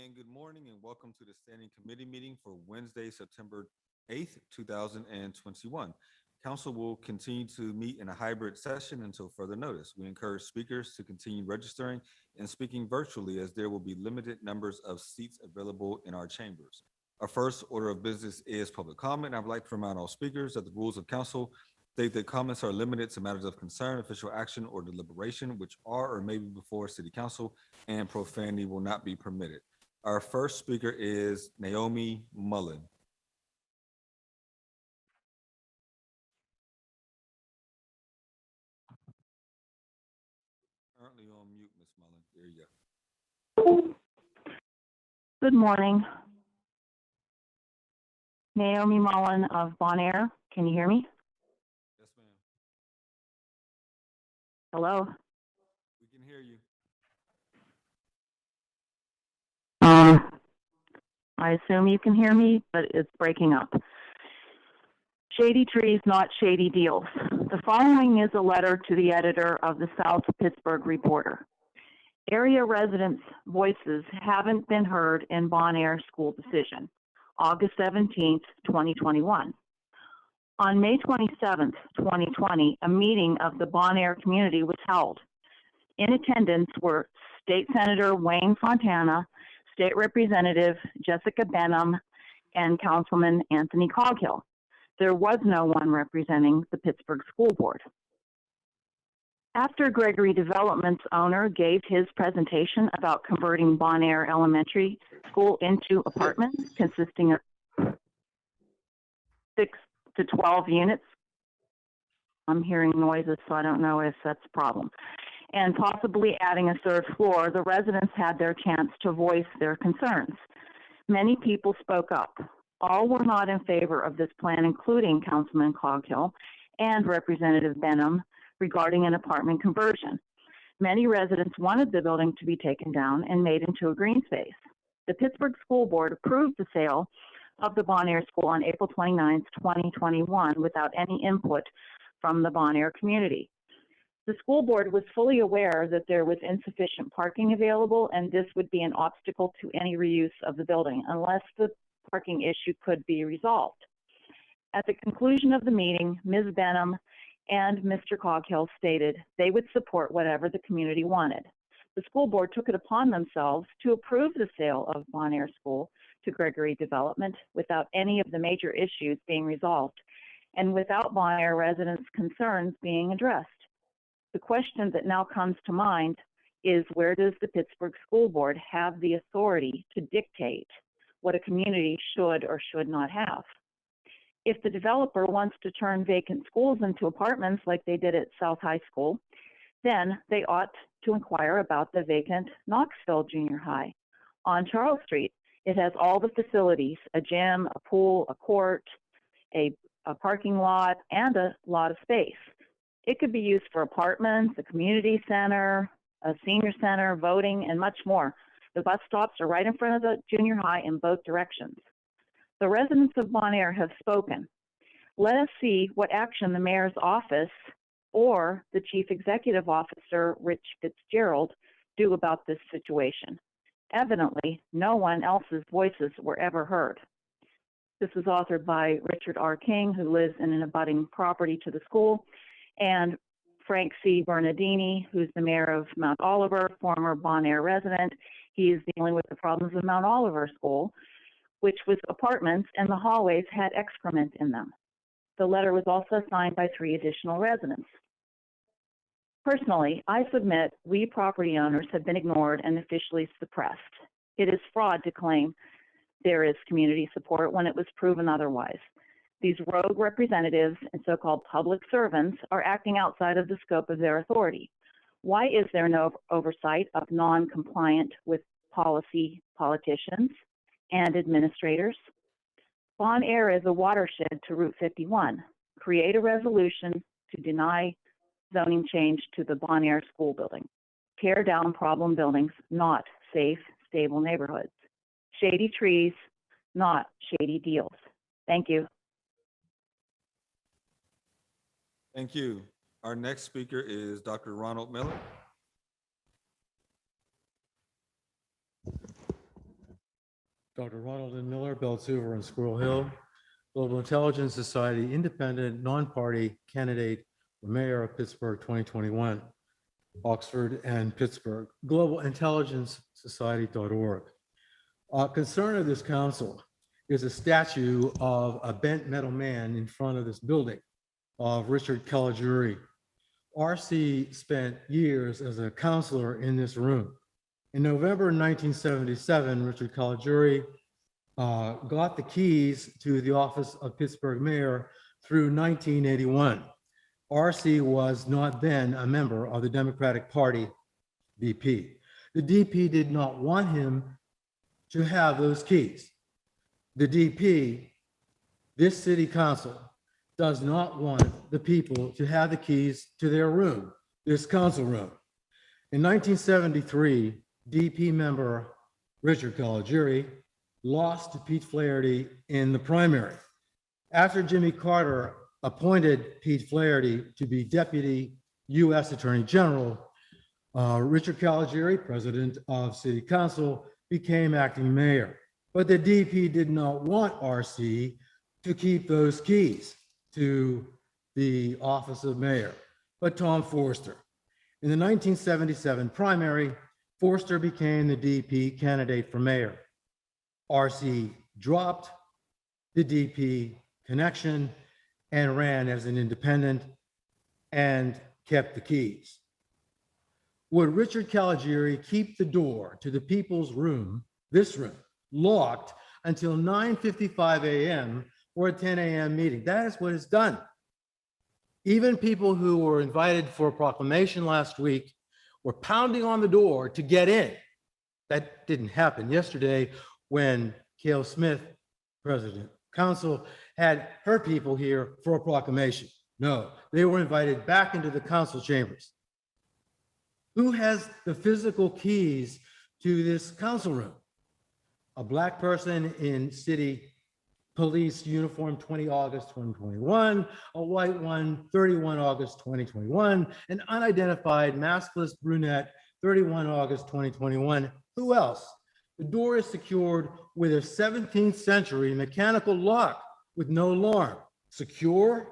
And good morning and welcome to the Standing Committee meeting for Wednesday, September 8th, 2021. Council will continue to meet in a hybrid session until further notice. We encourage speakers to continue registering and speaking virtually as there will be limited numbers of seats available in our chambers. Our first order of business is public comment. I would like to remind all speakers that the rules of council state that comments are limited to matters of concern, official action, or deliberation, which are or may be before City Council, and profanity will not be permitted. Our first speaker is Naomi Mullen. Currently on mute, Ms. Mullen. There you go. Good morning. Naomi Mullen of Bon Air. Can you hear me? Yes, ma'am. Hello? We can hear you. I assume you can hear me, but it's breaking up. Shady trees, not shady deals. The following is a letter to the editor of the South Pittsburgh Reporter. Area residents' voices haven't been heard in Bon Air school decision, August 17th, 2021. On May 27th, 2020, a meeting of the Bon Air community was held. In attendance were State Senator Wayne Fontana, State Representative Jessica Benham, and Councilman Anthony Coghill. There was no one representing the Pittsburgh School Board. After Gregory Development's owner gave his presentation about converting Bon Air Elementary School into apartments consisting of 6 to 12 units, I'm hearing noises, so I don't know if that's a problem, and possibly adding a third floor, the residents had their chance to voice their concerns. Many people spoke up. All were not in favor of this plan, including Councilman Coghill and Representative Benham regarding an apartment conversion. Many residents wanted the building to be taken down and made into a green space. The Pittsburgh School Board approved the sale of the Bon Air School on April 29, 2021, without any input from the Bon Air community. The school board was fully aware that there was insufficient parking available, and this would be an obstacle to any reuse of the building unless the parking issue could be resolved. At the conclusion of the meeting, Ms. Benham and Mr. Coghill stated they would support whatever the community wanted. The school board took it upon themselves to approve the sale of Bon Air School to Gregory Development without any of the major issues being resolved and without Bon Air residents' concerns being addressed. The question that now comes to mind is, where does the Pittsburgh School Board have the authority to dictate what a community should or should not have? If the developer wants to turn vacant schools into apartments like they did at South High School, then they ought to inquire about the vacant Knoxville Junior High on Charles Street. It has all the facilities, a gym, a pool, a court, a parking lot, and a lot of space. It could be used for apartments, a community center, a senior center, voting, and much more. The bus stops are right in front of the junior high in both directions. The residents of Bon Air have spoken. Let us see what action the mayor's office or the chief executive officer, Rich Fitzgerald, do about this situation. Evidently, no one else's voices were ever heard. This was authored by Richard R. King, who lives in an abutting property to the school, and Frank C. Bernardini, who's the mayor of Mount Oliver, former Bon Air resident. He is dealing with the problems of Mount Oliver School, which was apartments and the hallways had excrement in them. The letter was also signed by 3 additional residents. Personally, I submit we property owners have been ignored and officially suppressed. It is fraud to claim there is community support when it was proven otherwise. These rogue representatives and so-called public servants are acting outside of the scope of their authority. Why is there no oversight of non-compliant with policy politicians and administrators? Bon Air is a watershed to Route 51. Create a resolution to deny zoning change to the Bon Air school building. Tear down problem buildings, not safe, stable neighborhoods. Shady trees, not shady deals. Thank you. Thank you. Our next speaker is Dr. Ronald Miller. Dr. Ronald N. Miller, Belt Hoover, and Squirrel Hill, Global Intelligence Society, independent, non-party candidate for mayor of Pittsburgh 2021, Oxford and Pittsburgh, globalintelligencesociety.org. Concern of this council is a statue of a bent metal man in front of this building of Richard Caligiuri. RC spent years as a counselor in this room. In November 1977, Richard Caligiuri got the keys to the office of Pittsburgh mayor through 1981. RC was not then a member of the Democratic Party DP. The DP did not want him to have those keys. The DP, this city council, does not want the people to have the keys to their room, this council room. In 1973, DP member Richard Caligiuri lost to Pete Flaherty in the primary. After Jimmy Carter appointed Pete Flaherty to be Deputy U.S. Attorney General, Richard Caligiuri, president of City Council, became acting mayor. But the DP did not want RC to keep those keys to the office of mayor, but Tom Forster. In the 1977 primary, Forster became the DP candidate for mayor. RC dropped the DP connection and ran as an independent and kept the keys. Would Richard Caligiuri keep the door to the people's room, this room, locked until 9:55 a.m. or a 10 a.m. meeting? That is what is done. Even people who were invited for a proclamation last week were pounding on the door to get in. That didn't happen yesterday when Cale Smith, president council, had her people here for a proclamation. No, they were invited back into the council chambers. Who has the physical keys to this council room? A Black person in city police uniform, 20 August 2021, a white one, 31 August 2021, an unidentified maskless brunette, 31 August 2021. Who else? The door is secured with a 17th century mechanical lock with no alarm. Secure?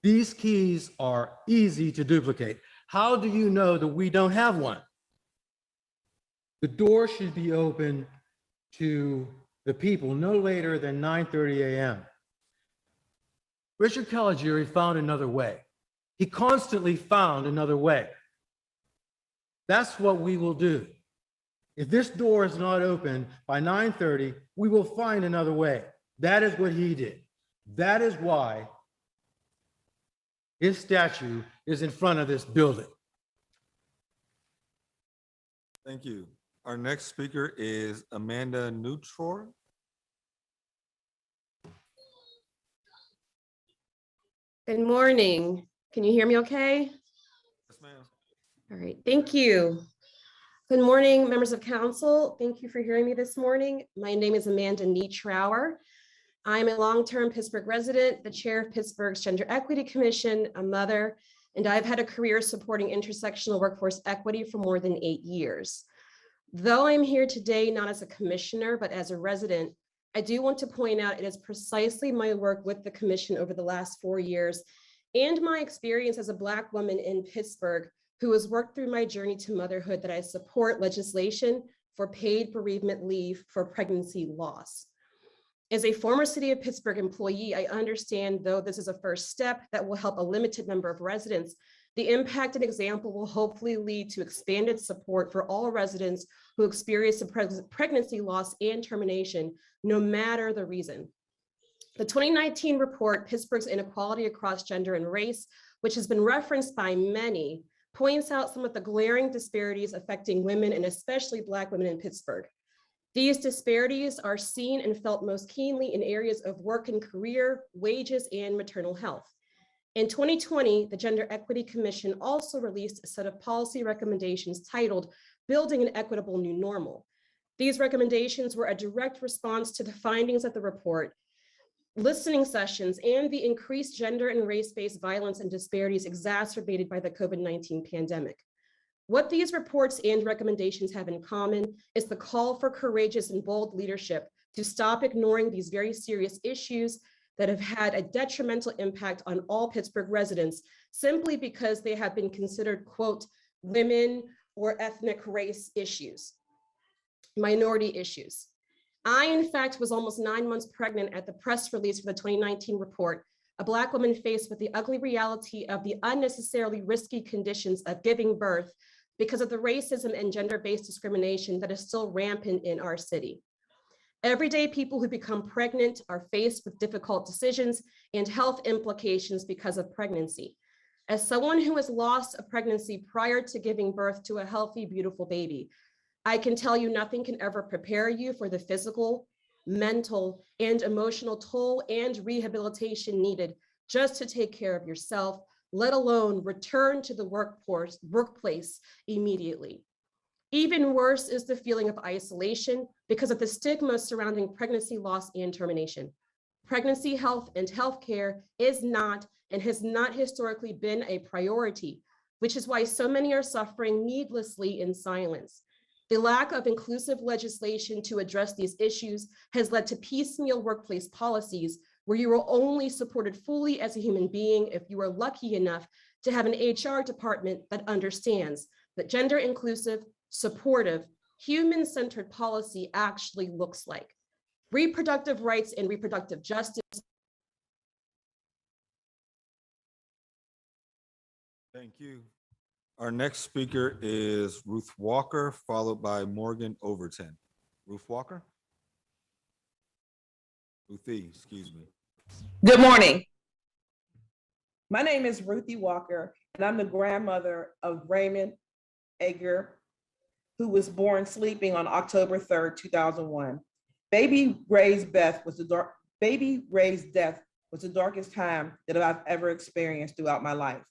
These keys are easy to duplicate. How do you know that we don't have one? The door should be open to the people no later than 9:30 a.m. Richard Caligiuri found another way. He constantly found another way. That's what we will do. If this door is not open by 9:30, we will find another way. That is what he did. That is why his statue is in front of this building. Thank you. Our next speaker is Amanda Neutror. Good morning. Can you hear me okay? Yes, ma'am. All right, thank you. Good morning, members of council. Thank you for hearing me this morning. My name is Amanda Neutrauer. I'm a long-term Pittsburgh resident, the chair of Pittsburgh's Gender Equity Commission, a mother, and I've had a career supporting intersectional workforce equity for more than 8 years. Though I'm here today not as a commissioner, but as a resident, I do want to point out it is precisely my work with the commission over the last 4 years and my experience as a Black woman in Pittsburgh who has worked through my journey to motherhood that I support legislation for paid bereavement leave for pregnancy loss. As a former City of Pittsburgh employee, I understand, though this is a first step that will help a limited number of residents, the impact and example will hopefully lead to expanded support for all residents who experience a pregnancy loss and termination, no matter the reason. The 2019 report, Pittsburgh's Inequality Across Gender and Race, which has been referenced by many, points out some of the glaring disparities affecting women and especially Black women in Pittsburgh. These disparities are seen and felt most keenly in areas of work and career, wages, and maternal health. In 2020, the Gender Equity Commission also released a set of policy recommendations titled Building an Equitable New Normal. These recommendations were a direct response to the findings of the report, listening sessions, and the increased gender and race-based violence and disparities exacerbated by the COVID-19 pandemic. What these reports and recommendations have in common is the call for courageous and bold leadership to stop ignoring these very serious issues that have had a detrimental impact on all Pittsburgh residents simply because they have been considered, quote, women or ethnic race issues, minority issues. I, in fact, was almost 9 months pregnant at the press release for the 2019 report, a Black woman faced with the ugly reality of the unnecessarily risky conditions of giving birth because of the racism and gender-based discrimination that is still rampant in our city. Everyday people who become pregnant are faced with difficult decisions and health implications because of pregnancy. As someone who has lost a pregnancy prior to giving birth to a healthy, beautiful baby, I can tell you nothing can ever prepare you for the physical, mental, and emotional toll and rehabilitation needed just to take care of yourself, let alone return to the workplace immediately. Even worse is the feeling of isolation because of the stigma surrounding pregnancy loss and termination. Pregnancy health and healthcare is not and has not historically been a priority, which is why so many are suffering needlessly in silence. The lack of inclusive legislation to address these issues has led to piecemeal workplace policies where you are only supported fully as a human being if you are lucky enough to have an HR department that understands that gender inclusive, supportive, human-centered policy actually looks like. Reproductive rights and reproductive justice. Thank you. Our next speaker is Ruth Walker, followed by Morgan Overton. Ruth Walker? Ruthie, excuse me. Good morning. My name is Ruthie Walker, and I'm the grandmother of Raymond Edgar, who was born sleeping on October 3rd, 2001. Baby Ray's death was the darkest time that I've ever experienced throughout my life.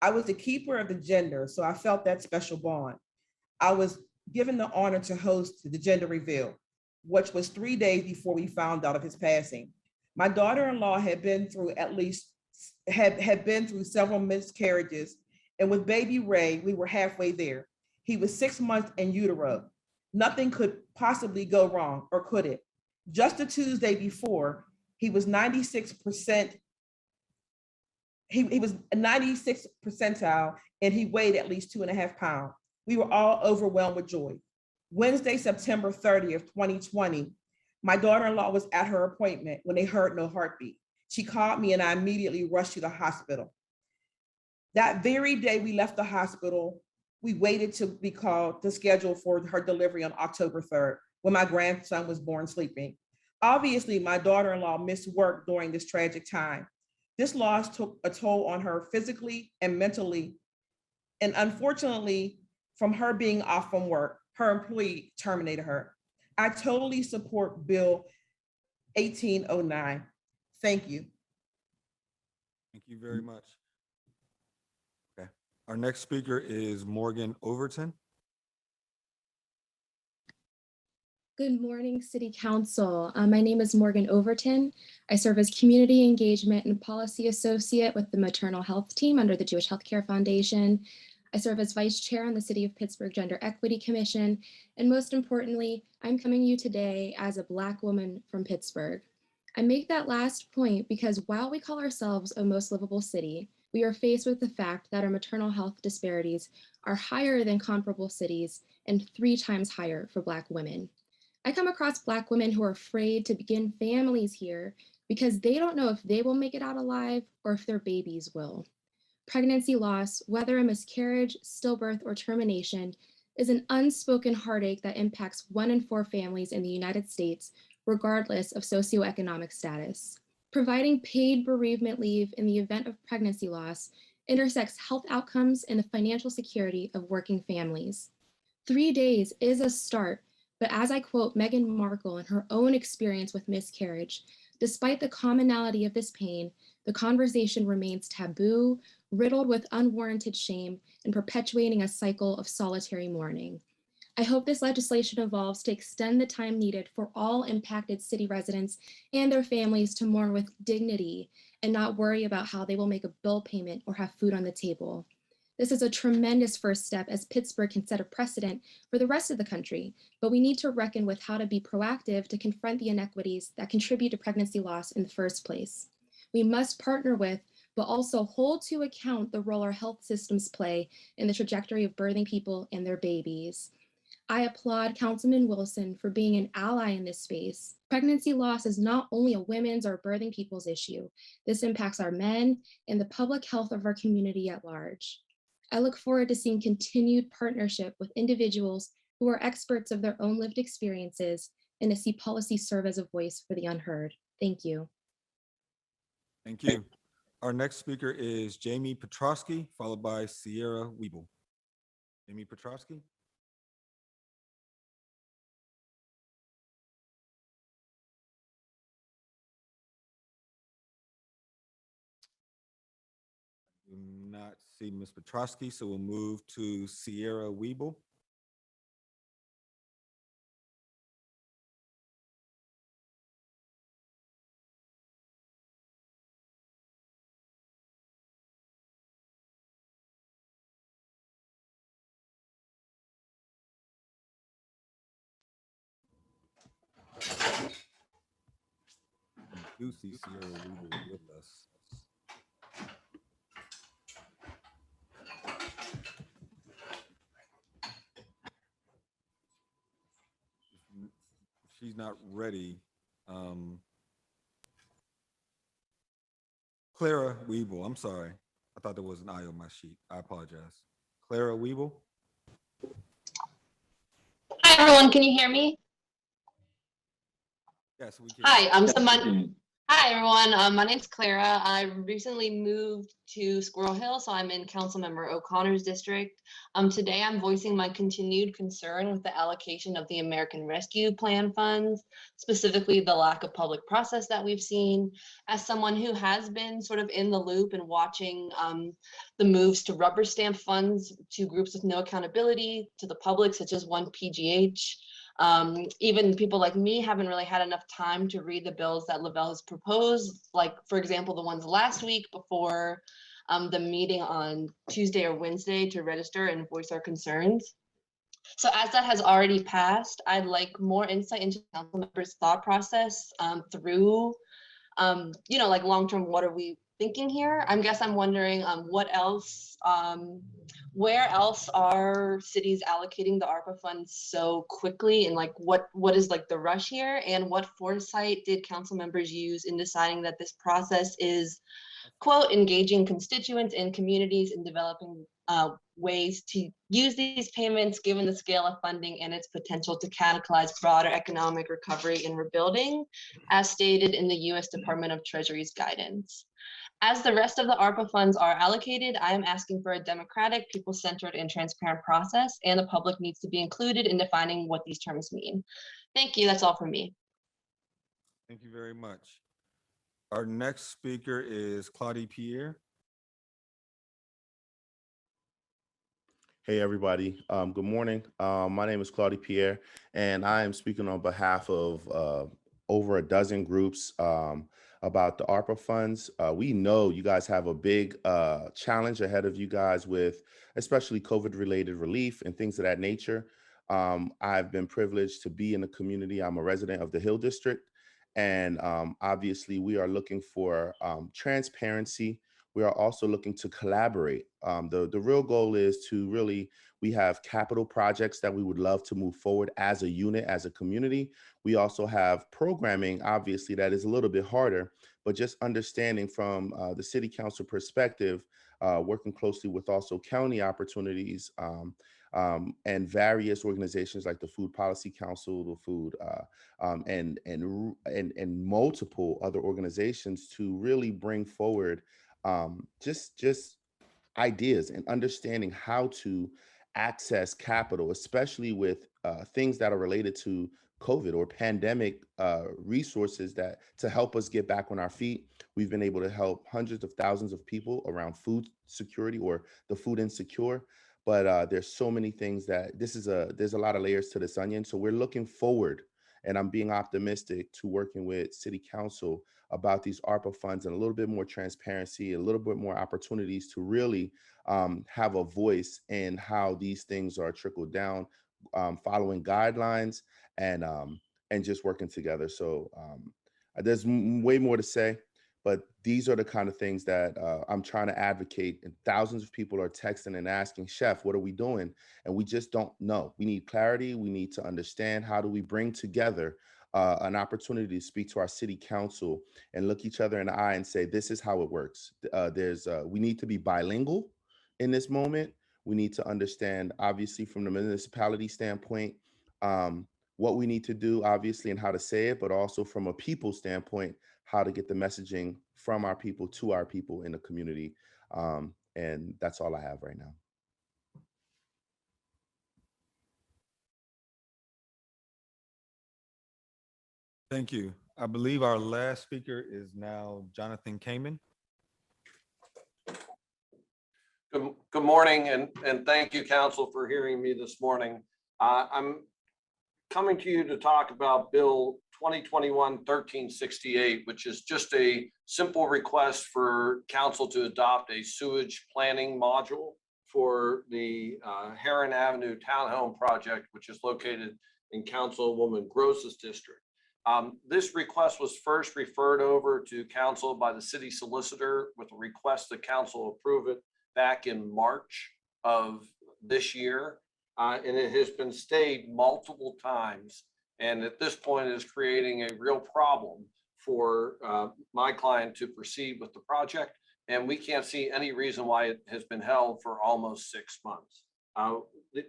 I was the keeper of the gender, so I felt that special bond. I was given the honor to host the gender reveal, which was 3 days before we found out of his passing. My daughter-in-law had been through several miscarriages, and with baby Ray, we were halfway there. He was 6 months in utero. Nothing could possibly go wrong, or could it? Just the Tuesday before, he was 96%. He was 96th percentile, and he weighed at least 2.5 pounds. We were all overwhelmed with joy. Wednesday, September 30th, 2020, my daughter-in-law was at her appointment when they heard no heartbeat. She called me and I immediately rushed to the hospital. That very day we left the hospital, we waited to be called to schedule for her delivery on October 3rd, when my grandson was born sleeping. Obviously, my daughter-in-law missed work during this tragic time. This loss took a toll on her physically and mentally. And unfortunately, from her being off from work, her employee terminated her. I totally support Bill 1809. Thank you. Thank you very much. Okay. Our next speaker is Morgan Overton. Good morning, City Council. My name is Morgan Overton. I serve as Community Engagement and Policy Associate with the Maternal Health Team under the Jewish Healthcare Foundation. I serve as Vice Chair on the City of Pittsburgh Gender Equity Commission. And most importantly, I'm coming to you today as a Black woman from Pittsburgh. I make that last point because while we call ourselves a most livable city, we are faced with the fact that our maternal health disparities are higher than comparable cities and 3 times higher for Black women. I come across Black women who are afraid to begin families here because they don't know if they will make it out alive or if their babies will. Pregnancy loss, whether a miscarriage, stillbirth, or termination, is an unspoken heartache that impacts 1 in 4 families in the United States, regardless of socioeconomic status. Providing paid bereavement leave in the event of pregnancy loss intersects health outcomes and the financial security of working families. 3 days is a start, but as I quote Meghan Markle in her own experience with miscarriage, despite the commonality of this pain, the conversation remains taboo, riddled with unwarranted shame, and perpetuating a cycle of solitary mourning. I hope this legislation evolves to extend the time needed for all impacted city residents and their families to mourn with dignity and not worry about how they will make a bill payment or have food on the table. This is a tremendous first step as Pittsburgh can set a precedent for the rest of the country, but we need to reckon with how to be proactive to confront the inequities that contribute to pregnancy loss in the first place. We must partner with, but also hold to account the role our health systems play in the trajectory of birthing people and their babies. I applaud Councilman Wilson for being an ally in this space. Pregnancy loss is not only a women's or birthing people's issue. This impacts our men and the public health of our community at large. I look forward to seeing continued partnership with individuals who are experts of their own lived experiences and to see policy serve as a voice for the unheard. Thank you. Thank you. Our next speaker is Jamie Petrosky, followed by Sierra Weeble. Jamie Petrosky. Do not see Ms. Petrosky, so we'll move to Sierra Weeble. We do see Sierra Weeble with us. If she's not ready. Clara Weeble, I'm sorry. I thought there was an I on my sheet. I apologize. Clara Weeble. Hi, everyone. Can you hear me? Yes, we can. Hi, hi, everyone. My name's Clara. I recently moved to Squirrel Hill, so I'm in Councilmember O'Connor's district. Today, I'm voicing my continued concern with the allocation of the American Rescue Plan funds, specifically the lack of public process that we've seen. As someone who has been sort of in the loop and watching the moves to rubber stamp funds to groups with no accountability to the public, such as one PGH. Even people like me haven't really had enough time to read the bills that Lavelle has proposed, like, for example, the ones last week before the meeting on Tuesday or Wednesday to register and voice our concerns. So as that has already passed, I'd like more insight into council members' thought process through, like long-term, what are we thinking here? I guess I'm wondering what else, where else are cities allocating the ARPA funds so quickly, and like what is like the rush here, and what foresight did council members use in deciding that this process is, quote, engaging constituents and communities in developing ways to use these payments given the scale of funding and its potential to catalyze broader economic recovery and rebuilding, as stated in the U.S. Department of Treasury's guidance. As the rest of the ARPA funds are allocated, I am asking for a democratic, people-centered, and transparent process, and the public needs to be included in defining what these terms mean. Thank you. That's all from me. Thank you very much. Our next speaker is Claudie Pierre. Hey, everybody. Good morning. My name is Claudie Pierre, and I am speaking on behalf of over a dozen groups about the ARPA funds. We know you guys have a big challenge ahead of you guys with especially COVID-related relief and things of that nature. I've been privileged to be in the community. I'm a resident of the Hill District, and obviously we are looking for transparency. We are also looking to collaborate. The real goal is to really, we have capital projects that we would love to move forward as a unit, as a community. We also have programming, obviously, that is a little bit harder, but just understanding from the city council perspective, working closely with also county opportunities and various organizations like the Food Policy Council, the Food, and multiple other organizations to really bring forward just ideas and understanding how to access capital, especially with things that are related to COVID or pandemic resources that to help us get back on our feet. We've been able to help hundreds of thousands of people around food security or the food insecure. But there's so many things that there's a lot of layers to this onion. So we're looking forward, and I'm being optimistic to working with City Council about these ARPA funds and a little bit more transparency, a little bit more opportunities to really have a voice in how these things are trickled down, following guidelines and just working together. So there's way more to say, but these are the kind of things that I'm trying to advocate. And thousands of people are texting and asking, Chef, what are we doing? And we just don't know. We need clarity. We need to understand, how do we bring together an opportunity to speak to our city council and look each other in the eye and say, this is how it works. We need to be bilingual in this moment. We need to understand, obviously, from the municipality standpoint, what we need to do, obviously, and how to say it, but also from a people standpoint, how to get the messaging from our people to our people in the community. And that's all I have right now. Thank you. I believe our last speaker is now Jonathan Kamen. Good morning, and thank you, council, for hearing me this morning. I'm coming to you to talk about Bill 2021-1368, which is just a simple request for council to adopt a sewage planning module for the Heron Avenue Townhome project, which is located in Councilwoman Gross's district. This request was first referred over to council by the city solicitor with a request that council approve it back in March of this year. And it has been stayed multiple times. And at this point is creating a real problem for my client to proceed with the project. And we can't see any reason why it has been held for almost 6 months.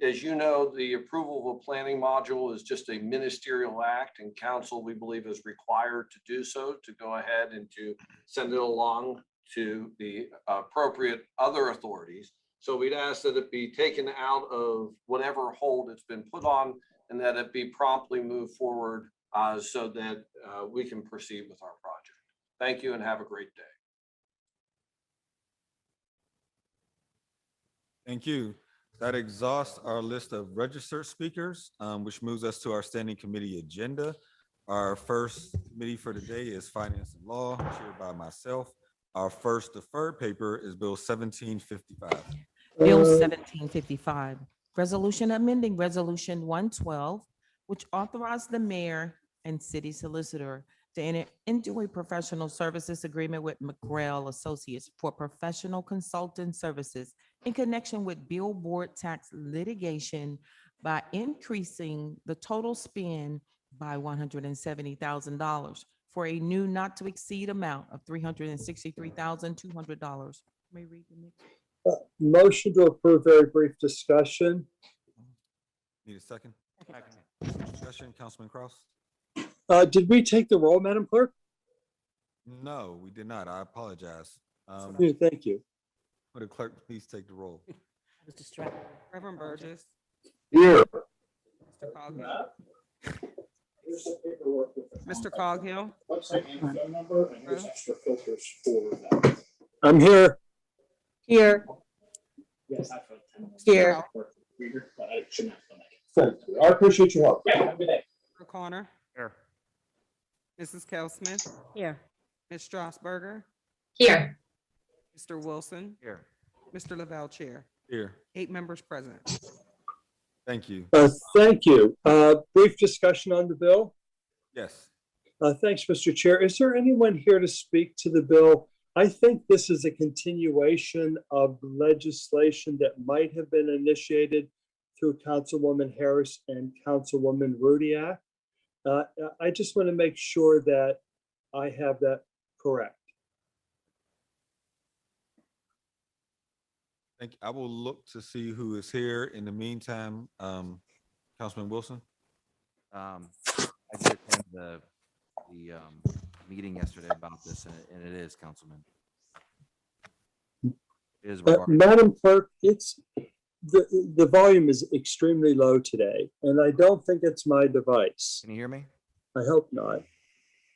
As you know, the approval of a planning module is just a ministerial act, and council, we believe, is required to do so, to go ahead and to send it along to the appropriate other authorities. So we'd ask that it be taken out of whatever hold it's been put on, and that it be promptly moved forward so that we can proceed with our project. Thank you and have a great day. Thank you. That exhausts our list of registered speakers, which moves us to our standing committee agenda. Our first committee for today is Finance and Law, chaired by myself. Our first deferred paper is Bill 1755. Bill 1755, resolution amending Resolution 112, which authorized the mayor and city solicitor to enter into a professional services agreement with McGrail Associates for professional consultant services in connection with billboard tax litigation by increasing the total spend by $170,000 for a new not to exceed amount of $363,200. May read the next. Motion to approve, very brief discussion. Need a second? Discussion, Councilman Kraus? Did we take the roll, Madam Clerk? No, we did not. I apologize. Yeah, thank you. Would the clerk please take the roll? I was distracted. Reverend Burgess. Here. Mr. Coghill. Mr. Coghill. I'm here. Here. Here. Thank you. I appreciate your help. Mr. Corner. Here. Mrs. Kel Smith. Here. Ms. Strasburger. Here. Mr. Wilson. Here. Mr. Lavelle, Chair. Here. 8 members present. Thank you. Thank you. Brief discussion on the bill. Yes. Thanks, Mr. Chair. Is there anyone here to speak to the bill? I think this is a continuation of legislation that might have been initiated through Councilwoman Harris and Councilwoman Rudiak. I just want to make sure that I have that correct. Thank you. I will look to see who is here. In the meantime, Councilman Wilson? I did attend the meeting yesterday about this, and it is, Councilman. It is regarding. Madam Clerk, the volume is extremely low today, and I don't think it's my device. Can you hear me? I hope not.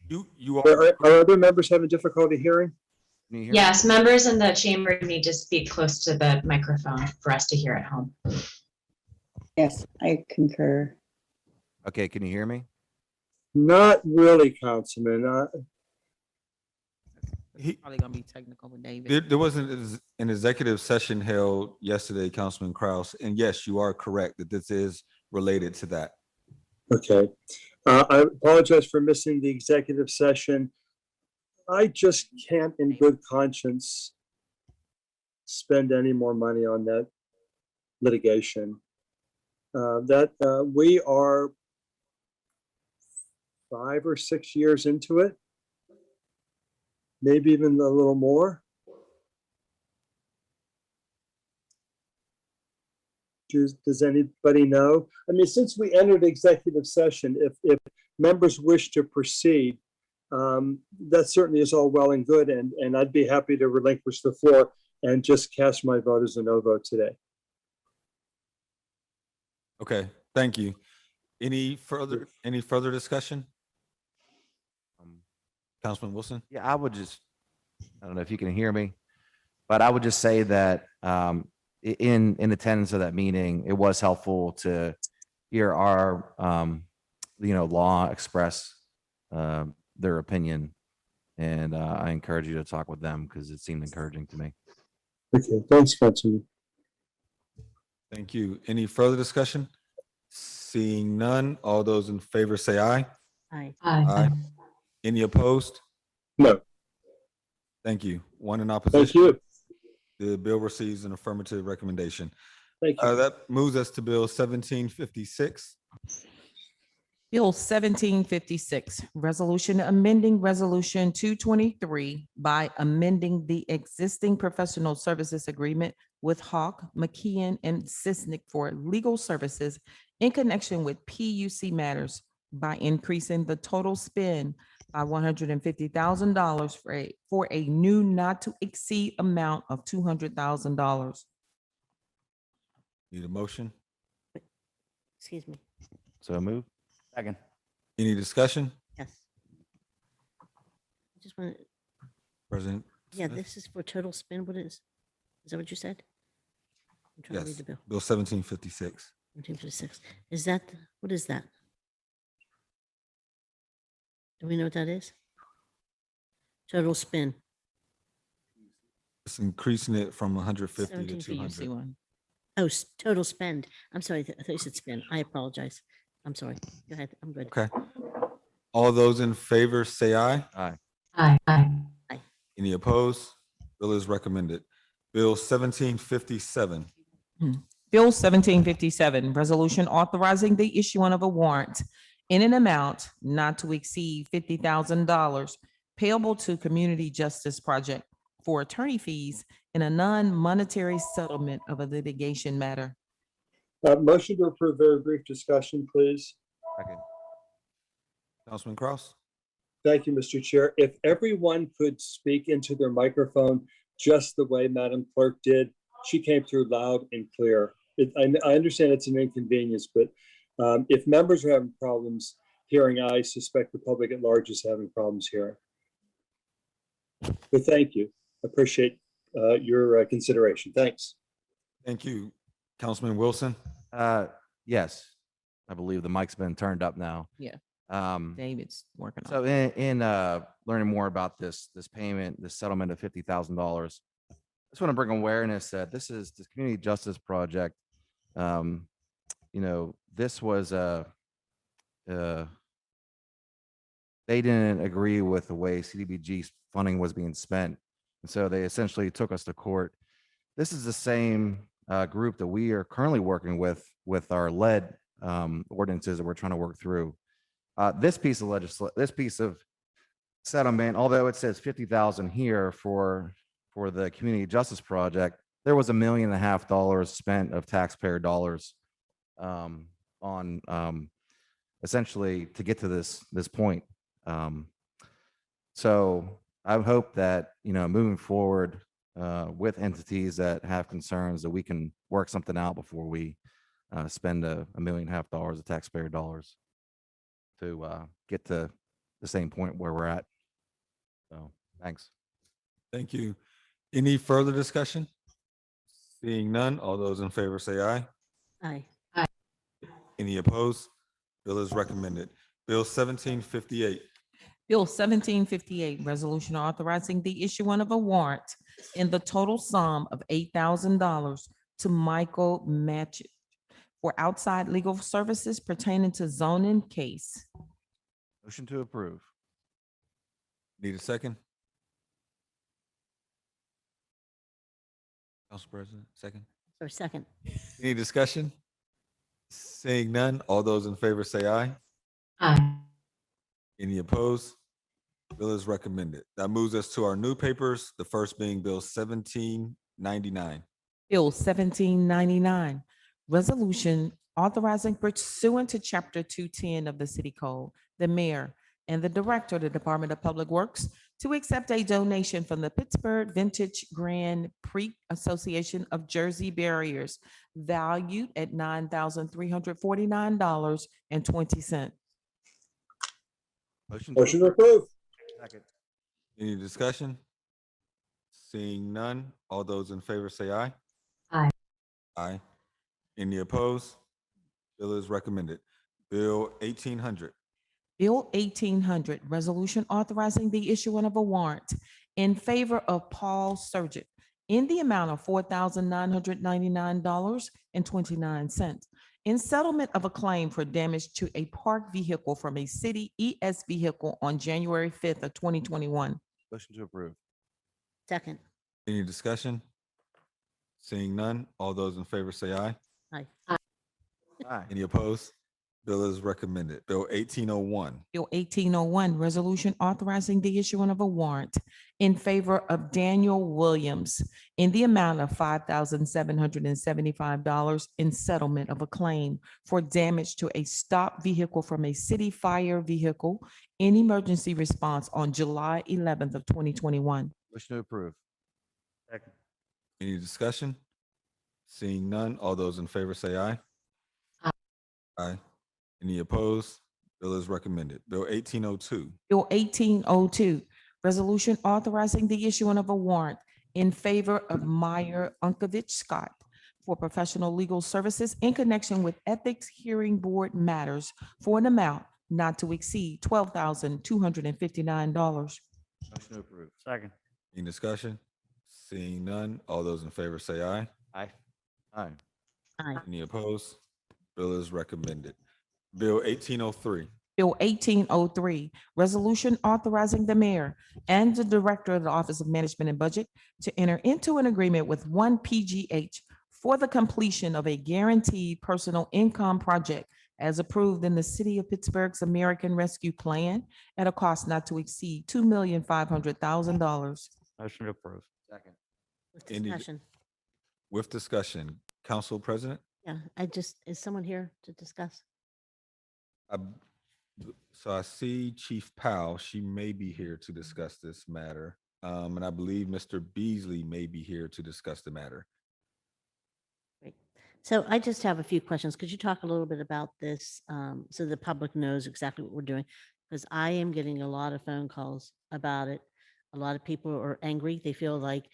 You are. Are other members having difficulty hearing? Can you hear Yes, members in the chamber need to speak close to the microphone for us to hear at home. Yes, I concur. me? Okay, can you hear me? Not really, Councilman. He, Probably gonna be technical with David. there wasn't an executive session held yesterday, Councilman Kraus, and yes, you are correct that this is related to that. Okay. I apologize for missing the executive session. I just can't in good conscience spend any more money on that litigation. We are 5 or 6 years into it, maybe even a little more. Does anybody know? I mean, since we entered executive session, if members wish to proceed, that certainly is all well and good, and I'd be happy to relinquish the floor and just cast my vote as a no vote today. Okay, thank you. Any further discussion? Councilman Wilson? Yeah, I don't know if you can hear me, but I would just say that in attendance of that meeting, it was helpful to hear our, law express their opinion. And I encourage you to talk with them because it seemed encouraging to me. Okay, thanks, Councilman. Thank you. Any further discussion? Seeing none, all those in favor say aye. Aye. Aye. Any opposed? No, Thank you. One in thank opposition. you. The bill receives an affirmative recommendation. Thank you. That moves us to Bill 1756. Bill 1756, resolution amending Resolution 223 by amending the existing professional services agreement with Hawk, McKeon, and Sisnick for legal services in connection with PUC matters by increasing the total spend by $150,000 for a new not to exceed amount of $200,000. Need a motion? Excuse me. So move. Second. Any discussion? Yes. I just want to, President? yeah, Smith? this is for total spend. What is that what you said? I'm trying to Yes, read the bill. Bill 1756. 1956. Is that, what is that? Do we know what that is? Total spend. It's increasing it from 150 to 17 PUC 200. one. Oh, total spend. I'm sorry. I thought you said spend. I apologize. I'm sorry. Go ahead. I'm good. Okay. All those in favor say aye. Aye. Aye. Aye. Any opposed? Bill is recommended. Bill 1757. Bill 1757, resolution authorizing the issuing of a warrant in an amount not to exceed $50,000 payable to Community Justice Project for attorney fees in a non-monetary settlement of a litigation matter. Motion to approve, very brief discussion, please. Second. Councilman Kraus? Thank you, Mr. Chair. If everyone could speak into their microphone just the way Madam Clerk did, she came through loud and clear. I understand it's an inconvenience, but if members are having problems hearing, I suspect the public at large is having problems hearing. But thank you. Appreciate your consideration. Thanks. Thank you. Councilman Wilson? Yes, I believe the mic's been turned up now. Yeah. Um, David's working on So in learning more about this payment, this settlement of $50,000, I just want to bring awareness that this Community Justice Project. This was they didn't agree with the way CDBG funding was being spent, and so they essentially took us to court. This is the same group that we are currently working with our lead ordinances that we're trying to work through. This piece of settlement, although it says 50,000 here for the Community Justice Project, there was $1.5 million spent of taxpayer dollars on essentially to get to this point. So I hope that moving forward with entities that have concerns, that we can work something out before we spend $1.5 million of taxpayer dollars to get to the same point where we're at. So thanks. Thank you. Any further discussion? Seeing none, all those in favor say aye. Aye. Any opposed? Bill is recommended. Bill 1758. Bill 1758, resolution authorizing the issuance of a warrant in the total sum of $8,000 to Michael Matchett for outside legal services pertaining to zoning case. Motion to approve. Need a second? Council President, second. Or second. Any discussion? Seeing none, all those in favor say aye. Aye. Any opposed? Bill is recommended. That moves us to our new papers, the first being Bill 1799. Bill 1799, resolution authorizing pursuant to Chapter 210 of the City Code, the mayor and the director of the Department of Public Works to accept a donation from the Pittsburgh Vintage Grand Prix Association of Jersey Barriers valued at $9,349.20. Motion to approve. Second. Any discussion? Seeing none, all those in favor say aye. Aye. Aye. Any opposed? Bill is recommended. Bill 1800. Bill 1800, resolution authorizing the issuance of a warrant in favor of Paul Surgit in the amount of $4,999.29 in settlement of a claim for damage to a parked vehicle from a city ES vehicle on January 5th of 2021. Motion to approve. Second. Any discussion? Seeing none, all those in favor say aye. Aye. Aye. Any opposed? Bill is recommended. Bill 1801. Bill 1801, resolution authorizing the issuance of a warrant in favor of Daniel Williams in the amount of $5,775 in settlement of a claim for damage to a stopped vehicle from a city fire vehicle in emergency response on July 11th of 2021. Motion to approve. Second. Any discussion? Seeing none, all those in favor say aye. Aye. Aye. Any opposed? Bill is recommended. Bill 1802. Bill 1802, resolution authorizing the issuance of a warrant in favor of Meyer Unkovich Scott for professional legal services in connection with ethics hearing board matters for an amount not to exceed $12,259. Motion to approve. Second. Any discussion? Seeing none, all those in favor say aye. Aye. Aye. Aye. Any opposed? Bill is recommended. Bill 1803. Bill 1803, resolution authorizing the mayor and the director of the Office of Management and Budget to enter into an agreement with one PGH for the completion of a guaranteed personal income project as approved in the City of Pittsburgh's American Rescue Plan at a cost not to exceed $2,500,000. Motion to approve. Second. With Any- discussion. With discussion, Council President? Yeah, is someone here to discuss? So I see Chief Powell, she may be here to discuss this matter. And I believe Mr. Beasley may be here to discuss the matter. Great. So I just have a few questions. Could you talk a little bit about this so the public knows exactly what we're doing? Because I am getting a lot of phone calls about it. A lot of people are angry. They feel like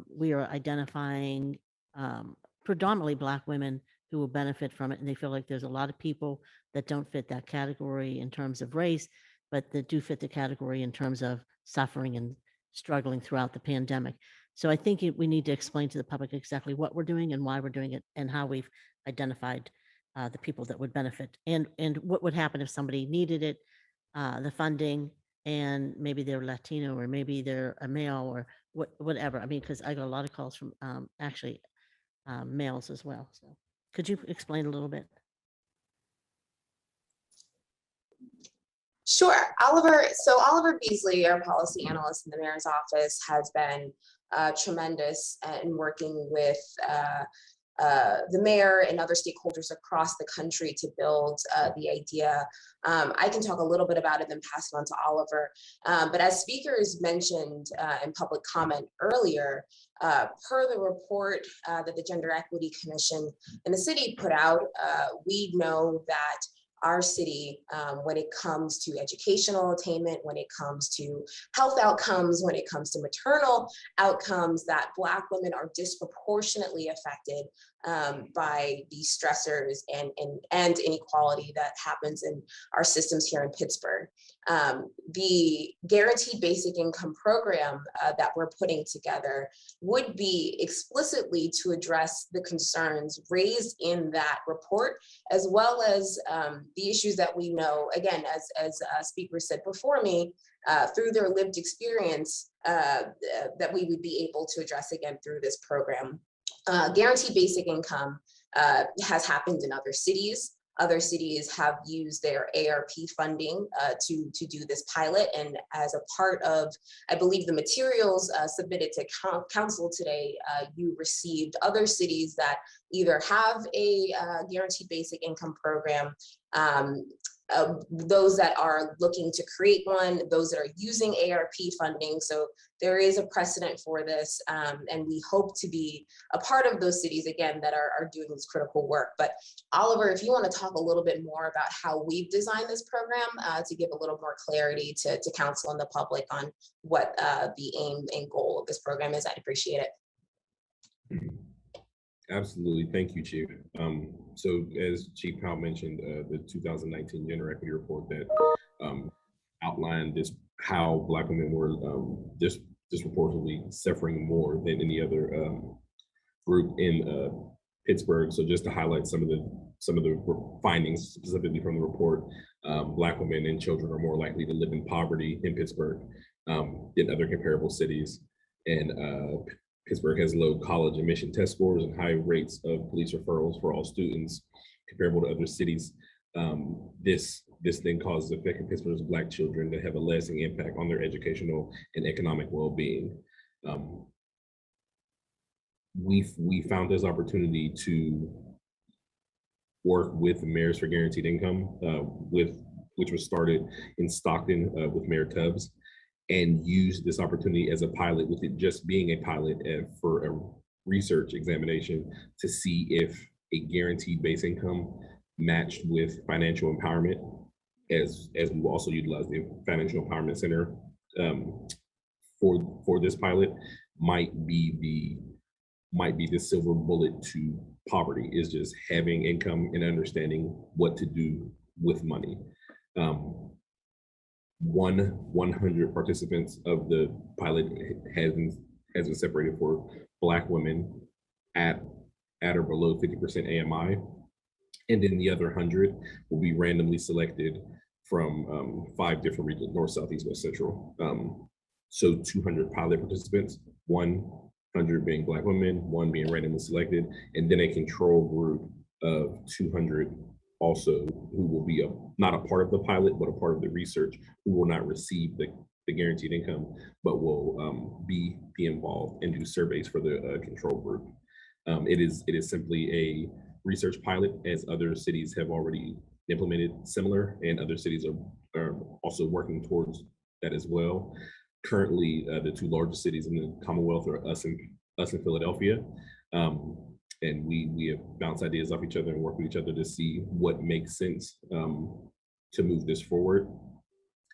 we are identifying predominantly Black women who will benefit from it. And they feel like there's a lot of people that don't fit that category in terms of race, but that do fit the category in terms of suffering and struggling throughout the pandemic. So I think we need to explain to the public exactly what we're doing and why we're doing it and how we've identified the people that would benefit and what would happen if somebody needed it, the funding, and maybe they're Latino or maybe they're a male or whatever. I mean, because I got a lot of calls from actually males as well. So could you explain a little bit? Sure, Oliver. So Oliver Beasley, our policy analyst in the mayor's office, has been tremendous in working with the mayor and other stakeholders across the country to build the idea. I can talk a little bit about it, then pass it on to Oliver. But as speakers mentioned in public comment earlier, per the report that the Gender Equity Commission in the city put out, we know that our city, when it comes to educational attainment, when it comes to health outcomes, when it comes to maternal outcomes, that Black women are disproportionately affected by these stressors and inequality that happens in our systems here in Pittsburgh. The guaranteed basic income program that we're putting together would be explicitly to address the concerns raised in that report, as well as the issues that we know, again, as speakers said before me, through their lived experience, that we would be able to address again through this program. Guaranteed basic income has happened in other cities. Other cities have used their ARP funding to do this pilot. And as a part of, I believe, the materials submitted to council today, you received other cities that either have a guaranteed basic income program, those that are looking to create one, those that are using ARP funding. So there is a precedent for this, and we hope to be a part of those cities, again, that are doing this critical work. But Oliver, if you want to talk a little bit more about how we've designed this program to give a little more clarity to council and the public on what the aim and goal of this program is, I'd appreciate it. Absolutely. Thank you, Chief. So as Chief Powell mentioned, the 2019 Gender Equity Report that outlined how Black women were disproportionately suffering more than any other group in Pittsburgh. So just to highlight some of the findings specifically from the report, Black women and children are more likely to live in poverty in Pittsburgh than other comparable cities. And Pittsburgh has low college admission test scores and high rates of police referrals for all students comparable to other cities. This then causes effect in Pittsburgh's Black children that have a lasting impact on their educational and economic well-being. We found this opportunity to work with Mayors for Guaranteed Income, which was started in Stockton with Mayor Tubbs, and use this opportunity as a pilot, with it just being a pilot for a research examination to see if a guaranteed base income matched with financial empowerment, as we will also utilize the Financial Empowerment Center for this pilot, might be the silver bullet to poverty, is just having income and understanding what to do with money. 100 participants of the pilot has been separated for Black women at or below 50% AMI. And then the other 100 will be randomly selected from 5 different regions: North, South, East, West, Central. So 200 pilot participants, 100 being Black women, 1 being randomly selected, and then a control group of 200 also who will be not a part of the pilot, but a part of the research, who will not receive the guaranteed income, but will be involved and do surveys for the control group. It is simply a research pilot, as other cities have already implemented similar, and other cities are also working towards that as well. Currently, the 2 largest cities in the Commonwealth are us and Philadelphia. And we have bounced ideas off each other and work with each other to see what makes sense to move this forward.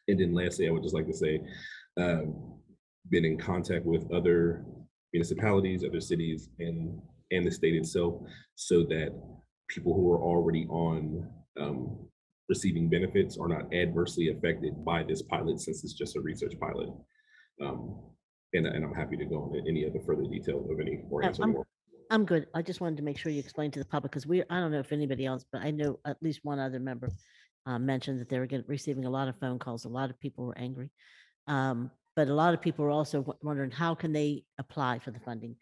And then lastly, I would just like to say, been in contact with other municipalities, other cities, and the state itself, so that people who are already on receiving benefits are not adversely affected by this pilot, since it's just a research pilot. And I'm happy to go into any other further details of any or answer more. I'm good. I just wanted to make sure you explained to the public, because I don't know if anybody else, but I know at least one other member mentioned that they were receiving a lot of phone calls. A lot of people were angry. But a lot of people were also wondering, how can they apply for the funding?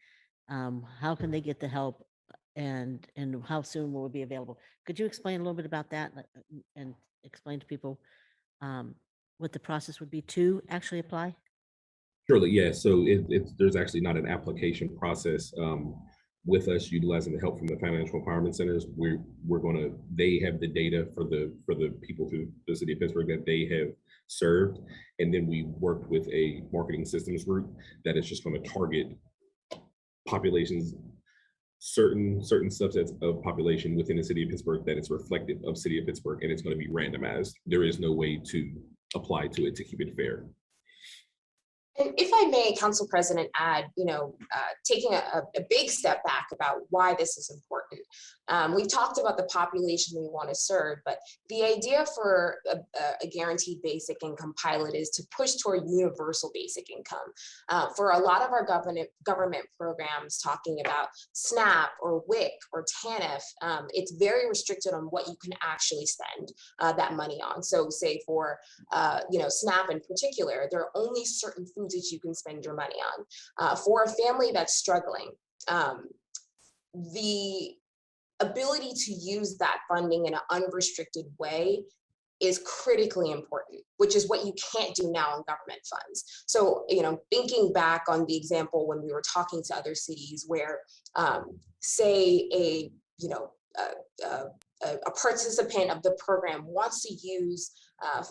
How can they get the help, and how soon will it be available? Could you explain a little bit about that and explain to people what the process would be to actually apply? Surely, yeah. So there's actually not an application process. With us utilizing the help from the Financial Empowerment Centers, they have the data for the people through the city of Pittsburgh that they have served. And then we worked with a marketing systems group that is just going to target populations, certain subsets of population within the city of Pittsburgh that is reflective of city of Pittsburgh, and it's going to be randomized. There is no way to apply to it to keep it fair. And if I may, Council President, add, taking a big step back about why this is important. We've talked about the population we want to serve, but the idea for a guaranteed basic income pilot is to push toward universal basic income. For a lot of our government programs talking about SNAP or WIC or TANF, it's very restricted on what you can actually spend that money on. So say for, SNAP in particular, there are only certain foods that you can spend your money on. For a family that's struggling, the ability to use that funding in an unrestricted way is critically important, which is what you can't do now in government funds. So, thinking back on the example when we were talking to other cities where, say a participant of the program wants to use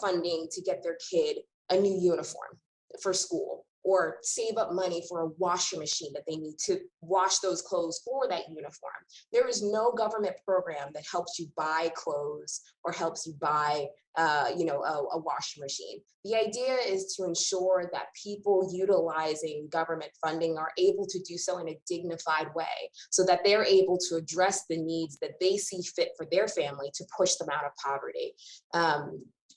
funding to get their kid a new uniform for school, or save up money for a washer machine that they need to wash those clothes for that uniform. There is no government program that helps you buy clothes or helps you buy, a washer machine. The idea is to ensure that people utilizing government funding are able to do so in a dignified way, so that they're able to address the needs that they see fit for their family to push them out of poverty.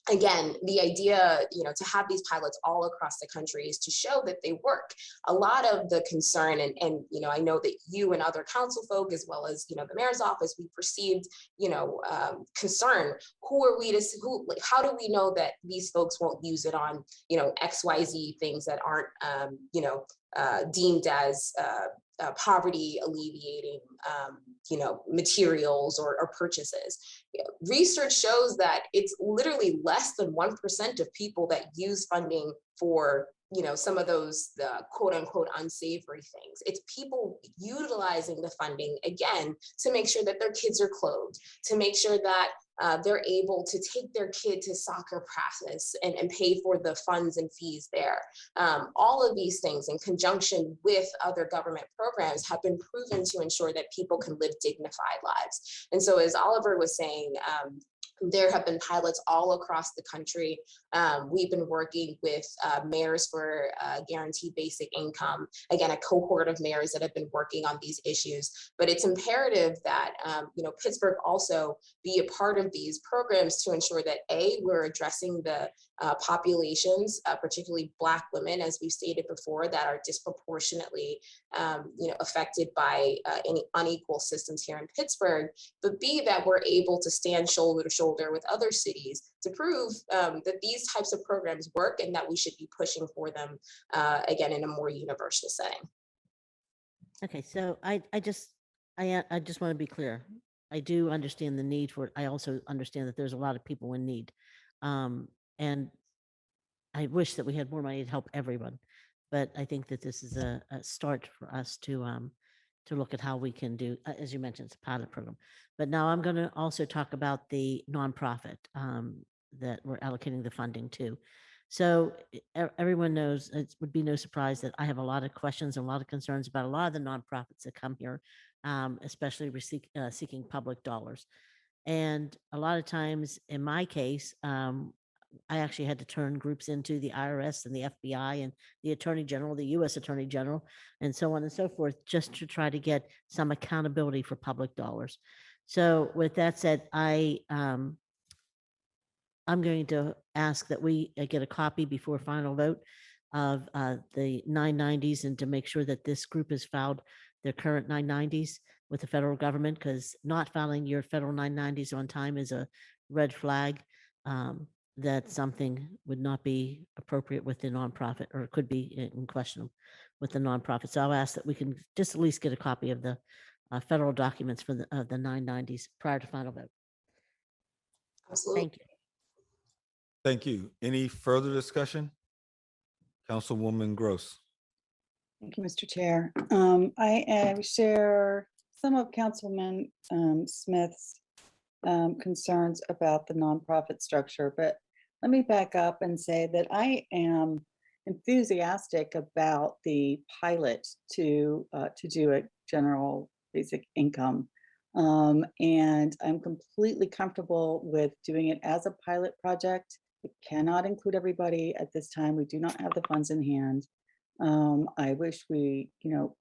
Again, the idea, to have these pilots all across the country is to show that they work. A lot of the concern, and I know that you and other council folk, as well as, the mayor's office, we perceived, concern. How do we know that these folks won't use it on, XYZ things that aren't, deemed as poverty alleviating, materials or purchases? Research shows that it's literally less than 1% of people that use funding for, some of those quote unquote unsavory things. It's people utilizing the funding, again, to make sure that their kids are clothed, to make sure that they're able to take their kid to soccer practice and pay for the funds and fees there. All of these things in conjunction with other government programs have been proven to ensure that people can live dignified lives. And so, as Oliver was saying, there have been pilots all across the country. We've been working with mayors for guaranteed basic income. Again, a cohort of mayors that have been working on these issues. But it's imperative that Pittsburgh also be a part of these programs to ensure that we're addressing the populations, particularly Black women, as we've stated before, that are disproportionately affected by any unequal systems here in Pittsburgh. But B, that we're able to stand shoulder to shoulder with other cities to prove that these types of programs work and that we should be pushing for them, again, in a more universal setting. Okay, so I just want to be clear. I do understand the need for it. I also understand that there's a lot of people in need. And I wish that we had more money to help everyone. But I think that this is a start for us to look at how we can do, as you mentioned, it's a pilot program. But now I'm going to also talk about the nonprofit that we're allocating the funding to. So everyone knows, it would be no surprise that I have a lot of questions and a lot of concerns about a lot of the nonprofits that come here, especially seeking public dollars. And a lot of times, in my case, I actually had to turn groups into the IRS and the FBI and the Attorney General, the U.S. Attorney General, and so on and so forth, just to try to get some accountability for public dollars. So with that said, I'm going to ask that we get a copy before final vote of the 990s, and to make sure that this group has filed their current 990s with the federal government, because not filing your federal 990s on time is a red flag. That something would not be appropriate with the nonprofit, or it could be in question with the nonprofit. So I'll ask that we can just at least get a copy of the federal documents for the 990s prior to final vote. Absolutely. Thank you. Thank you. Any further discussion? Councilwoman Gross. Thank you, Mr. Chair. I share some of Councilman Smith's concerns about the nonprofit structure, but let me back up and say that I am enthusiastic about the pilot to do a general basic income, and I'm completely comfortable with doing it as a pilot project. It cannot include everybody at this time. We do not have the funds in hand. I wish we,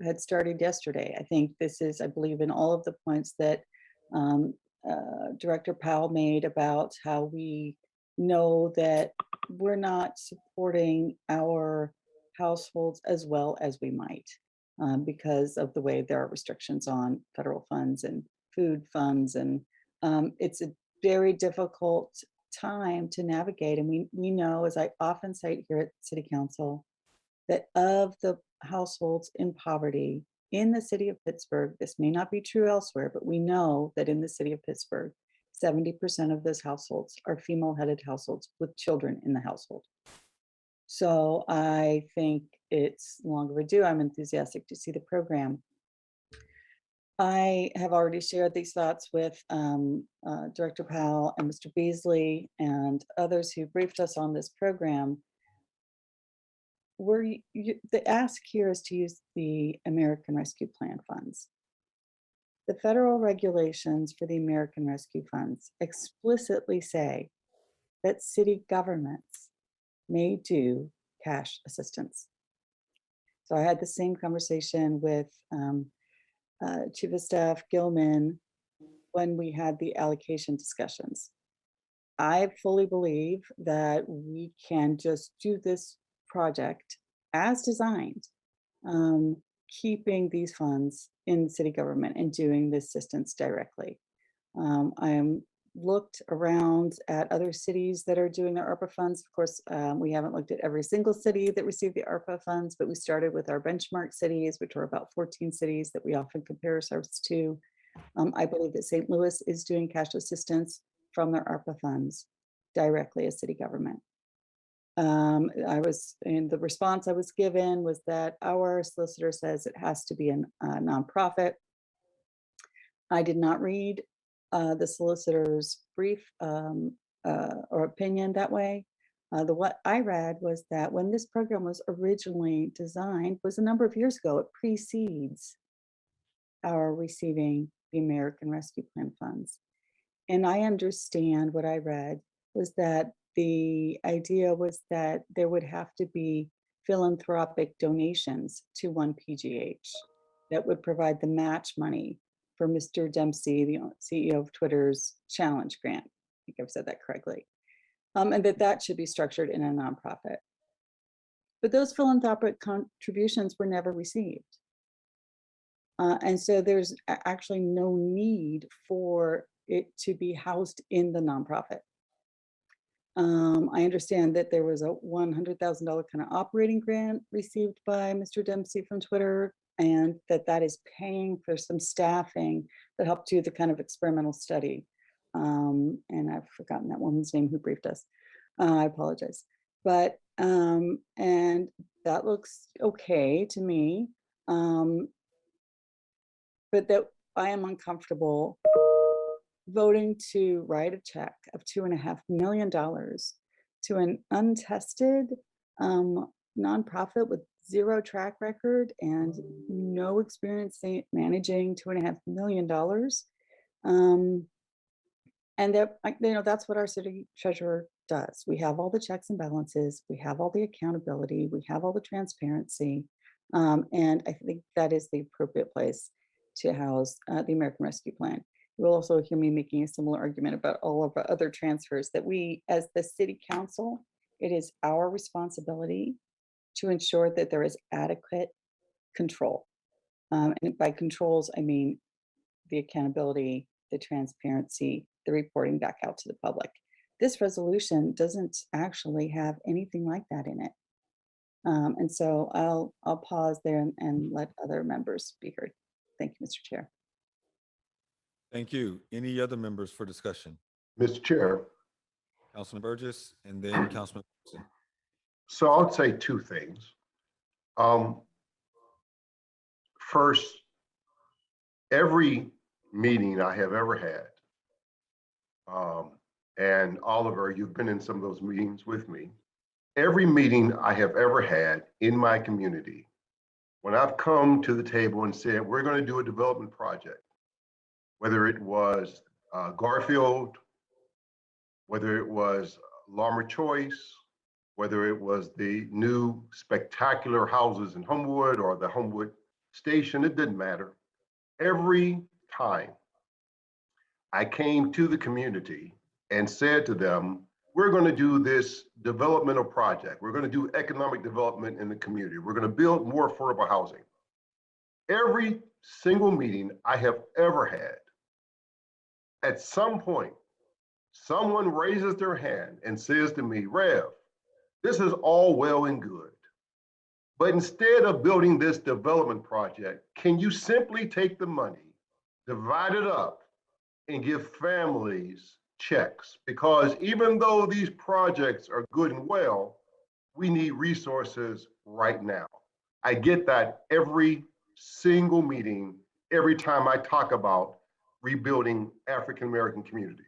had started yesterday. I think this is, I believe in all of the points that Director Powell made about how we know that we're not supporting our households as well as we might because of the way there are restrictions on federal funds and food funds. And it's a very difficult time to navigate. And we know, as I often cite here at City Council, that of the households in poverty in the city of Pittsburgh, this may not be true elsewhere, but we know that in the city of Pittsburgh, 70% of those households are female-headed households with children in the household. So I think it's long overdue. I'm enthusiastic to see the program. I have already shared these thoughts with Director Powell and Mr. Beasley and others who briefed us on this program. The ask here is to use the American Rescue Plan funds. The federal regulations for the American Rescue Funds explicitly say that city governments may do cash assistance. So I had the same conversation with Chief of Staff Gilman when we had the allocation discussions. I fully believe that we can just do this project as designed, keeping these funds in city government and doing the assistance directly. I am looked around at other cities that are doing their ARPA funds. Of course, we haven't looked at every single city that received the ARPA funds, but we started with our benchmark cities, which are about 14 cities that we often compare ourselves to. I believe that St. Louis is doing cash assistance from their ARPA funds directly as city government. The response I was given was that our solicitor says it has to be a nonprofit. I did not read the solicitor's brief or opinion that way. What I read was that when this program was originally designed was a number of years ago. It precedes our receiving the American Rescue Plan funds. And I understand what I read was that the idea was that there would have to be philanthropic donations to one PGH that would provide the match money for Mr. Dempsey, the CEO of Twitter's challenge grant. I think I've said that correctly. And that should be structured in a nonprofit. But those philanthropic contributions were never received. And so there's actually no need for it to be housed in the nonprofit. I understand that there was a $100,000 kind of operating grant received by Mr. Dempsey from Twitter, and that is paying for some staffing that helped do the kind of experimental study. And I've forgotten that woman's name who briefed us. I apologize. But, and that looks okay to me. But that I am uncomfortable voting to write a check of $2.5 million to an untested nonprofit with zero track record and no experience managing $2.5 million. And that, that's what our city treasurer does. We have all the checks and balances, we have all the accountability, we have all the transparency. And I think that is the appropriate place to house the American Rescue Plan. You will also hear me making a similar argument about all of our other transfers that we, as the city council, it is our responsibility to ensure that there is adequate control. And by controls, I mean the accountability, the transparency, the reporting back out to the public. This resolution doesn't actually have anything like that in it. And so I'll pause there and let other members be heard. Thank you, Mr. Chair. Thank you. Any other members for discussion? Mr. Chair. Councilman Burgess and then Councilman Wilson. So I'll say two things. First, every meeting I have ever had, and Oliver, you've been in some of those meetings with me. Every meeting I have ever had in my community, when I've come to the table and said, we're going to do a development project, whether it was Garfield, whether it was Larmer Choice, whether it was the new spectacular houses in Homewood or the Homewood Station, it didn't matter. Every time I came to the community and said to them, we're going to do this developmental project. We're going to do economic development in the community. We're going to build more affordable housing. Every single meeting I have ever had, at some point, someone raises their hand and says to me, Rev, this is all well and good, but instead of building this development project, can you simply take the money, divide it up, and give families checks? Because even though these projects are good and well, we need resources right now. I get that every single meeting, every time I talk about rebuilding African-American communities.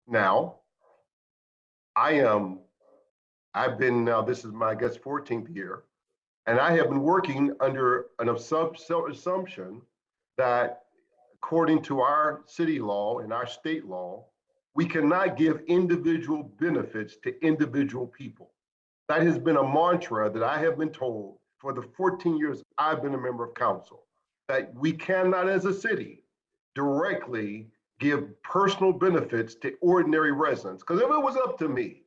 Now, I've been now, this is my, I guess, 14th year, and I have been working under an assumption that according to our city law and our state law, we cannot give individual benefits to individual people. That has been a mantra that I have been told for the 14 years I've been a member of council, that we cannot as a city directly give personal benefits to ordinary residents. Because if it was up to me,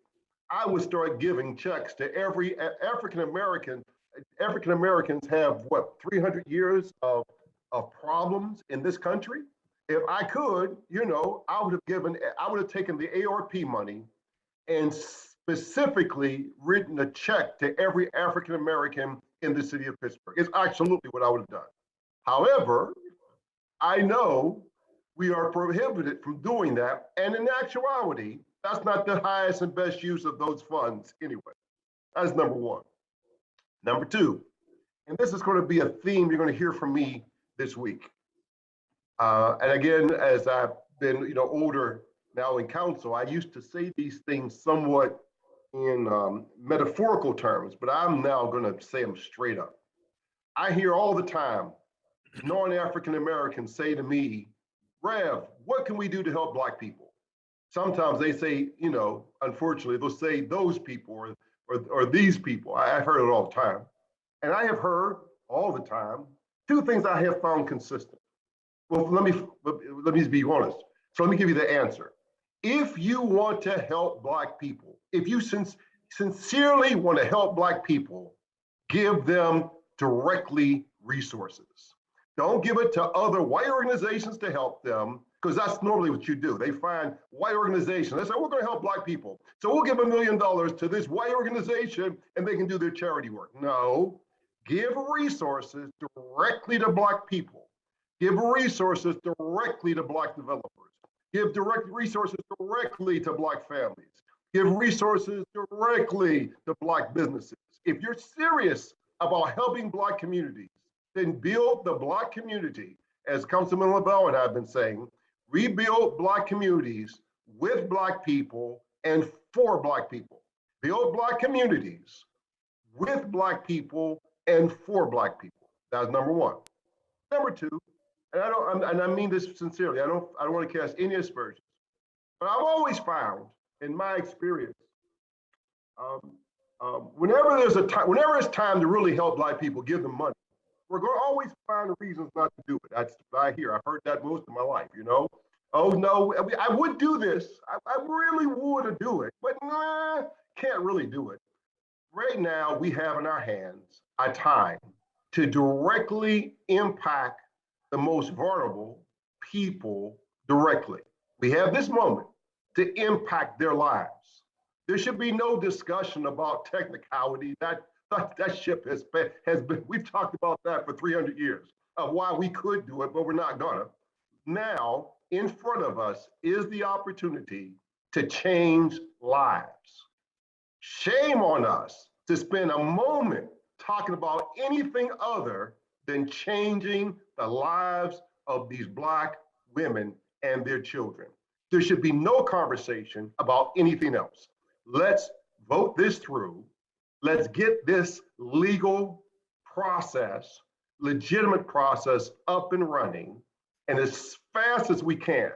I would start giving checks to every African-American. African-Americans have what, 300 years of problems in this country? If I could, you know, I would have taken the ARP money and specifically written a check to every African-American in the city of Pittsburgh. It's absolutely what I would have done. However, I know we are prohibited from doing that. And in actuality, that's not the highest and best use of those funds anyway. That's number one. Number two, and this is going to be a theme you're going to hear from me this week. And again, as I've been, you know, older now in council, I used to say these things somewhat in metaphorical terms, but I'm now going to say them straight up. I hear all the time non-African Americans say to me, Rev, what can we do to help Black people? Sometimes they say, you know, unfortunately, they'll say those people or these people. I've heard it all the time. And I have heard all the time two things I have found consistent. Well, let me be honest. So let me give you the answer. If you want to help Black people, if you sincerely want to help Black people, give them directly resources. Don't give it to other white organizations to help them, because that's normally what you do. They find white organizations. They say, we're going to help Black people. So we'll give $1 million to this white organization and they can do their charity work. No, give resources directly to Black people. Give resources directly to Black developers. Give direct resources directly to Black families. Give resources directly to Black businesses. If you're serious about helping Black communities, then build the Black community, as Councilman Lavelle and I have been saying, rebuild Black communities with Black people and for Black people. Build Black communities with Black people and for Black people. That's number one. Number two, and I mean this sincerely, I don't want to cast any aspersions, but I've always found in my experience, whenever it's time to really help Black people, give them money, we're going to always find reasons not to do it. That's what I hear. I've heard that most of my life, you know? Oh, no, I would do this. I really would do it, but nah, can't really do it. Right now, we have in our hands a time to directly impact the most vulnerable people directly. We have this moment to impact their lives. There should be no discussion about technicality. That ship has been, we've talked about that for 300 years of why we could do it, but we're not gonna. Now, in front of us is the opportunity to change lives. Shame on us to spend a moment talking about anything other than changing the lives of these Black women and their children. There should be no conversation about anything else. Let's vote this through. Let's get this legal process, legitimate process up and running, and as fast as we can,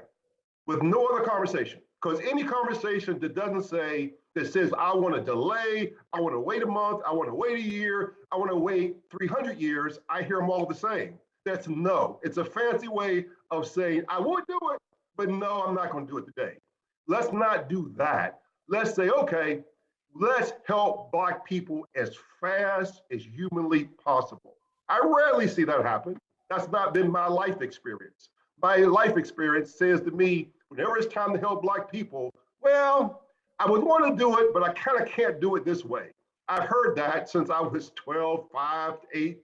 with no other conversation. Because any conversation that doesn't say, that says, I want to delay, I want to wait a month, I want to wait a year, I want to wait 300 years, I hear them all the same. That's no. It's a fancy way of saying, I would do it, but no, I'm not going to do it today. Let's not do that. Let's say, okay, let's help Black people as fast as humanly possible. I rarely see that happen. That's not been my life experience. My life experience says to me, whenever it's time to help Black people, well, I would want to do it, but I kind of can't do it this way. I've heard that since I was 12, 5, 8,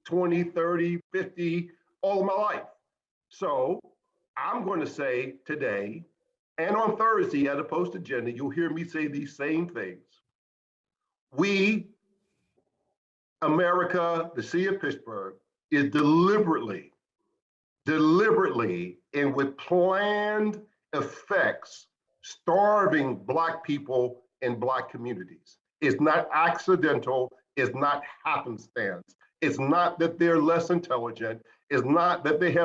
20, 30, 50, all of my life. So I'm going to say today and on Thursday at a post agenda, you'll hear me say these same things. We, America, the city of Pittsburgh, is deliberately, and with planned effects, starving Black people in Black communities. It's not accidental, it's not happenstance. It's not that they're less intelligent, it's not that they do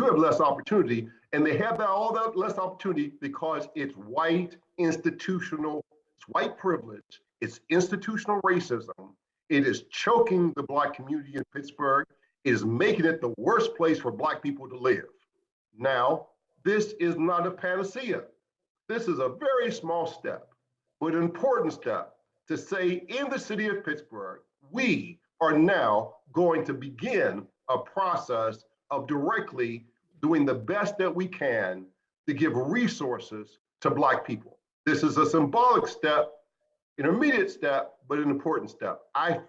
have less opportunity, and they have all that less opportunity because it's white institutional, it's white privilege, it's institutional racism. It is choking the Black community in Pittsburgh. It is making it the worst place for Black people to live. Now, this is not a panacea. This is a very small step, but an important step to say in the city of Pittsburgh, we are now going to begin a process of directly doing the best that we can to give resources to Black people. This is a symbolic step, intermediate step, but an important step. I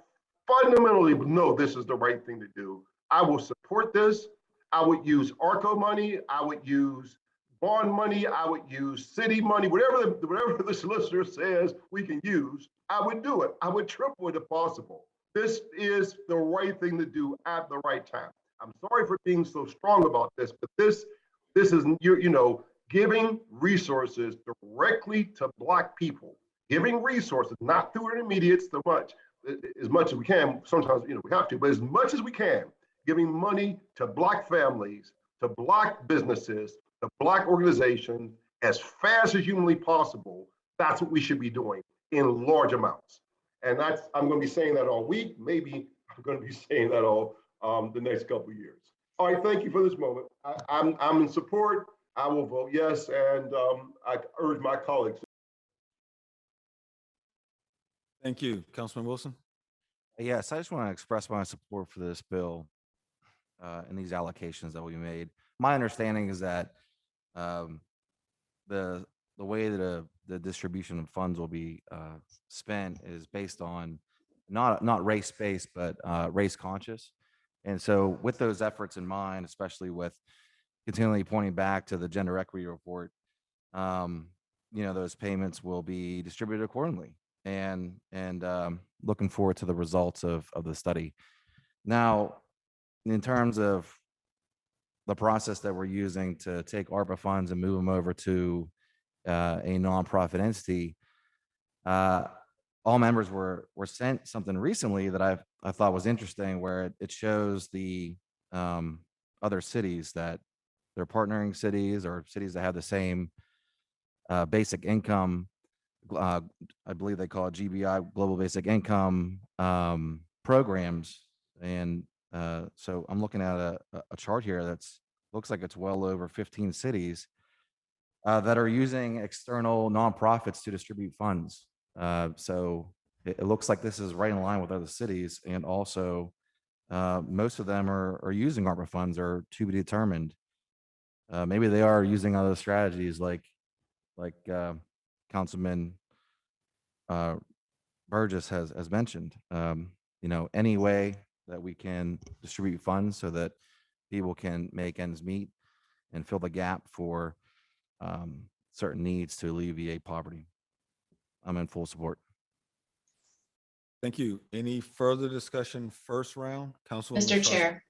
fundamentally know this is the right thing to do. I will support this. I would use ARCO money. I would use bond money. I would use city money, whatever the solicitor says we can use, I would do it. I would triple it if possible. This is the right thing to do at the right time. I'm sorry for being so strong about this, but this is, giving resources directly to Black people, giving resources, not through intermediates so much, as much as we can. Sometimes, we have to, but as much as we can, giving money to Black families, to Black businesses, to Black organizations as fast as humanly possible. That's what we should be doing in large amounts. And I'm going to be saying that all week. Maybe I'm going to be saying that all the next couple of years. All right, thank you for this moment. I'm in support. I will vote yes, and I urge my colleagues. Thank you, Councilman Wilson. Yes, I just want to express my support for this bill and these allocations that we made. My understanding is that the way that the distribution of funds will be spent is based on not race based, but race conscious. And so, with those efforts in mind, especially with continually pointing back to the gender equity report, those payments will be distributed accordingly. And looking forward to the results of the study. Now, in terms of the process that we're using to take ARPA funds and move them over to a nonprofit entity, all members were sent something recently that I thought was interesting, where it shows the other cities that they're partnering cities or cities that have the same basic income. I believe they call it GBI, Global Basic Income programs. And so I'm looking at a chart here that's looks like it's well over 15 cities that are using external nonprofits to distribute funds. So it looks like this is right in line with other cities, and also most of them are using ARPA funds, or to be determined. Maybe they are using other strategies like Councilman Burgess has mentioned. Any way that we can distribute funds so that people can make ends meet and fill the gap for certain needs to alleviate poverty. I'm in full support. Thank you. Any further discussion first round? Councilwoman Mr. Frost. Chair.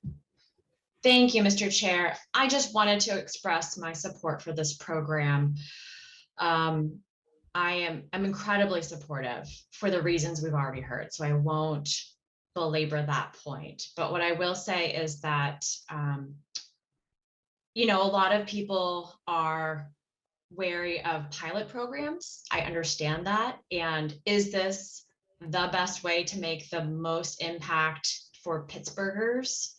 Thank you, Mr. Chair. I just wanted to express my support for this program. I'm incredibly supportive for the reasons we've already heard, so I won't belabor that point. But what I will say is that, a lot of people are wary of pilot programs. I understand that. And is this the best way to make the most impact for Pittsburghers?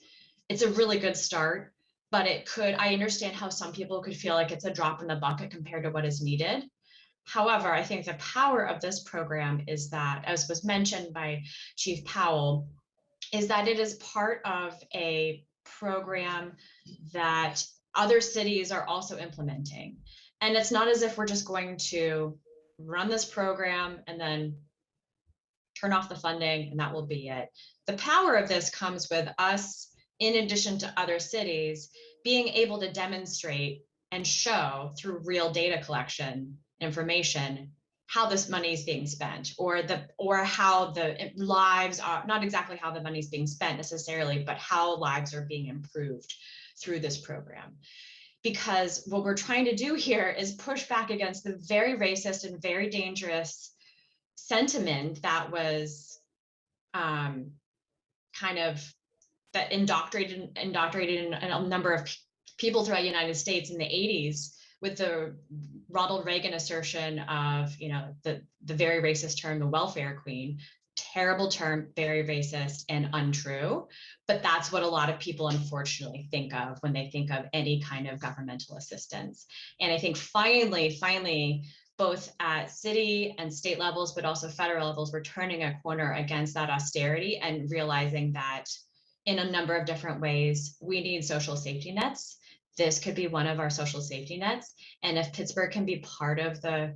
It's a really good start, but I understand how some people could feel like it's a drop in the bucket compared to what is needed. However, I think the power of this program is that, as was mentioned by Chief Powell, is that it is part of a program that other cities are also implementing. And it's not as if we're just going to run this program and then turn off the funding and that will be it. The power of this comes with us, in addition to other cities, being able to demonstrate and show through real data collection information how this money is being spent, or how the lives are, not exactly how the money is being spent necessarily, but how lives are being improved through this program. Because what we're trying to do here is push back against the very racist and very dangerous sentiment that was kind of that indoctrinated in a number of people throughout the United States in the 80s with the Ronald Reagan assertion of, the very racist term, the welfare queen. Terrible term, very racist and untrue. But that's what a lot of people unfortunately think of when they think of any kind of governmental assistance. And I think finally, both at city and state levels, but also federal levels, we're turning a corner against that austerity and realizing that in a number of different ways, we need social safety nets. This could be one of our social safety nets. And if Pittsburgh can be part of the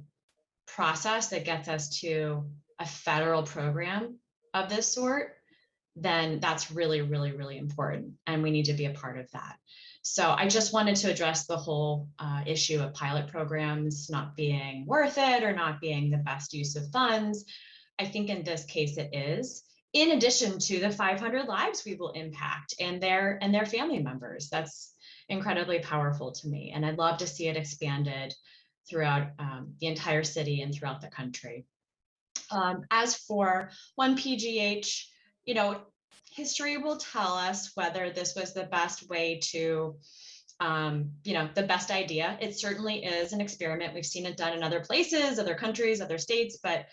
process that gets us to a federal program of this sort, then that's really, really, really important. And we need to be a part of that. So I just wanted to address the whole issue of pilot programs not being worth it or not being the best use of funds. I think in this case it is, in addition to the 500 lives we will impact and their family members. That's incredibly powerful to me. And I'd love to see it expanded throughout the entire city and throughout the country. As for 1PGH, history will tell us whether this was the best way to, the best idea. It certainly is an experiment. We've seen it done in other places, other countries, other states, but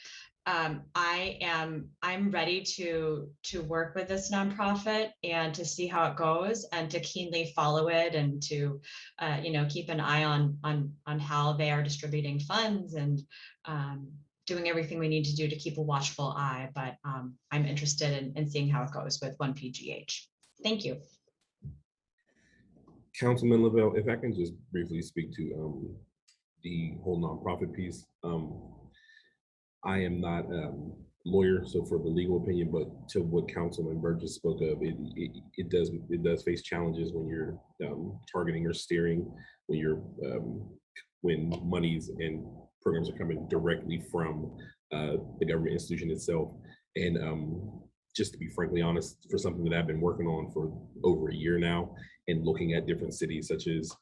I'm ready to work with this nonprofit and to see how it goes and to keenly follow it and to keep an eye on how they are distributing funds and doing everything we need to do to keep a watchful eye. But I'm interested in seeing how it goes with 1PGH. Thank you. Councilman Lavelle, if I can just briefly speak to the whole nonprofit piece. I am not a lawyer, so for the legal opinion, but to what Councilman Burgess spoke of, it does face challenges when you're targeting or steering, when monies and programs are coming directly from the government institution itself. And just to be frankly honest, for something that I've been working on for over a year now, and looking at different cities such as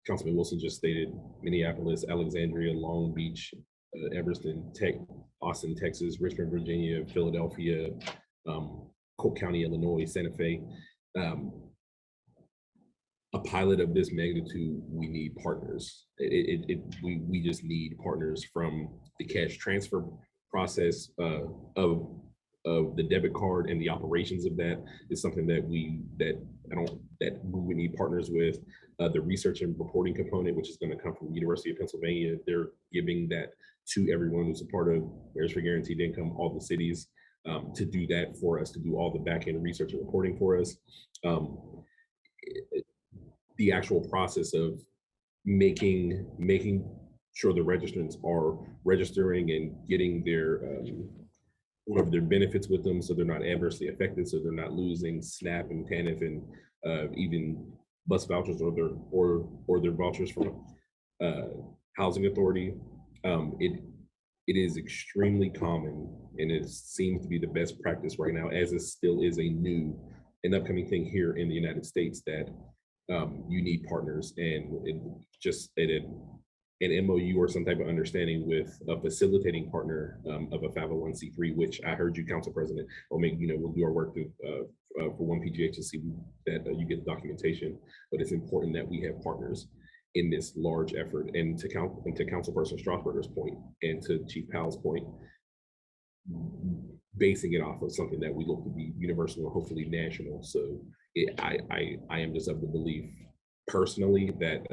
Councilman Wilson just stated, Minneapolis, Alexandria, Long Beach, Evereston, Austin, Texas, Richmond, Virginia, Philadelphia, Polk County, Illinois, Santa Fe. A pilot of this magnitude, we need partners. We just need partners from the cash transfer process of the debit card and the operations of that is something that we would need partners with. The research and reporting component, which is going to come from the University of Pennsylvania, they're giving that to everyone who's a part of Heirs for Guaranteed Income, all the cities, to do that for us, to do all the back end research and reporting for us. The actual process of making sure the registrants are registering and getting their their benefits with them, so they're not adversely affected, so they're not losing SNAP and TANF and even bus vouchers or their vouchers from housing authority. It is extremely common, and it seems to be the best practice right now, as it still is an upcoming thing here in the United States, that you need partners, and an MOU or some type of understanding with a facilitating partner of a 501c3, which I heard you, Council President, we'll do our work for 1PGH to see that you get the documentation, but it's important that we have partners. in this large effort. And to Councilperson Strasburger's point, and to Chief Powell's point, basing it off of something that we look to be universal or hopefully national. So I am just of the belief personally that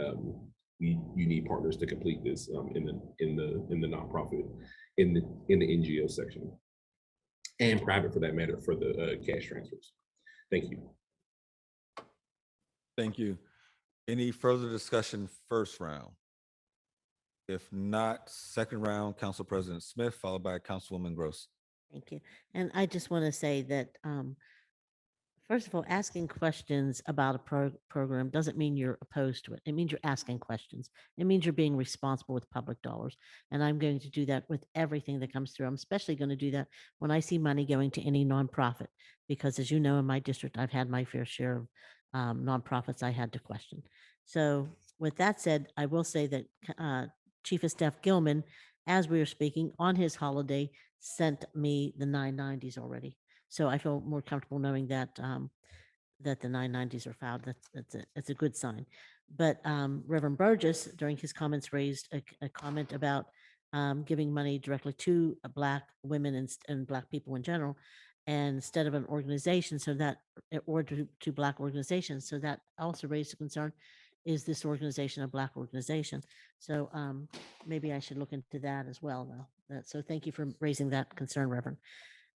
you need partners to complete this in the nonprofit, in the NGO section, and private for that matter, for the cash transfers. Thank you. Thank you. Any further discussion first round? If not, second round, Council President Smith, followed by Councilwoman Gross. Thank you. And I just want to say that, first of all, asking questions about a program doesn't mean you're opposed to it. It means you're asking questions. It means you're being responsible with public dollars. And I'm going to do that with everything that comes through. I'm especially going to do that when I see money going to any nonprofit, because as you know, in my district, I've had my fair share of nonprofits I had to question. So with that said, I will say that Chief of Staff Gilman, as we were speaking on his holiday, sent me the 990s already. So I feel more comfortable knowing that that the 990s are filed. That's a good sign. But Reverend Burgess, during his comments, raised a comment about giving money directly to Black women and Black people in general, and instead of an organization, so that, or to Black organizations. So that also raised a concern. Is this organization a Black organization? So maybe I should look into that as well, though. So thank you for raising that concern, Reverend.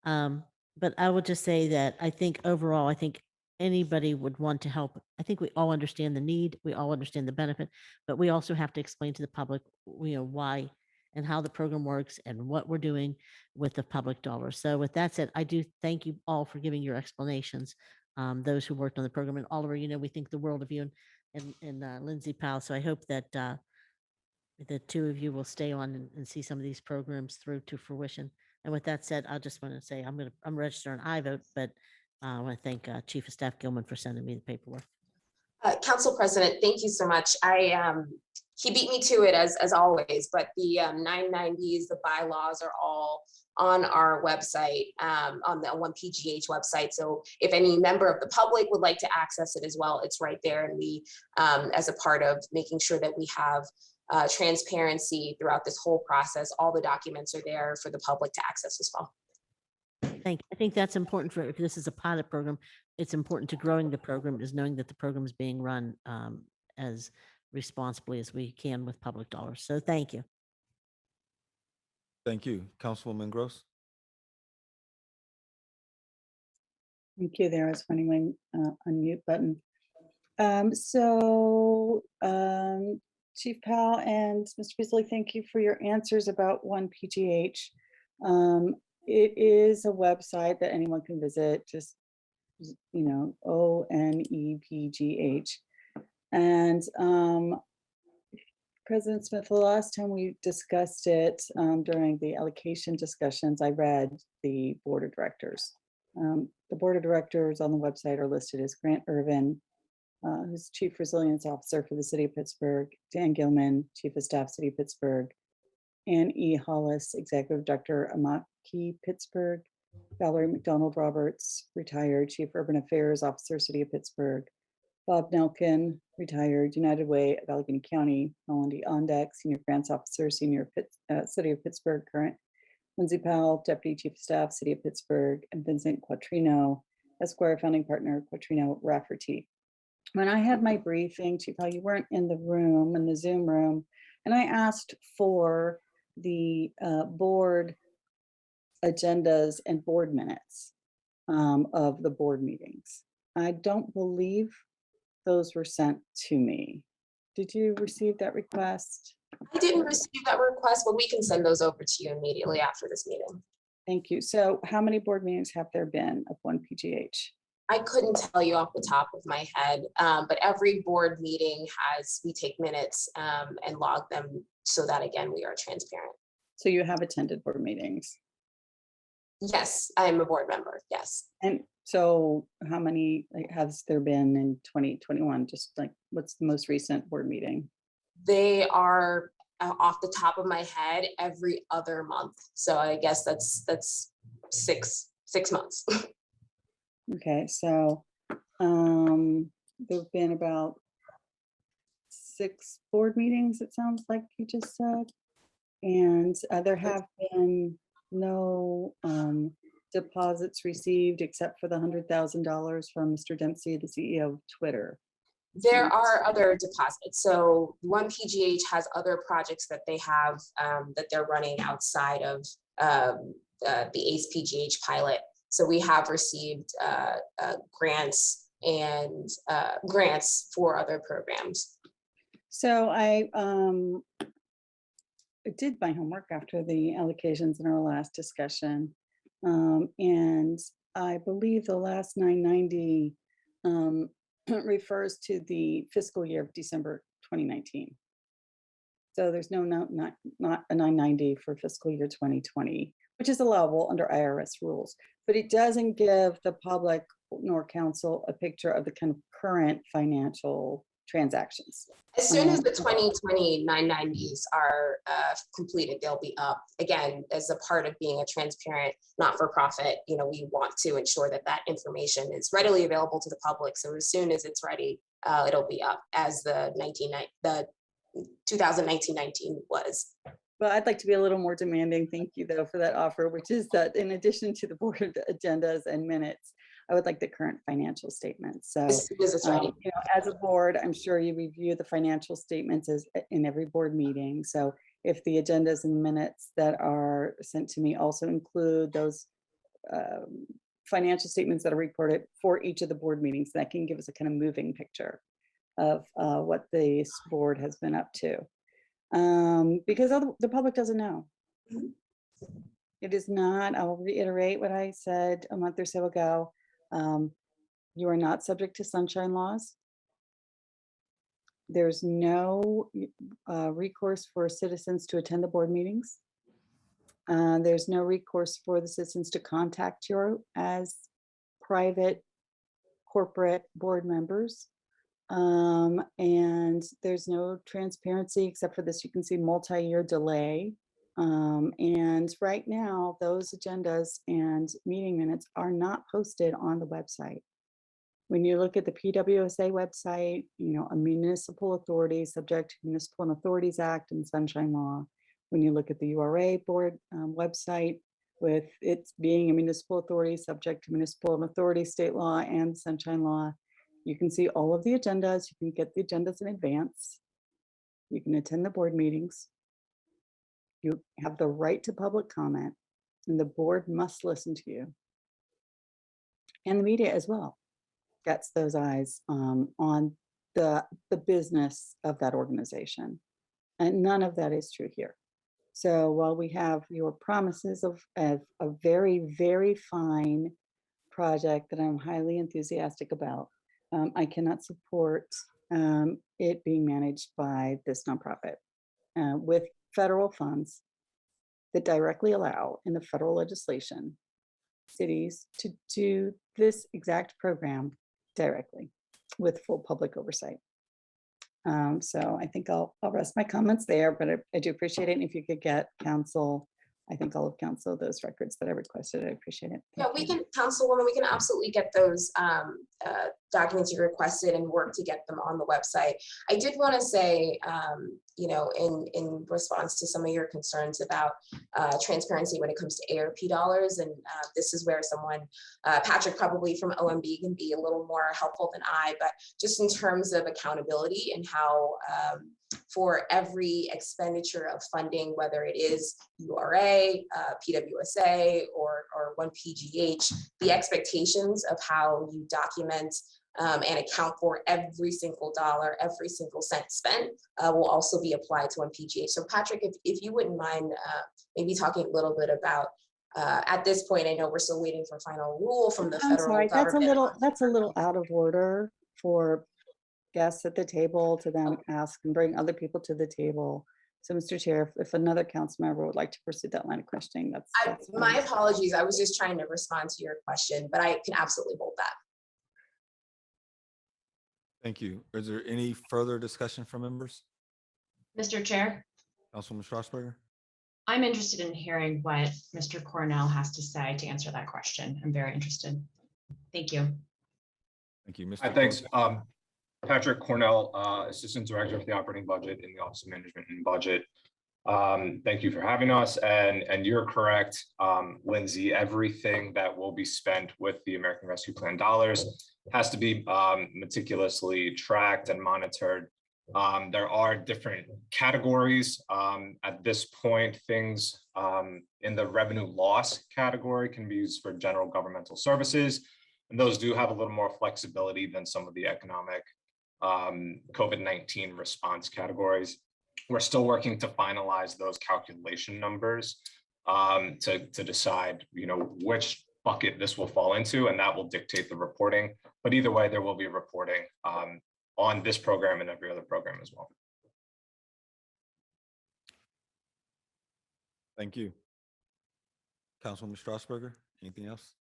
But I would just say that I think overall, I think anybody would want to help. I think we all understand the need, we all understand the benefit, but we also have to explain to the public, why and how the program works and what we're doing with the public dollars. So with that said, I do thank you all for giving your explanations. Those who worked on the program, and Oliver, we think the world of you, and Lindsay Powell. So I hope that the two of you will stay on and see some of these programs through to fruition. And with that said, I just want to say I'm registered on iVote, but I want to thank Chief of Staff Gilman for sending me the paperwork. Council President, thank you so much. He beat me to it as always, but the 990s, the bylaws are all on our website, on the 1PGH website. So if any member of the public would like to access it as well, it's right there. And we, as a part of making sure that we have transparency throughout this whole process, all the documents are there for the public to access as well. I think that's important if this is a pilot program. It's important to growing the program is knowing that the program is being run as responsibly as we can with public dollars. So thank you. Thank you. Councilwoman Gross. Thank you. There is finding my unmute button. Chief Powell and Mr. Beasley, thank you for your answers about 1PGH. It is a website that anyone can visit, just, ONEPGH. And President Smith, the last time we discussed it during the allocation discussions, I read the board of directors. The board of directors on the website are listed as Grant Irvin, who's Chief Resilience Officer for the City of Pittsburgh, Dan Gilman, Chief of Staff, City of Pittsburgh, Ann E. Hollis, Executive Director, Amaki Pittsburgh, Valerie McDonald Roberts, retired Chief Urban Affairs Officer, City of Pittsburgh, Bob Nelkin, retired United Way of Allegheny County, Melanie Ondeck, Senior Grants Officer, City of Pittsburgh, current, Lindsay Powell, Deputy Chief of Staff, City of Pittsburgh, and Vincent Quattrino, Esquire Founding Partner, Quattrino Rafferty. When I had my briefing, Chief Powell, you weren't in the Zoom room, and I asked for the board agendas and board minutes of the board meetings. I don't believe those were sent to me. Did you receive that request? I didn't receive that request, but we can send those over to you immediately after this meeting. Thank you. So how many board meetings have there been of 1PGH? I couldn't tell you off the top of my head, but every board meeting we take minutes and log them so that, again, we are transparent. So you have attended board meetings? Yes, I'm a board member, yes. And so how many has there been in 2021? Just like, what's the most recent board meeting? They are off the top of my head every other month. So I guess that's 6 months. Okay, so there've been about 6 board meetings, it sounds like you just said. And there have been no deposits received except for the $100,000 from Mr. Dempsey, the CEO of Twitter. There are other deposits. So One PGH has other projects that they have that they're running outside of the ACE PGH pilot. So we have received grants and grants for other programs. So I did my homework after the allocations in our last discussion. And I believe the last 990 refers to the fiscal year of December 2019. So there's not a 990 for fiscal year 2020, which is allowable under IRS rules. But it doesn't give the public nor council a picture of the kind of current financial transactions. As soon as the 2020 990s are completed, they'll be up. Again, as a part of being a transparent, not-for-profit, we want to ensure that that information is readily available to the public. So as soon as it's ready, it'll be up as the 2019-19 was. But I'd like to be a little more demanding. Thank you, though, for that offer, which is that in addition to the board agendas and minutes, I would like the current financial statements. So, as a board, I'm sure you review the financial statements in every board meeting. So if the agendas and minutes that are sent to me also include those financial statements that are reported for each of the board meetings, that can give us a kind of moving picture of what this board has been up to. Because the public doesn't know. It is not, I'll reiterate what I said a month or so ago. You are not subject to sunshine laws. There's no recourse for citizens to attend the board meetings. There's no recourse for the citizens to contact you as private corporate board members. And there's no transparency except for this, you can see multi-year delay. And right now, those agendas and meeting minutes are not posted on the website. When you look at the PWSA website, a municipal authority subject to Municipal and Authorities Act and Sunshine Law. When you look at the URA board website, with it being a municipal authority subject to Municipal and Authority State Law and Sunshine Law, you can see all of the agendas. You can get the agendas in advance. You can attend the board meetings. You have the right to public comment, and the board must listen to you. And the media as well gets those eyes on the business of that organization. And none of that is true here. So while we have your promises of a very, very fine project that I'm highly enthusiastic about, I cannot support it being managed by this nonprofit with federal funds that directly allow in the federal legislation cities to do this exact program directly with full public oversight. So I think I'll rest my comments there, but I do appreciate it. And if you could get council, I think all of council, those records that I requested, I appreciate it. Yeah, we can, Councilwoman, we can absolutely get those documents you requested and work to get them on the website. I did want to say, in response to some of your concerns about transparency when it comes to ARP dollars, and this is where someone, Patrick probably from OMB can be a little more helpful than I, but just in terms of accountability and how for every expenditure of funding, whether it is URA, PWSA, or One PGH, the expectations of how you document and account for every single dollar, every single cent spent will also be applied to One PGH. So Patrick, if you wouldn't mind maybe talking a little bit about, at this point, I know we're still waiting for final rule from the federal government. That's a little out of order for guests at the table to then ask and bring other people to the table. So Mr. Chair, if another council member would like to pursue that line of questioning, that's my apologies. I was just trying to respond to your question, but I can absolutely hold that. Thank you. Is there any further discussion from members? Mr. Chair, Councilwoman Strasburger? I'm interested in hearing what Mr. Cornell has to say to answer that question. I'm very interested. Thank you. Thank you, Mr. Thanks. Patrick Cornell, Assistant Director of the Operating Budget in the Office of Management and Budget. Thank you for having us. And you're correct, Lindsay, everything that will be spent with the American Rescue Plan dollars has to be meticulously tracked and monitored. There are different categories. At this point, things in the revenue loss category can be used for general governmental services. And those do have a little more flexibility than some of the economic COVID-19 response categories. We're still working to finalize those calculation numbers to decide, which bucket this will fall into, and that will dictate the reporting. But either way, there will be reporting on this program and every other program as well. Thank you. Councilwoman Strasburger, anything else?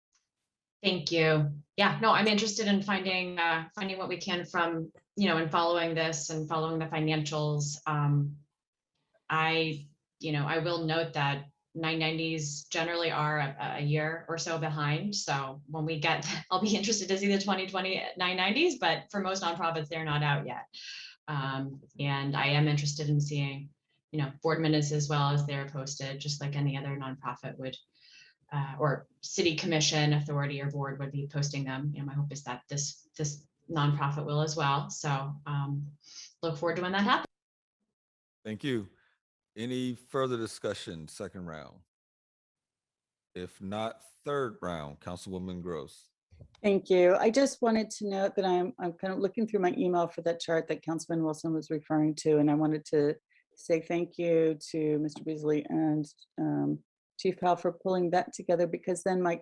Thank you. Yeah, no, I'm interested in finding what we can from, and following this and following the financials. I will note that 990s generally are a year or so behind. So when we get, I'll be interested to see the 2020 990s, but for most nonprofits, they're not out yet. And I am interested in seeing, board minutes as well as they're posted, just like any other nonprofit would, or city commission, authority, or board would be posting them. My hope is that this nonprofit will as well. So look forward to when that happens. Thank you. Any further discussion, second round? If not, third round, Councilwoman Gross. Thank you. I just wanted to note that I'm kind of looking through my email for that chart that Councilman Wilson was referring to, and I wanted to say thank you to Mr. Beasley and Chief Powell for pulling that together, because then my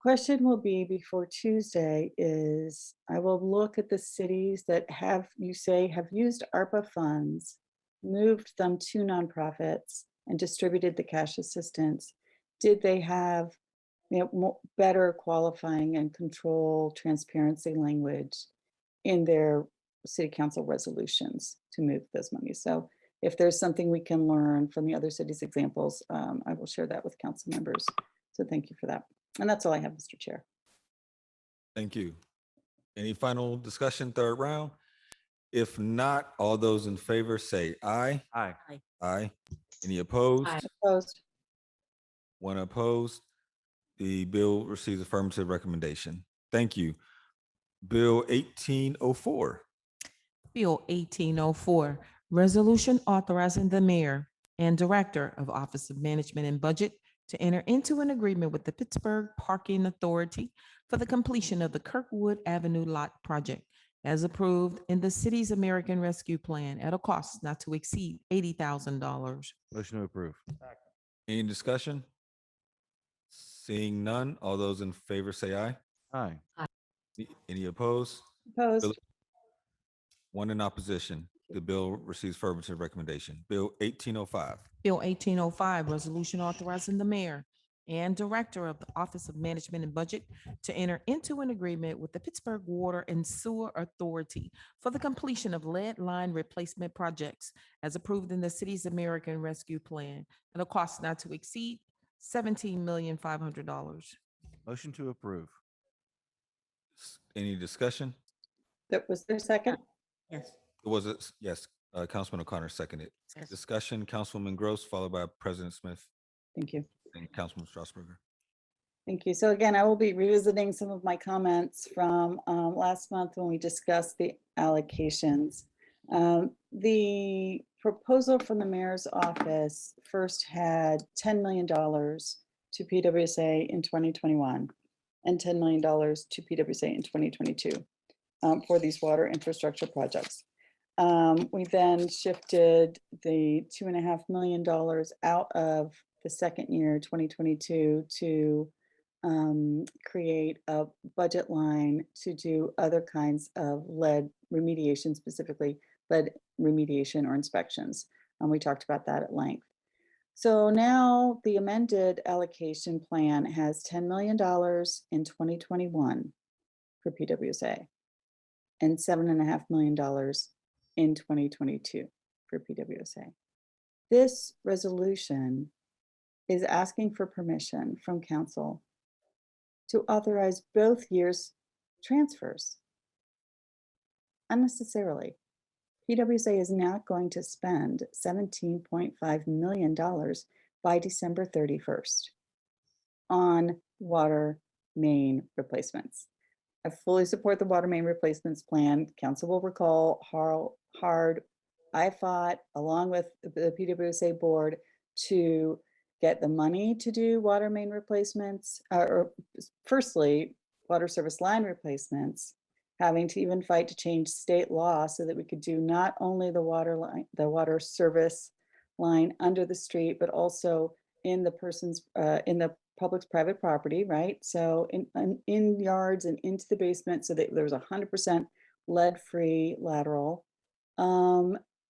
question will be before Tuesday is I will look at the cities that have used ARPA funds, moved them to nonprofits, and distributed the cash assistance. Did they have better qualifying and control transparency language in their city council resolutions to move those monies? So if there's something we can learn from the other cities' examples, I will share that with council members. So thank you for that. And that's all I have, Mr. Chair. Thank you. Any final discussion, third round? If not, all those in favor say aye. Aye. Aye. Aye. Any opposed? Aye. Opposed? One opposed. The bill receives affirmative recommendation. Thank you. Bill 1804. Bill 1804, resolution authorizing the mayor and director of Office of Management and Budget to enter into an agreement with the Pittsburgh Parking Authority for the completion of the Kirkwood Avenue Lot Project as approved in the city's American Rescue Plan at a cost not to exceed $80,000. Motion to approve. Any discussion? Seeing none, all those in favor say aye. Aye. Any opposed? Opposed? One in opposition. The bill receives affirmative recommendation. Bill 1805. Bill 1805, resolution authorizing the mayor and director of the Office of Management and Budget to enter into an agreement with the Pittsburgh Water and Sewer Authority for the completion of lead line replacement projects as approved in the city's American Rescue Plan at a cost not to exceed $17,500,000. Motion to approve. Any discussion? Was there a second? Yes. Was it? Yes. Councilman O'Connor seconded. Yes. Discussion, Councilwoman Gross, followed by President Smith Thank you. and Councilman Strasburger. Thank you. So again, I will be revisiting some of my comments from last month when we discussed the allocations. The proposal from the mayor's office first had $10 million to PWSA in 2021 and $10 million to PWSA in 2022 for these water infrastructure projects. We then shifted the $2.5 million out of the second year, 2022, to create a budget line to do other kinds of lead remediation, specifically lead remediation or inspections. We talked about that at length. So now the amended allocation plan has $10 million in 2021 for PWSA and $7.5 million in 2022 for PWSA. This resolution is asking for permission from council to authorize both years' transfers. unnecessarily. PWSA is not going to spend $17.5 million by December 31st on water main replacements. I fully support the water main replacements plan. Council will recall how hard I fought along with the PWSA board to get the money to do water main replacements, or firstly, water service line replacements, having to even fight to change state law so that we could do not only the water line, the water service line under the street, but also in the public's private property, right? So in yards and into the basement, so that there was 100% lead-free lateral.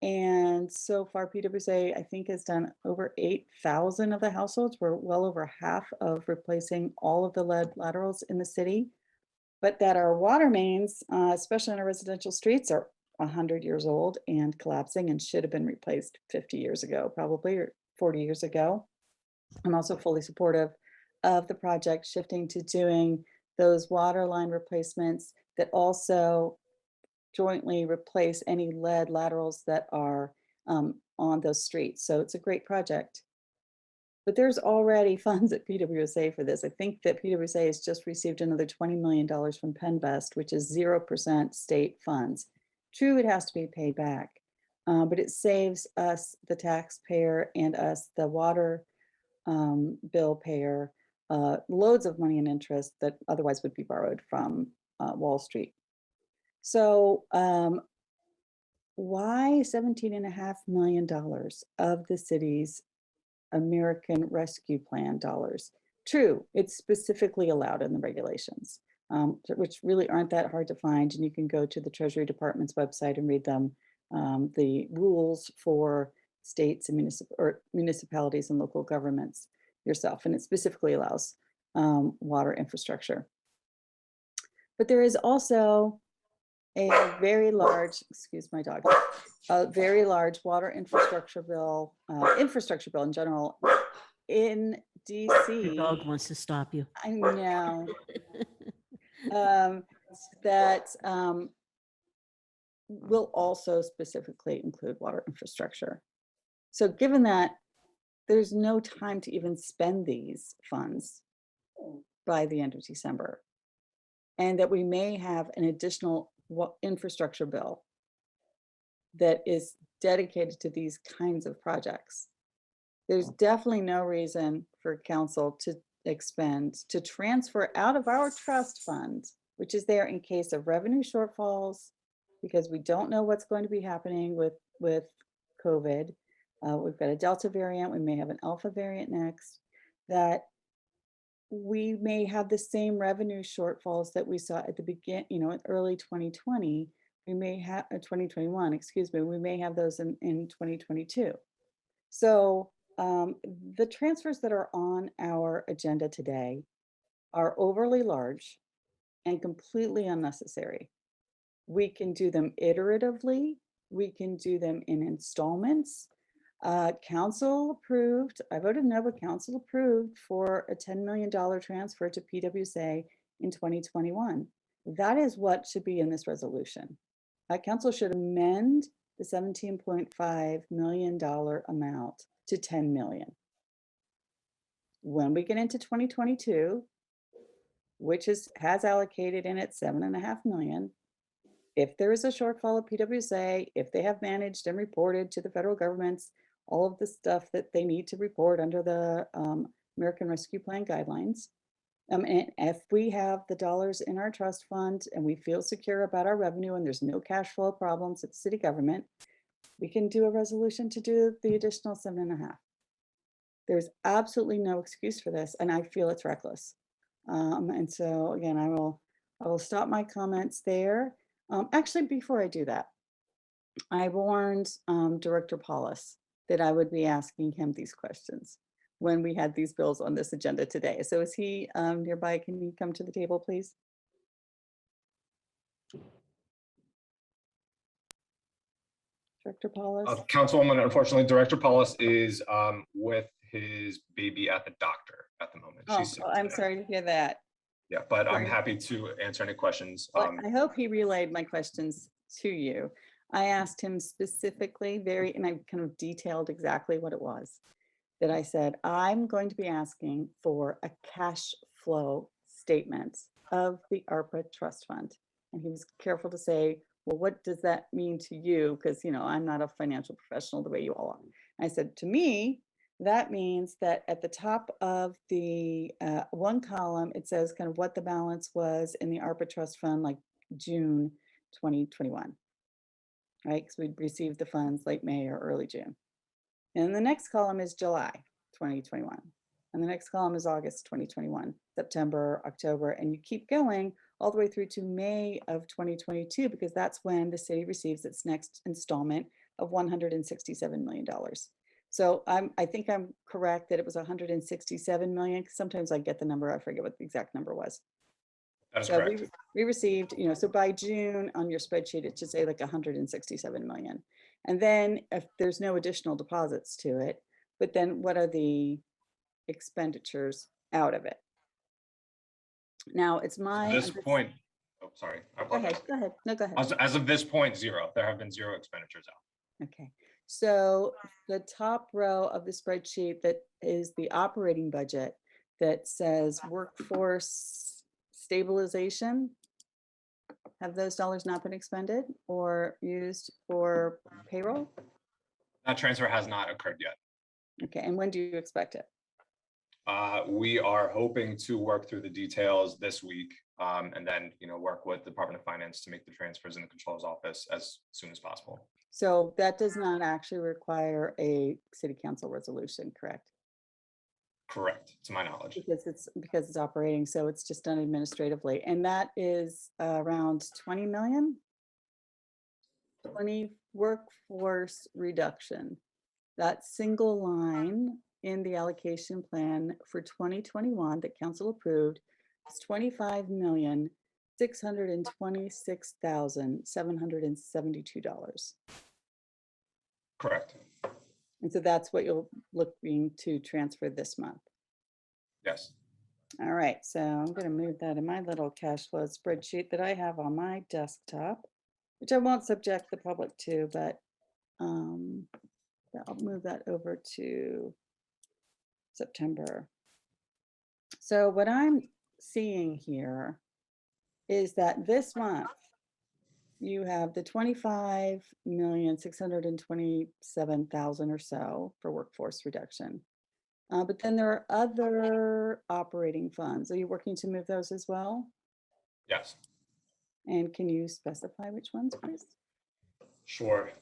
And so far, PWSA, I think, has done over 8,000 of the households. We're well over half of replacing all of the lead laterals in the city. But that our water mains, especially on our residential streets, are 100 years old and collapsing and should have been replaced 50 years ago, probably, or 40 years ago. I'm also fully supportive of the project shifting to doing those water line replacements that also jointly replace any lead laterals that are on those streets. So it's a great project. But there's already funds at PWSA for this. I think that PWSA has just received another $20 million from PennVest, which is 0% state funds. True, it has to be paid back, but it saves us, the taxpayer, and us, the water bill payer, loads of money and interest that otherwise would be borrowed from Wall Street. So why $17.5 million of the city's American Rescue Plan dollars? True, it's specifically allowed in the regulations, which really aren't that hard to find. And you can go to the Treasury Department's website and read them, the rules for states and municipalities and local governments yourself. And it specifically allows water infrastructure. But there is also a very large, excuse my dog, a very large water infrastructure bill in general in DC. Your dog wants to stop you. I know. That will also specifically include water infrastructure. So given that there's no time to even spend these funds by the end of December, and that we may have an additional infrastructure bill that is dedicated to these kinds of projects, there's definitely no reason for council to transfer out of our trust fund, which is there in case of revenue shortfalls, because we don't know what's going to be happening with COVID. We've got a Delta variant, we may have an Alpha variant next, that we may have the same revenue shortfalls that we saw at the beginning, in early 2020. We may have 2021, excuse me, we may have those in 2022. So the transfers that are on our agenda today are overly large and completely unnecessary. We can do them iteratively, we can do them in installments. Council approved, I voted no, but council approved for a $10 million transfer to PWSA in 2021. That is what should be in this resolution. Council should amend the $17.5 million amount to $10 million. When we get into 2022, which has allocated in it $7.5 million, if there is a shortfall of PWSA, if they have managed and reported to the federal governments all of the stuff that they need to report under the American Rescue Plan guidelines, and if we have the dollars in our trust fund and we feel secure about our revenue and there's no cash flow problems at the city government, we can do a resolution to do the additional 7.5. There's absolutely no excuse for this, and I feel it's reckless. And so again, I will stop my comments there. Actually, before I do that, I warned Director Paulus that I would be asking him these questions when we had these bills on this agenda today. So is he nearby? Can you come to the table, please? Director Paulus? Councilwoman, unfortunately, Director Paulus is with his baby at the doctor at the moment. Oh, She's sick I'm today. sorry to hear that. Yeah, but I'm Sorry. happy to answer any questions. Well, I hope he relayed my questions to you. I asked him specifically, and I kind of detailed exactly what it was, that I said, I'm going to be asking for a cash flow statement of the ARPA trust fund. And he was careful to say, well, what does that mean to you? Because, I'm not a financial professional the way you all are. I said, to me, that means that at the top of the one column, it says kind of what the balance was in the ARPA trust fund, like June 2021, right? Because we'd received the funds late May or early June. And the next column is July 2021. And the next column is August 2021, September, October, and you keep going all the way through to May of 2022, because that's when the city receives its next installment of $167 million. So I think I'm correct that it was 167 million. Sometimes I get the number, I forget what the exact number was. That is So correct. we received, so by June on your spreadsheet, it should say like 167 million. And then if there's no additional deposits to it, but then what are the expenditures out of it? Now it's my. At this point, oh, sorry. I Go ahead, apologize. go ahead. No, go ahead. As of this point, zero. There have been zero expenditures out. Okay, so the top row of the spreadsheet that is the operating budget that says workforce stabilization, have those dollars not been expended or used for payroll? That transfer has not occurred yet. Okay, and when do you expect it? We are hoping to work through the details this week, and then, work with the Department of Finance to make the transfers in the controller's office as soon as possible. So that does not actually require a city council resolution, correct? Correct, to my knowledge. Because it's operating, so it's just done administratively, and that is around 20 million. 20 workforce reduction. That single line in the allocation plan for 2021 that council approved is $25,626,772. Correct. And so that's what you're looking to transfer this month. Yes. All right, so I'm going to move that in my little cash flow spreadsheet that I have on my desktop, which I won't subject the public to, but I'll move that over to September. So what I'm seeing here is that this month you have the 25,627,000 or so for workforce reduction. But then there are other operating funds. Are you working to move those as well? Yes. And can you specify which ones, please? Sure.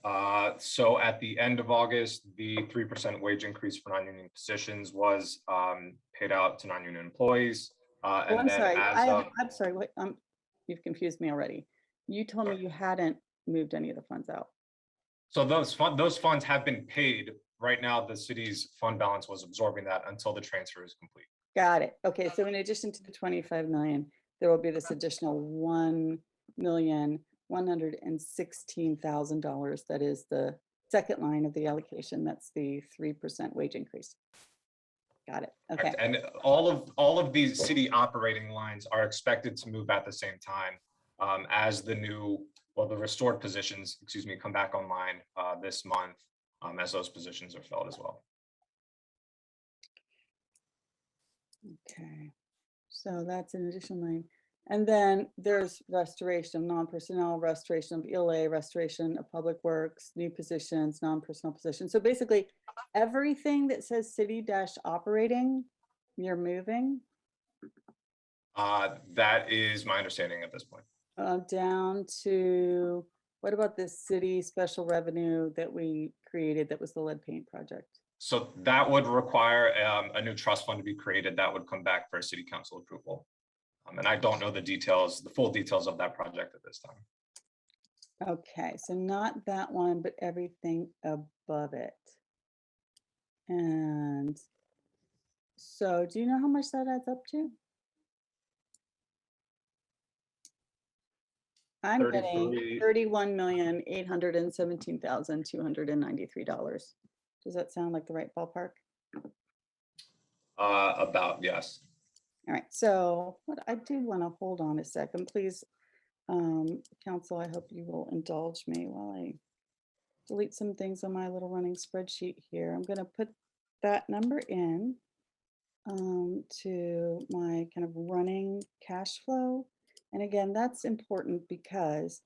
So at the end of August, the 3% wage increase for non-union positions was paid out to non-union employees. I'm sorry. I'm sorry. What? You've confused me already. You told me you hadn't moved any of the funds out. So those funds have been paid. Right now, the city's fund balance was absorbing that until the transfer is complete. Got it. Okay. So in addition to the 25 million, there will be this additional $1,116,000. That is the second line of the allocation. That's the 3% wage increase. Got it. Okay. And all of these city operating lines are expected to move at the same time as the restored positions, come back online this month as those positions are filled as well. Okay. So that's an additional line. And then there's restoration of non-personnel, restoration of ELA, restoration of public works, new positions, non-personnel positions. So basically everything that says city-operating, you're moving. That is my understanding at this point. Down to, what about this city special revenue that we created that was the lead paint project? So that would require a new trust fund to be created that would come back for city council approval. And I don't know the full details of that project at this time. Okay, so not that one, but everything above it. And so do you know how much that adds up to? I'm getting $31,817,293. Does that sound like the right ballpark? About, yes. All right, so what I do want to hold on a second, please Council, I hope you will indulge me while I delete some things on my little running spreadsheet here. I'm gonna put that number in to my kind of running cash flow. And again, that's important because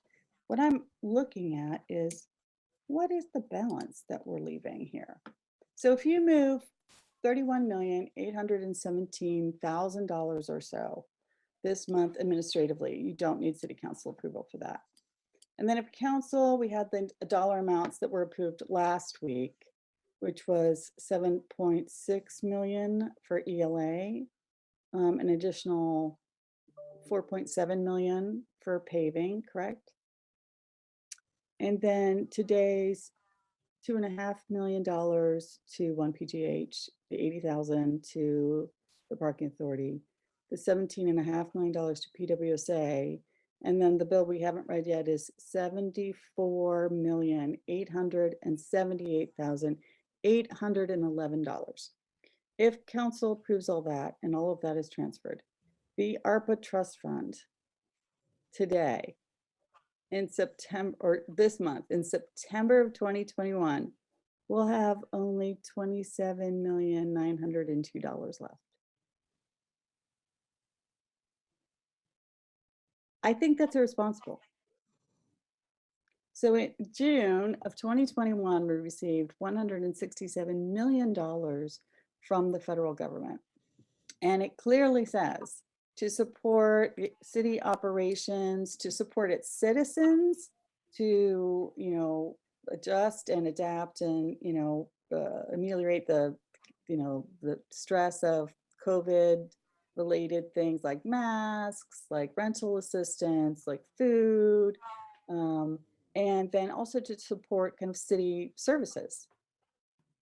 what I'm looking at is what is the balance that we're leaving here? So if you move $31,817,000 or so this month administratively, you don't need city council approval for that. And then if council, we had the dollar amounts that were approved last week, which was 7.6 million for ELA, an additional 4.7 million for paving, correct? And then today's $2.5 million to one PGH, the 80,000 to the parking authority, the $17.5 million to PWSA, and then the bill we haven't read yet is $74,878,811. If council approves all that and all of that is transferred, the ARPA trust fund today in September, or this month, in September of 2021, we'll have only $27,902 left. I think that's irresponsible. So in June of 2021, we received $167 million from the federal government. And it clearly says to support city operations, to support its citizens, to, adjust and adapt and, ameliorate the stress of COVID related things like masks, like rental assistance, like food, and then also to support kind of city services.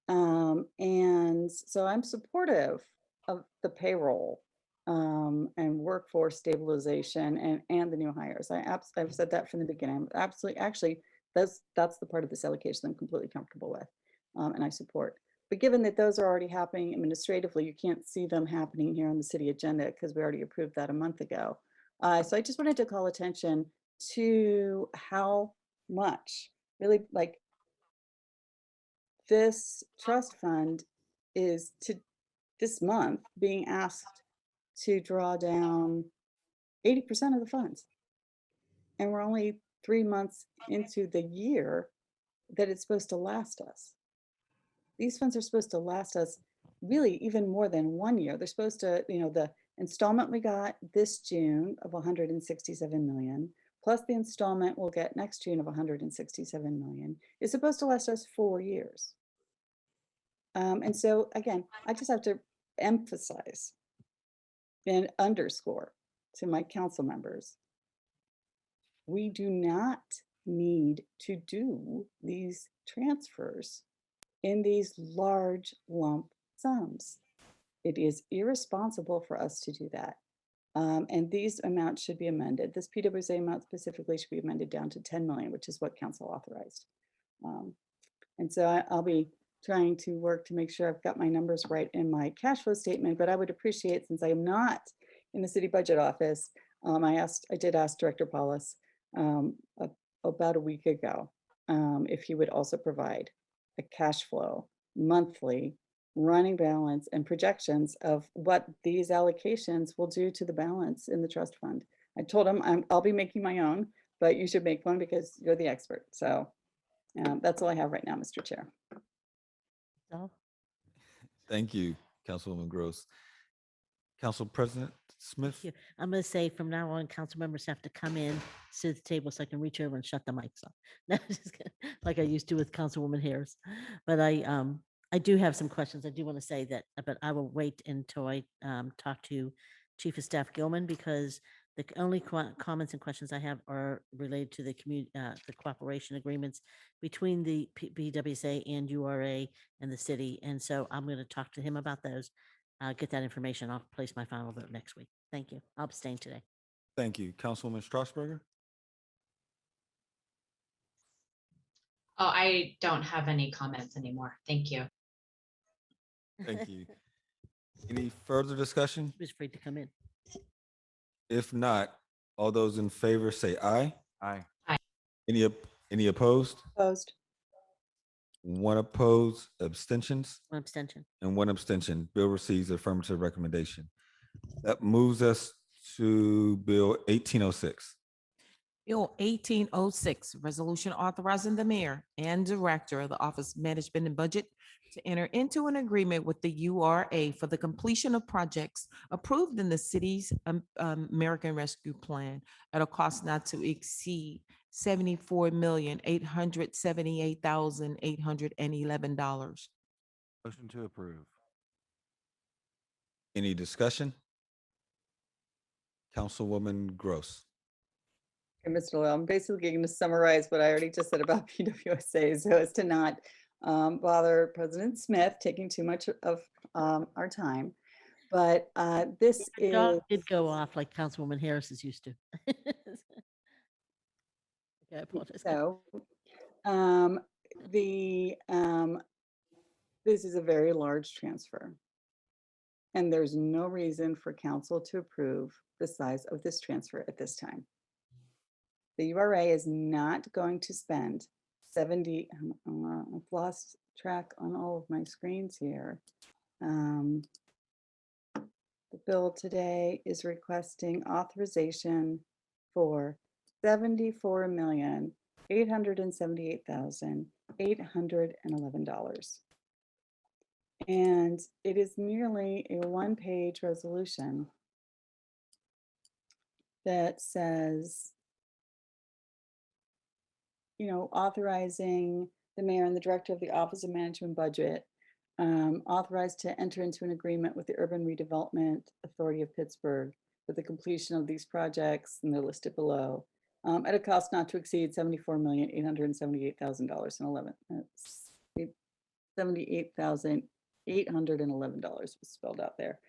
And so I'm supportive of the payroll and workforce stabilization and the new hires. I've said that from the beginning. Absolutely, actually, that's the part of this allocation I'm completely comfortable with and I support. But given that those are already happening administratively, you can't see them happening here on the city agenda because we already approved that a month ago. So I just wanted to call attention to how much really like this trust fund is to this month being asked to draw down 80% of the funds. And we're only 3 months into the year that it's supposed to last us. These funds are supposed to last us really even more than 1 year. They're supposed to, the installment we got this June of 167 million, plus the installment we'll get next June of 167 million, is supposed to last us 4 years. And so again, I just have to emphasize and underscore to my council members, we do not need to do these transfers in these large lump sums. It is irresponsible for us to do that. And these amounts should be amended. This PWSA amount specifically should be amended down to 10 million, which is what council authorized. And so I'll be trying to work to make sure I've got my numbers right in my cash flow statement, but I would appreciate, since I am not in the city budget office, I did ask Director Paulus about a week ago if he would also provide a cash flow monthly running balance and projections of what these allocations will do to the balance in the trust fund. I told him I'll be making my own, but you should make one because you're the expert. So that's all I have right now, Mr. Chair. Thank you, Councilwoman Gross. Council President Smith. Thank you. I'm going to say from now on, council members have to come in, sit at the table so I can reach over and shut the mics off. No, just kidding, like I used to with Councilwoman Harris. But I do have some questions. I do want to say that, but I will wait until I talk to Chief of Staff Gilman, because the only comments and questions I have are related to the the cooperation agreements between the BWSA and URA and the city. And so I'm going to talk to him about those. Get that information. I'll place my final vote next week. Thank you. I'll abstain today. Thank you. Councilwoman Strasburger. Oh, I don't have any comments anymore. Thank you. Thank you. Any further discussion? He was afraid to come in. If not, All those in favor say aye. Aye. Any, any opposed? Opposed. One opposed, abstentions, One abstention. and one abstention. Bill receives affirmative recommendation. That moves us to Bill 1806. Bill 1806, resolution authorizing the mayor and director of the Office of Management and Budget to enter into an agreement with the URA for the completion of projects approved in the city's American Rescue Plan at a cost not to exceed $74,878,811. Motion to approve. Any discussion? Councilwoman Gross. Okay, Mr. Lowe, I'm basically going to summarize what I already just said about PWSA so as to not bother President Smith taking too much of our time. But this The dog is, did go off like Councilwoman Harris is used to. Okay, I apologize. so this is a very large transfer. And there's no reason for council to approve the size of this transfer at this time. The URA is not going to spend 70, I've lost track on all of my screens here. The bill today is requesting authorization for $74,878,811. And it is merely a one-page resolution that says, authorizing the mayor and the director of the Office of Management Budget authorized to enter into an agreement with the Urban Redevelopment Authority of Pittsburgh for the completion of these projects, and they're listed below, at a cost not to exceed $74,878,011. $78,811 was spelled out there.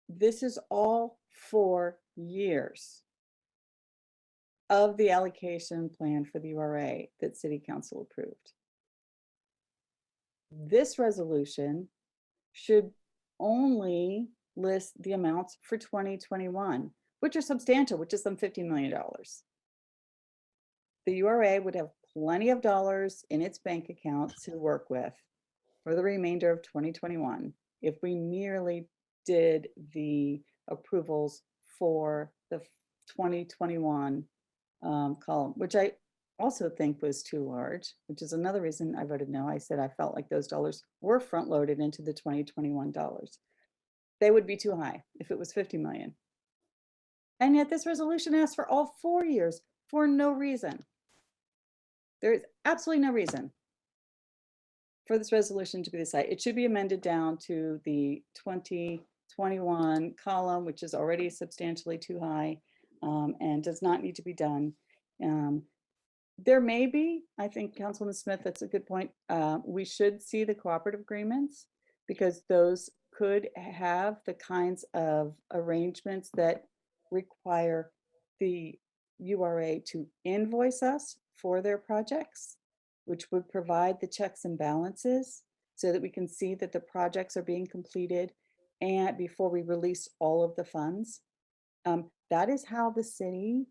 This is all 4 years of the allocation plan for the URA that City Council approved. This resolution should only list the amounts for 2021, which are substantial, which is some $50 million. The URA would have plenty of dollars in its bank account to work with for the remainder of 2021 if we merely did the approvals for the 2021 column, which I also think was too large, which is another reason I voted no. I said I felt like those dollars were front loaded into the 2021 dollars. They would be too high if it was 50 million. And yet this resolution asks for all 4 years for no reason. There is absolutely no reason for this resolution to be this high. It should be amended down to the 2021 column, which is already substantially too high and does not need to be done. There may be, I think Councilman Smith, that's a good point. We should see the cooperative agreements because those could have the kinds of arrangements that require the URA to invoice us for their projects, which would provide the checks and balances so that we can see that the projects are being completed and before we release all of the funds. That is how the city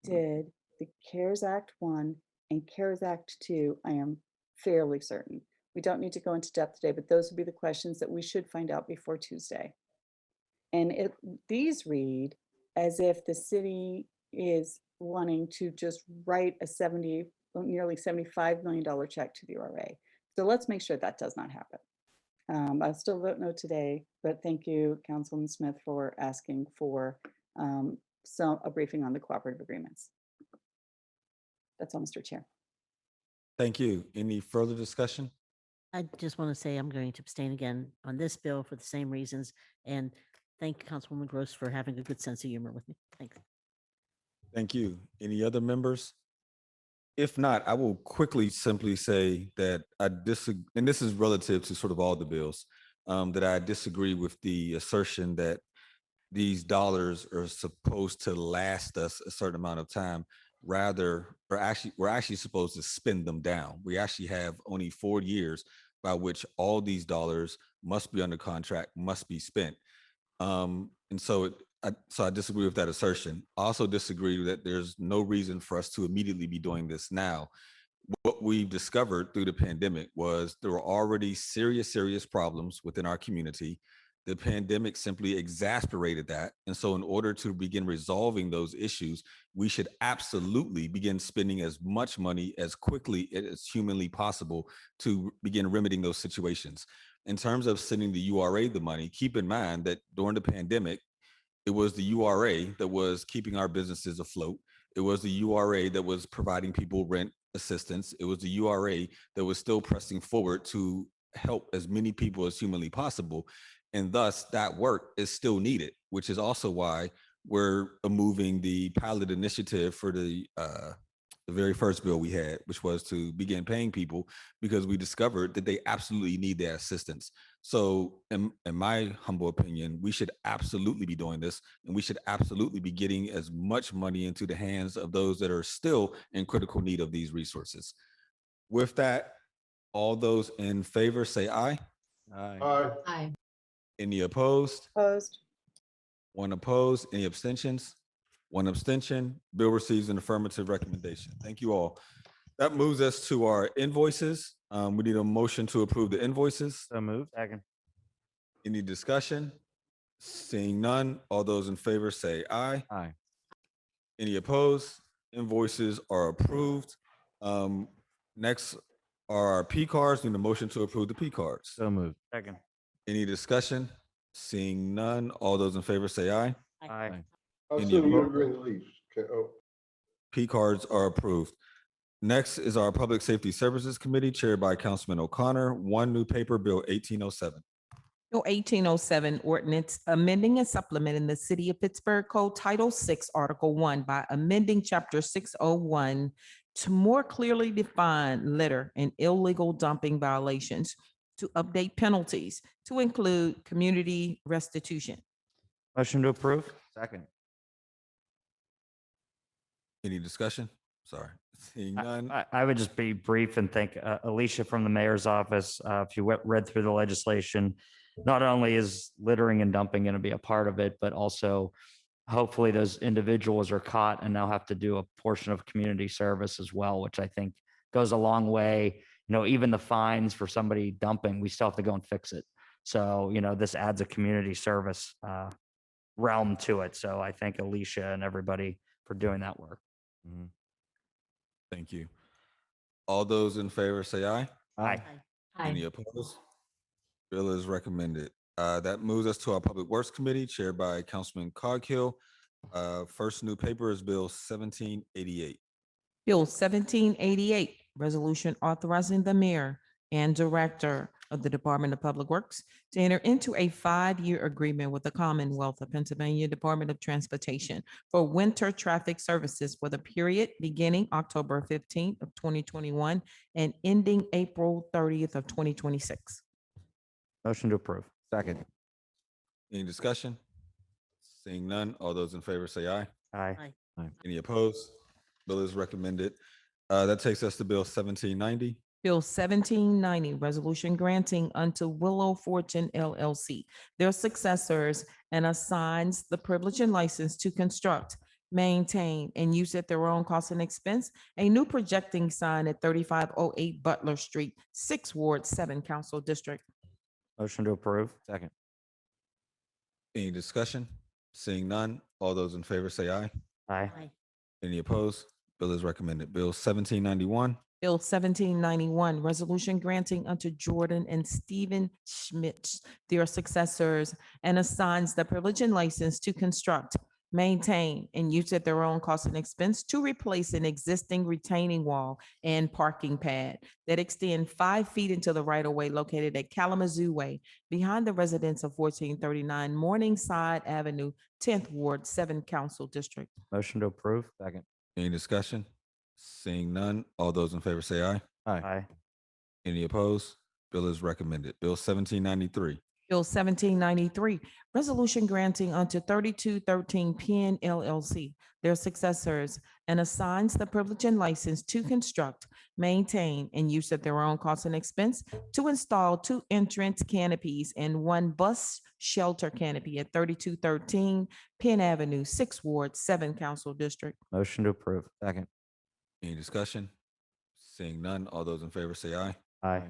did the CARES Act 1 and CARES Act 2, I am fairly certain. We don't need to go into depth today, but those would be the questions that we should find out before Tuesday. And these read as if the city is wanting to just write a nearly $75 million check to the URA. So let's make sure that does not happen. I'll still vote no today, but thank you, Councilman Smith, for asking for a briefing on the cooperative agreements. That's all, Mr. Chair. Thank you. Any further discussion? I just want to say I'm going to abstain again on this bill for the same reasons. And thank Councilwoman Gross for having a good sense of humor with me. Thanks. Thank you. Any other members? If not, I will quickly simply say that I disagree, and this is relative to sort of all the bills, that I disagree with the assertion that these dollars are supposed to last us a certain amount of time. Rather, we're actually supposed to spend them down. We actually have only 4 years by which all these dollars must be under contract, must be spent. And so So I disagree with that assertion. I also disagree that there's no reason for us to immediately be doing this now. What we've discovered through the pandemic was there were already serious problems within our community. The pandemic simply exacerbated that. And so in order to begin resolving those issues, we should absolutely begin spending as much money as quickly as humanly possible to begin remedying those situations. In terms of sending the URA the money, keep in mind that during the pandemic, it was the URA that was keeping our businesses afloat. It was the URA that was providing people rent assistance. It was the URA that was still pressing forward to help as many people as humanly possible. And thus that work is still needed, which is also why we're moving the pilot initiative for the very first bill we had, which was to begin paying people because we discovered that they absolutely need their assistance. So in my humble opinion, we should absolutely be doing this, and we should absolutely be getting as much money into the hands of those that are still in critical need of these resources. With that, all those in favor say aye. Aye. Aye. Any opposed? Opposed? One opposed. Any abstentions? One abstention. Bill receives an affirmative recommendation. Thank you all. That moves us to our invoices. We need a motion to approve the invoices. So moved. Second. Any discussion? Seeing none, all those in favor say aye. Aye. Any opposed? Invoices are approved. Next are our P cards. Need a motion to approve the P cards. So moved. Second. Any discussion? Seeing none, all those in favor say aye. Aye. I'll Any assume you're opposed? agreeing to leave. Okay, oh, P cards are approved. Next is our Public Safety Services Committee chaired by Councilman O'Connor. One new paper, Bill 1807. Bill 1807, ordinance amending and supplementing the City of Pittsburgh Code Title 6, Article 1 by amending Chapter 601 to more clearly define litter and illegal dumping violations, to update penalties, to include community restitution. Motion to approve. Second. Any discussion? Sorry. Seeing none. I would just be brief and thank Alicia from the mayor's office. If you read through the legislation, not only is littering and dumping going to be a part of it, but also hopefully those individuals are caught and now have to do a portion of community service as well, which I think goes a long way. You know, even the fines for somebody dumping, we still have to go and fix it. So, you know, this adds a community service realm to it. So I thank Alicia and everybody for doing that work. Thank you. All those in favor say aye. Aye. Any opposed? Bill is recommended. That moves us to our Public Works Committee chaired by Councilman Coghill. First new paper is Bill 1788. Bill 1788, resolution authorizing the mayor and director of the Department of Public Works to enter into a 5-year agreement with the Commonwealth of Pennsylvania Department of Transportation for winter traffic services for the period beginning October 15th of 2021 and ending April 30th of 2026. Motion to approve. Second. Any discussion? Seeing none, all those in favor say aye. Aye. Any opposed? Bill is recommended. That takes us to Bill 1790. Bill 1790, resolution granting unto Willow Fortune LLC their successors and assigns the privilege and license to construct, maintain, and use at their own cost and expense a new projecting sign at 3508 Butler Street, 6th Ward, 7 Council District. Motion to approve. Second. Any discussion? Seeing none, all those in favor say aye. Aye. Any opposed? Bill is recommended. Bill 1791. Bill 1791, resolution granting unto Jordan and Stephen Schmidt their successors and assigns the privilege and license to construct, maintain, and use at their own cost and expense to replace an existing retaining wall and parking pad that extend 5 feet into the right-of-way located at Kalamazoo Way behind the residence of 1439 Morningside Avenue, 10th Ward, 7 Council District. Motion to approve. Second. Any discussion? Seeing none, all those in favor say aye. Aye. Any opposed? Bill is recommended. Bill 1793. Bill 1793, resolution granting unto 3213 Penn LLC their successors and assigns the privilege and license to construct, maintain, and use at their own cost and expense to install 2 entrance canopies and 1 bus shelter canopy at 3213 Penn Avenue, 6th Ward, 7 Council District. Motion to approve. Second. Any discussion? Seeing none, all those in favor say aye. Aye.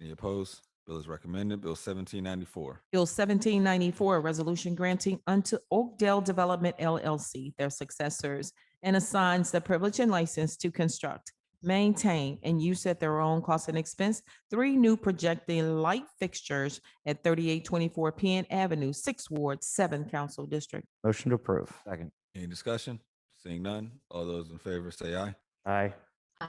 Any opposed? Bill is recommended. Bill 1794. Bill 1794, a resolution granting unto Oakdale Development LLC their successors and assigns the privilege and license to construct, maintain, and use at their own cost and expense 3 new projecting light fixtures at 3824 Penn Avenue, 6th Ward, 7 Council District. Motion to approve. Second. Any discussion? Seeing none, all those in favor say aye. Aye.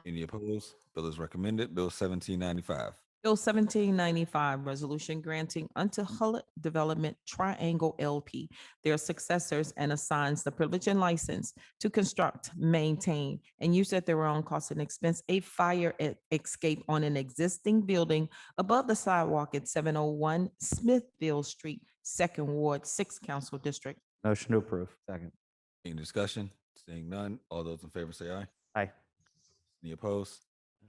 Any opposed? Bill is recommended. Bill 1795. Bill 1795, resolution granting unto Hullet Development Triangle LP their successors and assigns the privilege and license to construct, maintain, and use at their own cost and expense a fire escape on an existing building above the sidewalk at 701 Smithfield Street, 2nd Ward, 6th Council District. Motion to approve. Second. Any discussion? Seeing none, all those in favor say aye. Aye. Any opposed?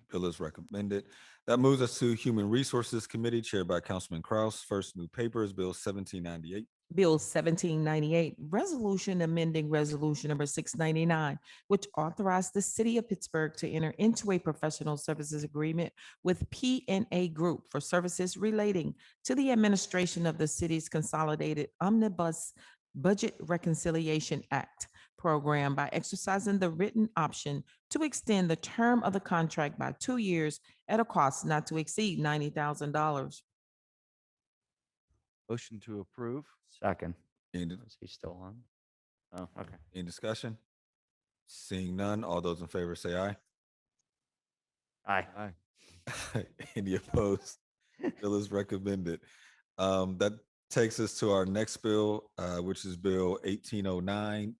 Bill is recommended. That moves us to Human Resources Committee chaired by Councilman Kraus. First new paper is Bill 1798. Bill 1798, resolution amending resolution number 699, which authorized the city of Pittsburgh to enter into a professional services agreement with P&A Group for services relating to the administration of the city's consolidated omnibus Budget Reconciliation Act program by exercising the written option to extend the term of the contract by 2 years at a cost not to exceed $90,000. Motion to approve. Second. Any, Is he still on? Oh, okay. any discussion? Seeing none, all those in favor say aye. Aye. Aye. Any opposed? Bill is recommended. That takes us to our next bill, which is Bill 1809.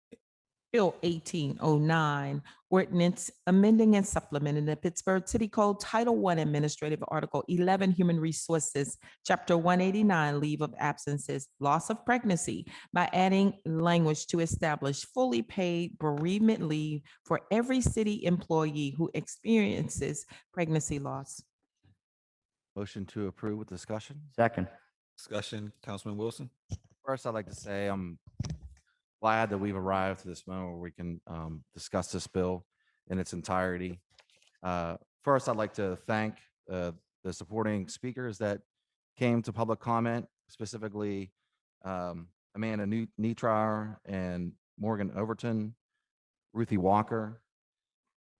Bill 1809, ordinance amending and supplementing the Pittsburgh City Code Title I Administrative Article 11 Human Resources, Chapter 189 Leave of Absences, Loss of Pregnancy by adding language to establish fully paid bereavement leave for every city employee who experiences pregnancy loss. Motion to approve with discussion. Second. Discussion, Councilman Wilson. First, I'd like to say I'm glad that we've arrived to this moment where we can discuss this bill in its entirety. First, I'd like to thank the supporting speakers that came to public comment, specifically Amanda Nietrauer and Morgan Overton, Ruthie Walker,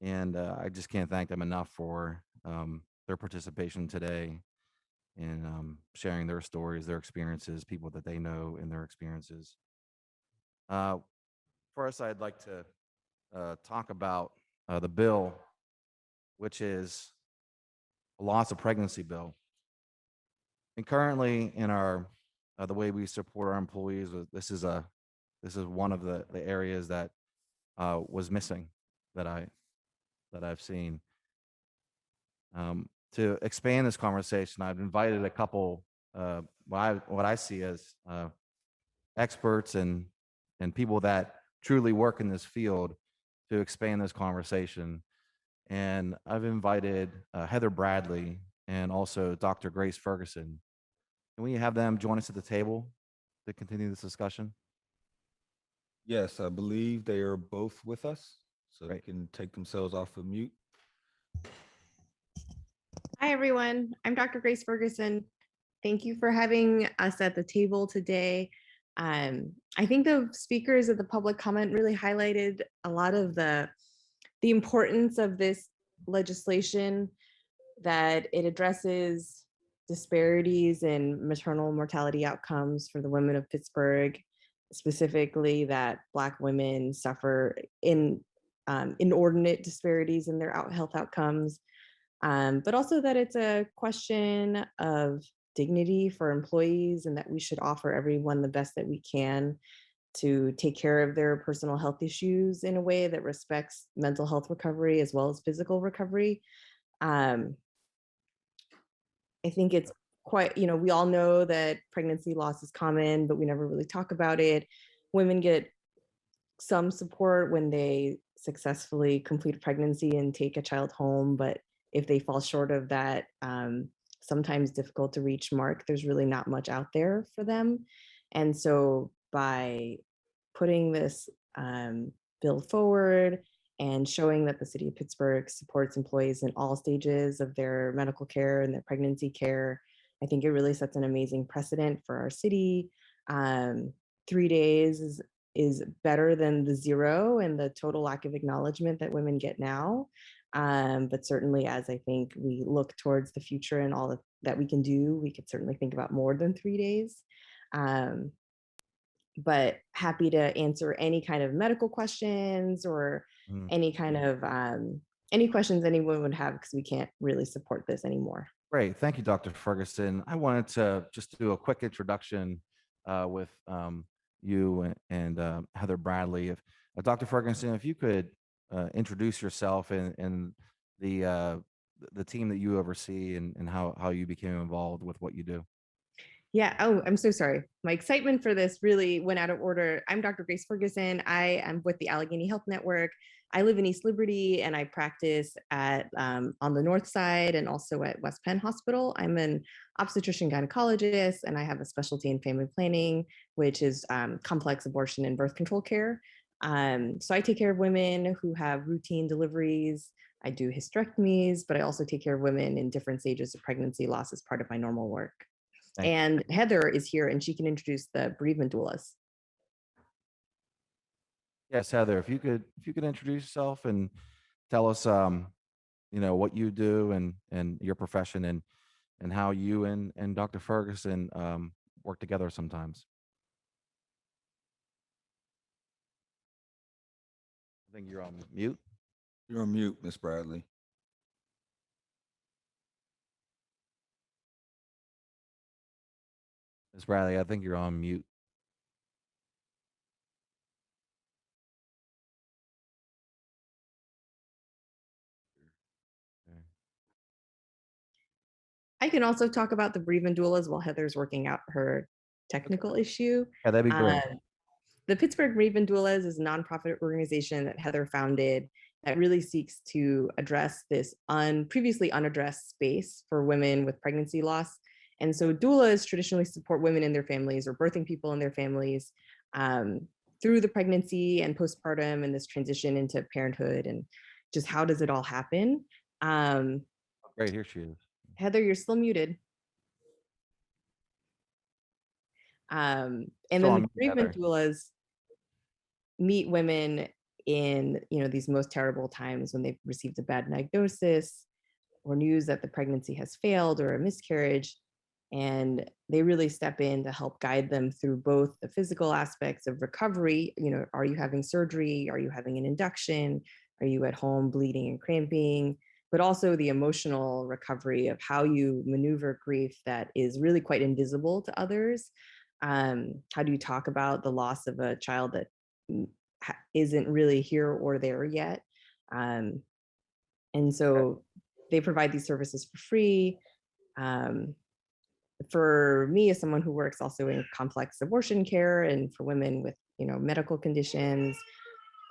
and I just can't thank them enough for their participation today and sharing their stories, their experiences, people that they know and their experiences. First, I'd like to talk about the bill, which is a loss of pregnancy bill. And currently, in our the way we support our employees, this is one of the areas that was missing that I've seen. To expand this conversation, I've invited a couple what I see as experts and people that truly work in this field to expand this conversation. And I've invited Heather Bradley and also Dr. Grace Ferguson. Can we have them join us at the table to continue this discussion? Yes, I believe they are both with us, so they can take themselves off of mute. Hi, everyone. I'm Dr. Grace Ferguson. Thank you for having us at the table today. I think the speakers of the public comment really highlighted a lot of the importance of this legislation, that it addresses disparities in maternal mortality outcomes for the women of Pittsburgh, specifically that Black women suffer inordinate disparities in their health outcomes. But also that it's a question of dignity for employees and that we should offer everyone the best that we can to take care of their personal health issues in a way that respects mental health recovery as well as physical recovery. I think it's quite, we all know that pregnancy loss is common, but we never really talk about it. Women get some support when they successfully complete a pregnancy and take a child home, but if they fall short of that, sometimes difficult to reach mark, there's really not much out there for them. And so by putting this bill forward and showing that the city of Pittsburgh supports employees in all stages of their medical care and their pregnancy care, I think it really sets an amazing precedent for our city. 3 days is better than the 0 and the total lack of acknowledgement that women get now. But certainly, as I think we look towards the future and all that we can do, we could certainly think about more than 3 days. But happy to answer any kind of medical questions or any kind of any questions anyone would have, because we can't really support this anymore. Great. Thank you, Dr. Ferguson. I wanted to just do a quick introduction with you and Heather Bradley. If Dr. Ferguson, if you could introduce yourself and the team that you oversee and how you became involved with what you do. Yeah. Oh, I'm so sorry. My excitement for this really went out of order. I'm Dr. Grace Ferguson. I am with the Allegheny Health Network. I live in East Liberty and I practice at on the north side and also at West Penn Hospital. I'm an obstetrician gynecologist and I have a specialty in family planning, which is complex abortion and birth control care. So I take care of women who have routine deliveries. I do hysterectomies, but I also take care of women in different stages of pregnancy loss as part of my normal work. And Heather is here and she can introduce the bereavement doulas. Yes, Heather, if you could introduce yourself and tell us what you do and your profession and how you and Dr. Ferguson work together sometimes. I think you're on mute. You're on mute, Miss Bradley. Ms. Bradley, I think you're on mute. I can also talk about the bereavement doulas while Heather's working out her technical issue. Yeah, that'd be great. The Pittsburgh Bereavement Doulas is a nonprofit organization that Heather founded that really seeks to address this previously unaddressed space for women with pregnancy loss. And so doulas traditionally support women in their families or birthing people in their families through the pregnancy and postpartum and this transition into parenthood and just how does it all happen? Great, here she is. Heather, you're still muted. And then the bereavement doulas meet women in these most terrible times when they've received a bad diagnosis or news that the pregnancy has failed or a miscarriage. And they really step in to help guide them through both the physical aspects of recovery. Are you having surgery? Are you having an induction? Are you at home bleeding and cramping? But also the emotional recovery of how you maneuver grief that is really quite invisible to others. How do you talk about the loss of a child that isn't really here or there yet? And so they provide these services for free. For me, as someone who works also in complex abortion care and for women with medical conditions,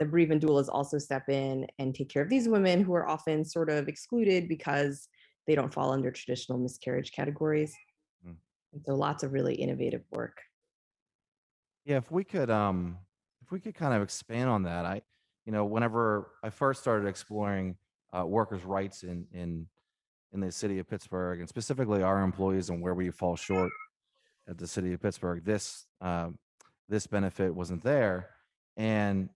the bereavement doulas also step in and take care of these women who are often sort of excluded because they don't fall under traditional miscarriage categories. And so lots of really innovative work. Yeah, if we could kind of expand on that. Whenever I first started exploring workers' rights in the city of Pittsburgh and specifically our employees and where we fall short at the city of Pittsburgh, this benefit wasn't there. And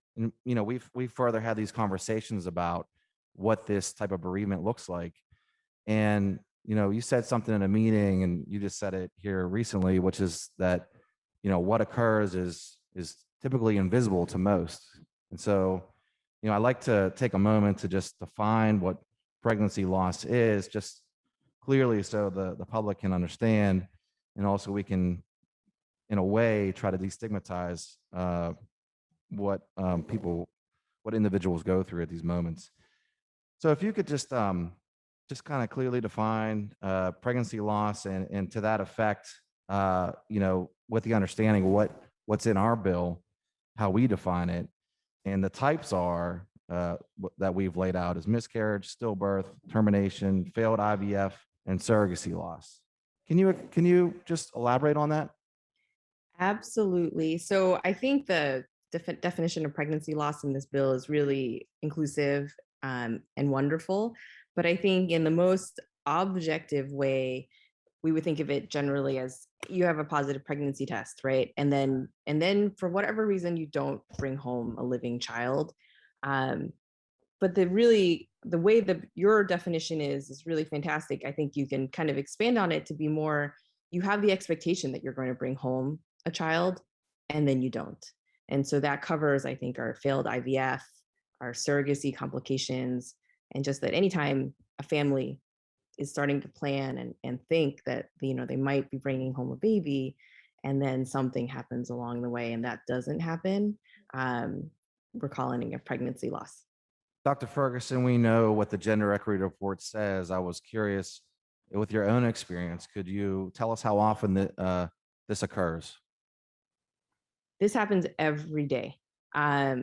we've further had these conversations about what this type of bereavement looks like. And you said something in a meeting, and you just said it here recently, which is that what occurs is typically invisible to most. And so I like to take a moment to just define what pregnancy loss is, just clearly so the public can understand, and also we can, in a way, try to destigmatize what individuals go through at these moments. So if you could just just kind of clearly define pregnancy loss and to that effect, with the understanding what's in our bill, how we define it, and the types are that we've laid out is miscarriage, stillbirth, termination, failed IVF, and surrogacy loss. Can you just elaborate on that? Absolutely. So I think the definition of pregnancy loss in this bill is really inclusive and wonderful. But I think in the most objective way, we would think of it generally as you have a positive pregnancy test, right? And then for whatever reason, you don't bring home a living child. But the way that your definition is really fantastic. I think you can kind of expand on it to be more, you have the expectation that you're going to bring home a child, and then you don't. And so that covers, I think, our failed IVF, our surrogacy complications, and just that anytime a family is starting to plan and think that, they might be bringing home a baby, and then something happens along the way and that doesn't happen, we're calling it a pregnancy loss. Dr. Ferguson, we know what the gender equity report says. I was curious, with your own experience, could you tell us how often this occurs? This happens every day. I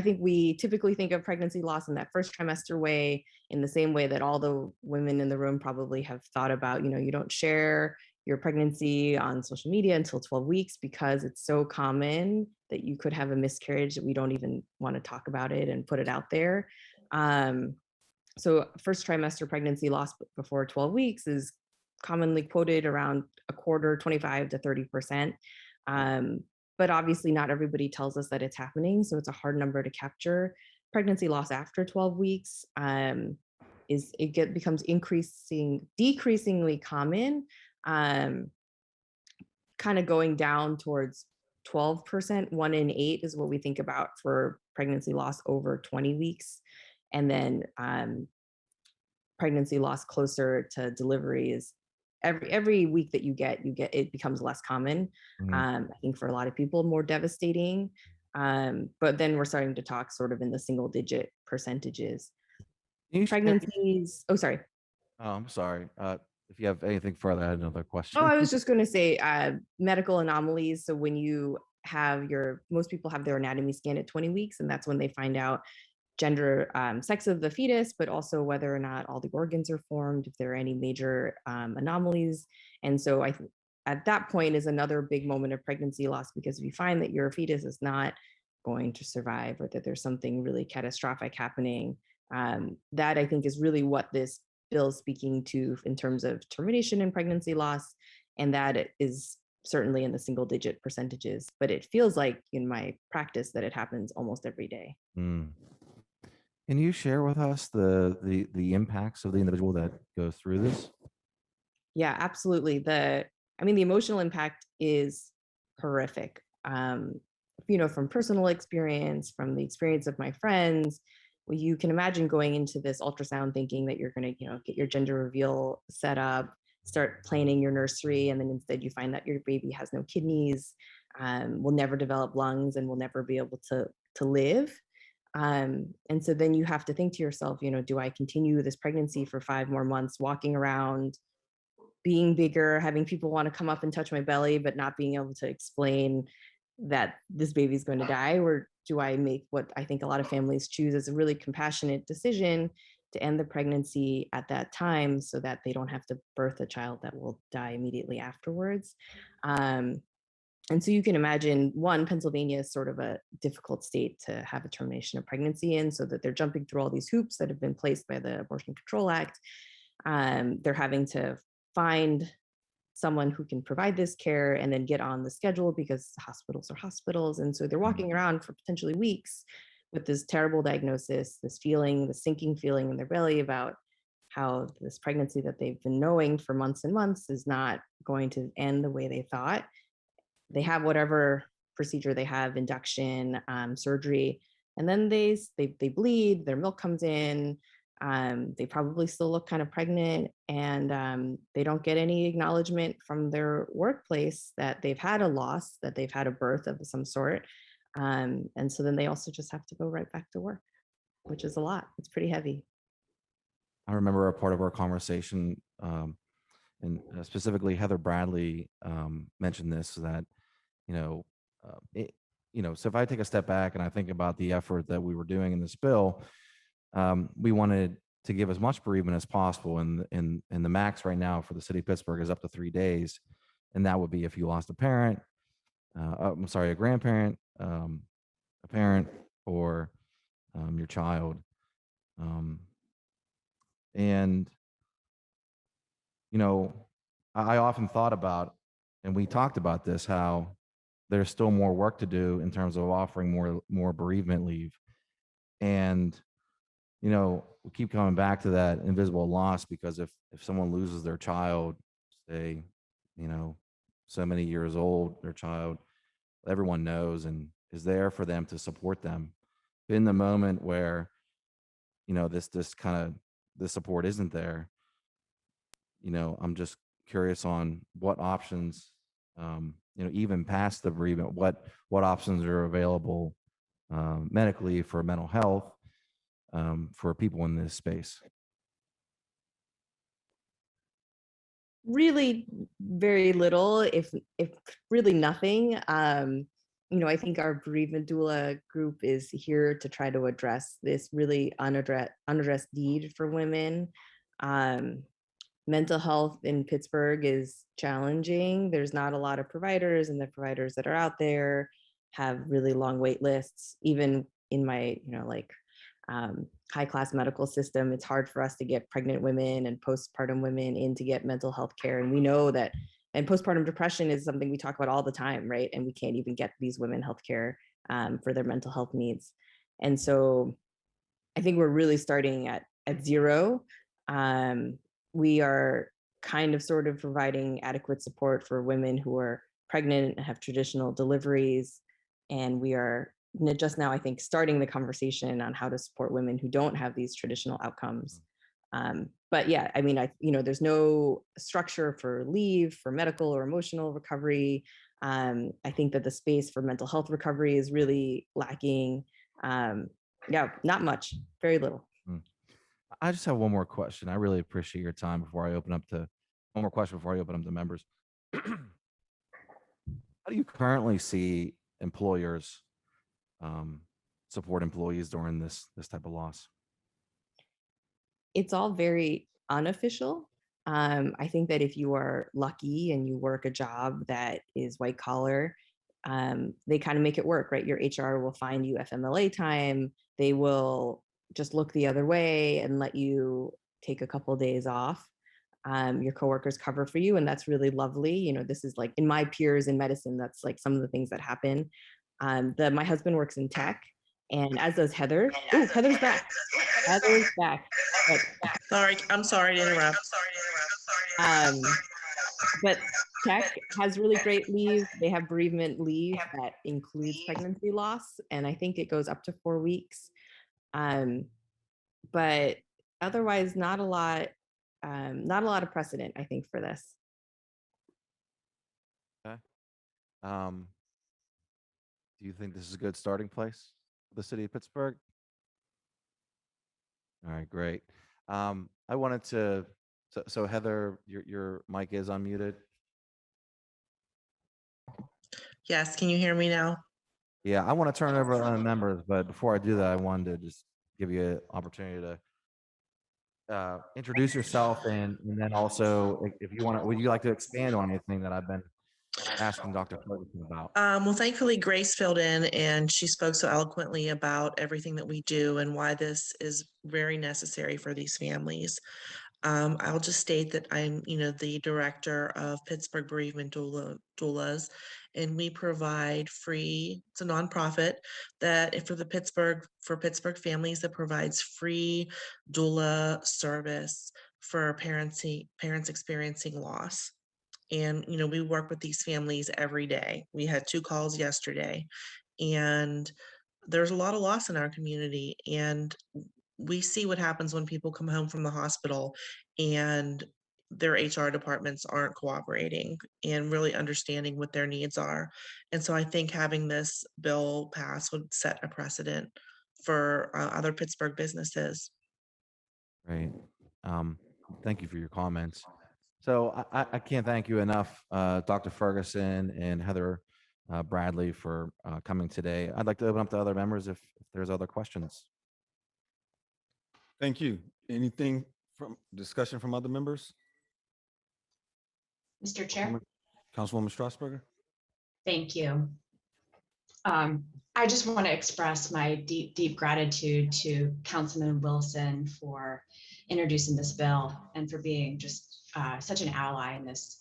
think we typically think of pregnancy loss in that first trimester way, in the same way that all the women in the room probably have thought about, you don't share your pregnancy on social media until 12 weeks because it's so common that you could have a miscarriage that we don't even want to talk about it and put it out there. So first trimester pregnancy loss before 12 weeks is commonly quoted around a quarter, 25 to 30%. But obviously not everybody tells us that it's happening. So it's a hard number to capture. Pregnancy loss after 12 weeks becomes decreasingly common, kind of going down towards 12%. 1 in 8 is what we think about for pregnancy loss over 20 weeks. And then pregnancy loss closer to delivery is every week that you get it becomes less common. I think for a lot of people more devastating, but then we're starting to talk sort of in the single digit percentages. Pregnancies. Oh, sorry. Oh, I'm sorry. If you have anything further, I had another question. Oh, I was just going to say medical anomalies. So when you have most people have their anatomy scan at 20 weeks, and that's when they find out gender, sex of the fetus, but also whether or not all the organs are formed, if there are any major anomalies. And so at that point is another big moment of pregnancy loss, because if you find that your fetus is not going to survive or that there's something really catastrophic happening, that I think is really what this bill is speaking to in terms of termination and pregnancy loss. And that it is certainly in the single digit percentages, but it feels like in my practice that it happens almost every day. Can you share with us the impacts of the individual that goes through this? Yeah, absolutely. The emotional impact is horrific. From personal experience, from the experience of my friends, you can imagine going into this ultrasound thinking that you're going to, get your gender reveal set up, start planning your nursery, and then instead you find that your baby has no kidneys, will never develop lungs, and will never be able to live. And so then you have to think to yourself, do I continue this pregnancy for 5 more months, walking around, being bigger, having people want to come up and touch my belly, but not being able to explain that this baby's going to die? Or do I make what I think a lot of families choose as a really compassionate decision to end the pregnancy at that time so that they don't have to birth a child that will die immediately afterwards? And so you can imagine, Pennsylvania is sort of a difficult state to have a termination of pregnancy in, so that they're jumping through all these hoops that have been placed by the Abortion Control Act. They're having to find someone who can provide this care and then get on the schedule, because hospitals are hospitals. And so they're walking around for potentially weeks with this terrible diagnosis, this feeling, the sinking feeling in their belly about how this pregnancy that they've been knowing for months and months is not going to end the way they thought. They have whatever procedure they have, induction, surgery, and then they bleed, their milk comes in, they probably still look kind of pregnant, and they don't get any acknowledgement from their workplace that they've had a loss, that they've had a birth of some sort. And so then they also just have to go right back to work, which is a lot. It's pretty heavy. I remember a part of our conversation, and specifically Heather Bradley mentioned this, that, you know, so if I take a step back and I think about the effort that we were doing in this bill, we wanted to give as much bereavement as possible. And the max right now for the city of Pittsburgh is up to 3 days. And that would be if you lost a parent, a grandparent, a parent, or your child. And, I often thought about, and we talked about this, how there's still more work to do in terms of offering more bereavement leave. And, we keep coming back to that invisible loss, because if someone loses their child, say, so many years old, their child, everyone knows and is there for them to support them in the moment where, this support isn't there. I'm just curious on what options, even past the bereavement, what options are available medically for mental health for people in this space. Really very little, if really nothing. I think our bereavement doula group is here to try to address this really unaddressed need for women. Mental health in Pittsburgh is challenging. There's not a lot of providers, and the providers that are out there have really long wait lists. Even in my, high class medical system, it's hard for us to get pregnant women and postpartum women in to get mental health care. And we know that, and postpartum depression is something we talk about all the time, right? And we can't even get these women healthcare for their mental health needs. And so I think we're really starting at zero. We are kind of sort of providing adequate support for women who are pregnant and have traditional deliveries. And we are just now, I think, starting the conversation on how to support women who don't have these traditional outcomes. But yeah, I mean, there's no structure for leave, for medical or emotional recovery. I think that the space for mental health recovery is really lacking. Yeah, not much, very little. I just have one more question. I really appreciate your time before I open up to members. How do you currently see employers support employees during this type of loss? It's all very unofficial. I think that if you are lucky and you work a job that is white collar, they kind of make it work, right? Your HR will find you FMLA time. They will just look the other way and let you take a couple of days off. Your coworkers cover for you, and that's really lovely. This is like in my peers in medicine, that's like some of the things that happen. My husband works in tech, and as does Heather. Oh, Heather's back. Heather's back. I'm sorry to interrupt. But tech has really great leave. They have bereavement leave that includes pregnancy loss, and I think it goes up to 4 weeks. But otherwise, not a lot of precedent, I think, for this. Okay. Do you think this is a good starting place for the city of Pittsburgh? All right, great. I wanted to, so Heather, your mic is unmuted. Yes, can you hear me now? Yeah, I want to turn it over to the members, but before I do that, I wanted to just give you an opportunity to introduce yourself, and then also, if you want to, would you like to expand on anything that I've been asking Dr. Ferguson about? Well, thankfully, Grace filled in and she spoke so eloquently about everything that we do and why this is very necessary for these families. I'll just state that I'm, the director of Pittsburgh Bereavement Doulas, and we provide free, it's a nonprofit that for Pittsburgh families that provides free doula service for parents experiencing loss. And, we work with these families every day. We had 2 calls yesterday, and there's a lot of loss in our community. And we see what happens when people come home from the hospital and their HR departments aren't cooperating and really understanding what their needs are. And so I think having this bill pass would set a precedent for other Pittsburgh businesses. Right. Thank you for your comments. So I can't thank you enough, Dr. Ferguson and Heather Bradley for coming today. I'd like to open up to other members if there's other questions. Thank you. Anything from discussion from other members? Mr. Chair, Councilwoman Strasburger? thank you. I just want to express my deep, deep gratitude to Councilman Wilson for introducing this bill and for being just such an ally in this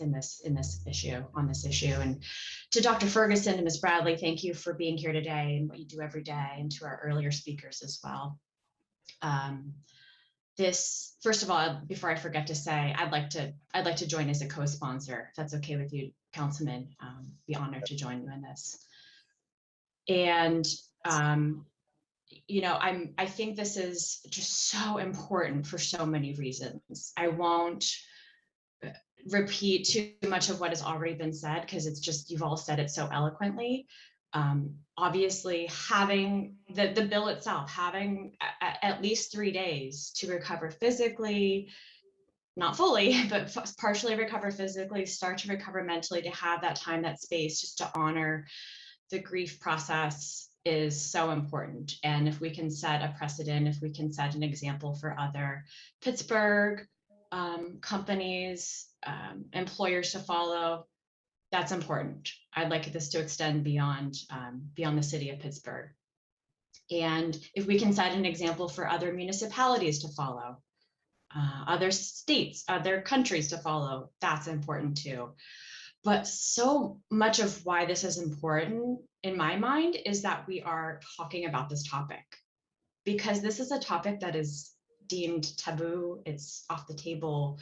issue, and to Dr. Ferguson and Ms. Bradley, thank you for being here today and what you do every day, and to our earlier speakers as well. This, first of all, before I forget to say, I'd like to join as a co-sponsor, if that's okay with you, Councilman. Be honored to join you in this. And I think this is just so important for so many reasons. I won't repeat too much of what has already been said, because it's just, you've all said it so eloquently. Obviously, having the bill itself, having at least 3 days to recover physically, not fully, but partially recover physically, start to recover mentally, to have that time, that space, just to honor the grief process is so important. And if we can set a precedent, if we can set an example for other Pittsburgh companies, employers to follow, that's important. I'd like this to extend beyond the city of Pittsburgh. And if we can set an example for other municipalities to follow, other states, other countries to follow, that's important too. But so much of why this is important in my mind is that we are talking about this topic, because this is a topic that is deemed taboo, it's off the table,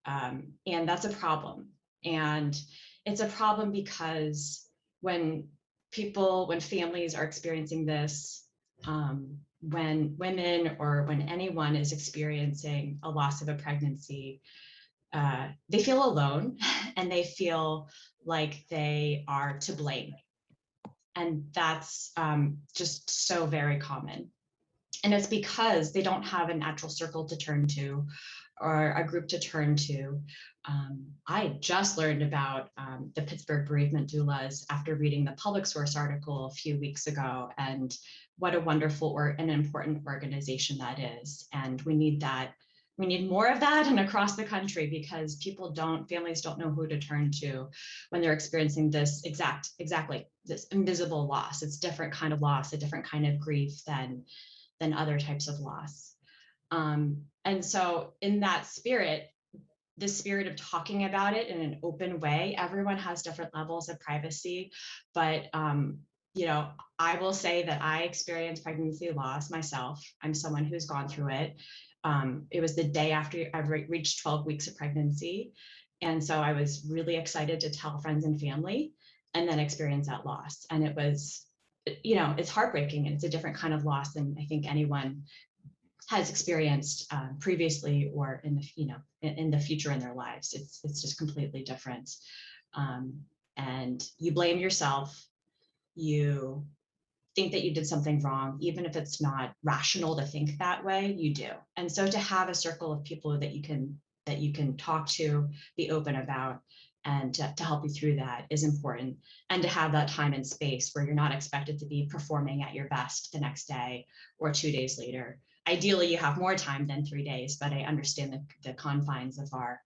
and that's a problem. And it's a problem because when families are experiencing this, when women or when anyone is experiencing a loss of a pregnancy, they feel alone and they feel like they are to blame. And that's just so very common. And it's because they don't have a natural circle to turn to or a group to turn to. I just learned about the Pittsburgh bereavement doulas after reading the Public Source article a few weeks ago, and what a wonderful and important organization that is. And we need that. We need more of that and across the country, because families don't know who to turn to when they're experiencing this exactly this invisible loss. It's a different kind of loss, a different kind of grief than other types of loss. And so in that spirit, the spirit of talking about it in an open way, everyone has different levels of privacy, but I will say that I experienced pregnancy loss myself. I'm someone who's gone through it. It was the day after I reached 12 weeks of pregnancy. And so I was really excited to tell friends and family, and then experience that loss. And it was, it's heartbreaking, and it's a different kind of loss than I think anyone has experienced previously or in the future in their lives. It's just completely different. And you blame yourself. You think that you did something wrong, even if it's not rational to think that way, you do. And so to have a circle of people that you can talk to, be open about, and to help you through that is important. And to have that time and space where you're not expected to be performing at your best the next day or 2 days later. Ideally, you have more time than 3 days, but I understand the confines of our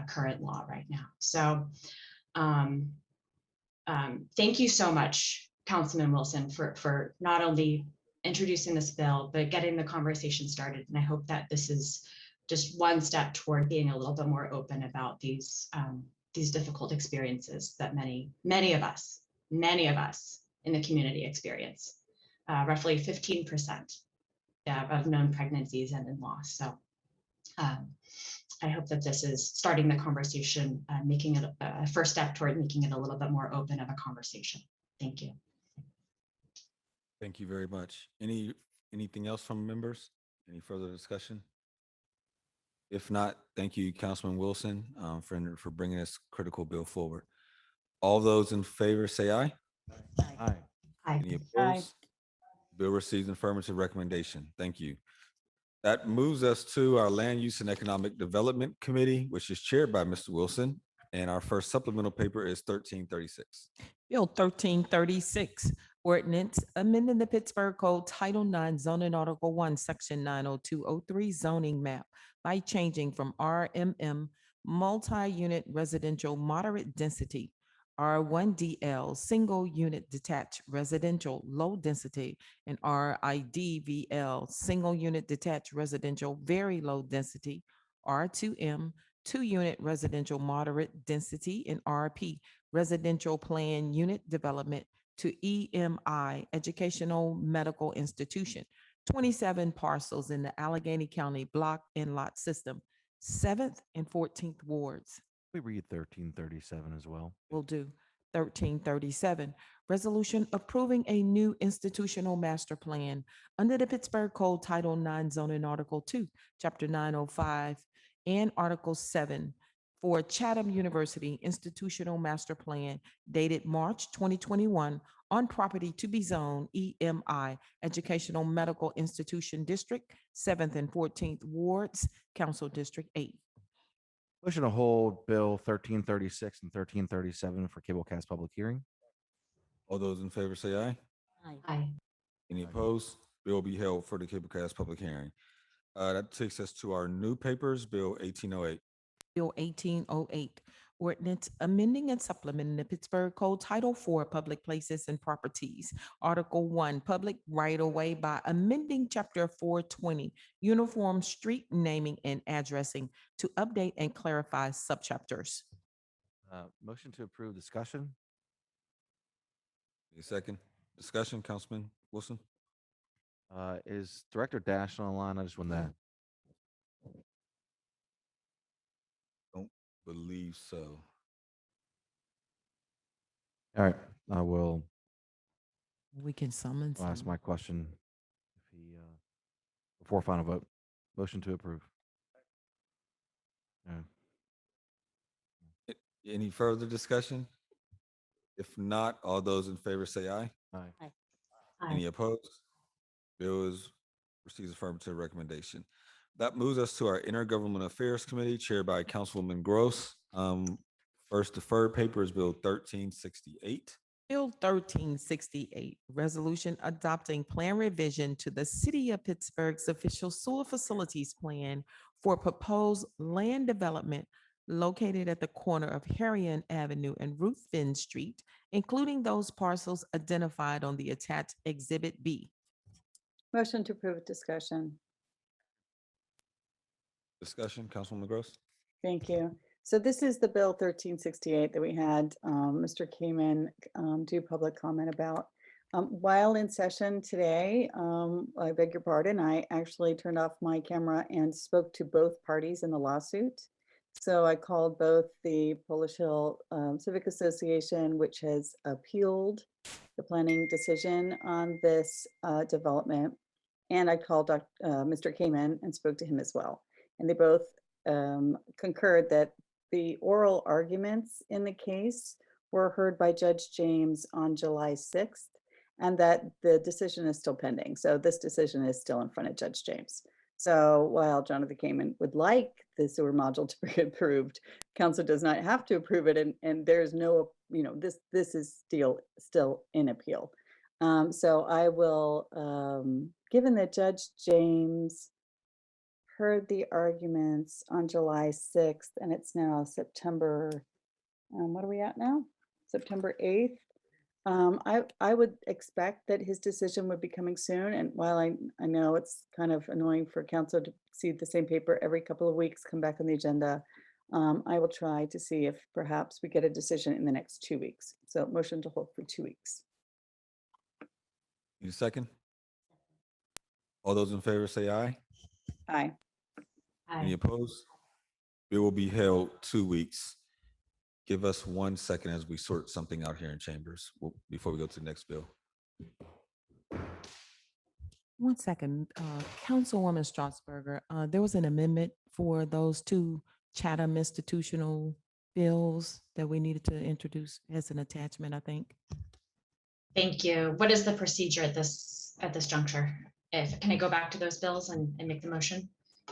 current law right now. So thank you so much, Councilman Wilson, for not only introducing this bill, but getting the conversation started. And I hope that this is just one step toward being a little bit more open about these difficult experiences that many of us in the community experience. Roughly 15% of known pregnancies end in loss. So I hope that this is starting the conversation, making it a first step toward making it a little bit more open of a conversation. Thank you. Thank you very much. Anything else from members? Any further discussion? If not, thank you, Councilman Wilson, for bringing this critical bill forward. All those in favor say aye. Aye. Aye. Any opposed? Bill receives an affirmative recommendation. Thank you. That moves us to our Land Use and Economic Development Committee, which is chaired by Mr. Wilson. And our first supplemental paper is 1336. Bill 1336, ordinance amending the Pittsburgh Code Title IX zoning Article 1, Section 90203 zoning map by changing from RMM multi-unit residential moderate density, R1DL single unit detached residential low density, and RIDVL single unit detached residential very low density, R2M 2-unit residential moderate density, and RP residential plan unit development to EMI Educational Medical Institution, 27 parcels in the Allegheny County block and lot system, 7th and 14th wards. We read 1337 as well. Will do. 1337, resolution approving a new institutional master plan under the Pittsburgh Code Title IX zoning Article 2, Chapter 905, and Article 7 for Chatham University Institutional Master Plan dated March 2021 on property to be zoned EMI Educational Medical Institution District, 7th and 14th wards, Council District 8. Motion to hold Bill 1336 and 1337 for cablecast public hearing. All those in favor say aye. Aye. Any opposed? Bill will be held for the cablecast public hearing. That takes us to our new papers, Bill 1808. Bill 1808, ordinance amending and supplementing the Pittsburgh Code Title IV Public Places and Properties, Article 1, Public Right-of-Way by amending Chapter 420, Uniform Street Naming and Addressing to update and clarify subchapters. Motion to approve discussion. A second discussion, Councilman Wilson. Is Director Dash on the line? I just want that. Don't believe so. All right, I will We can summon ask some. my question if he, before final vote. Motion to approve. Any further discussion? If not, all those in favor say aye. Aye. Any opposed? Bill receives affirmative recommendation. That moves us to our Intergovernmental Affairs Committee chaired by Councilwoman Gross. First deferred paper is Bill 1368. Bill 1368, resolution adopting plan revision to the City of Pittsburgh's official sewer facilities plan for proposed land development located at the corner of Harrion Avenue and Ruthven Street, including those parcels identified on the attached Exhibit B. Motion to approve with discussion. Discussion, Councilwoman Gross. Thank you. So this is the Bill 1368 that we had Mr. Kamen do public comment about. While in session today, I beg your pardon, I actually turned off my camera and spoke to both parties in the lawsuit. So I called both the Polish Hill Civic Association, which has appealed the planning decision on this development, and I called Mr. Kamen and spoke to him as well. And they both concurred that the oral arguments in the case were heard by Judge James on July 6th, and that the decision is still pending. So this decision is still in front of Judge James. So while Jonathan Kamen would like the sewer module to be approved, council does not have to approve it, and there's no, this is still in appeal. So I will, given that Judge James heard the arguments on July 6th, and it's now September, what are we at now? September 8th. I would expect that his decision would be coming soon. And while I know it's kind of annoying for council to see the same paper every couple of weeks come back on the agenda, I will try to see if perhaps we get a decision in the next 2 weeks. So motion to hold for 2 weeks. Need a second? All those in favor say aye. Aye. Any opposed? Bill will be held 2 weeks. Give us 1 second as we sort something out here in chambers before we go to the next bill. 1 second, Councilwoman Strasburger, there was an amendment for those 2 Chatham institutional bills that we needed to introduce as an attachment, I think. Thank you. What is the procedure at this juncture? can I go back to those bills and make the motion?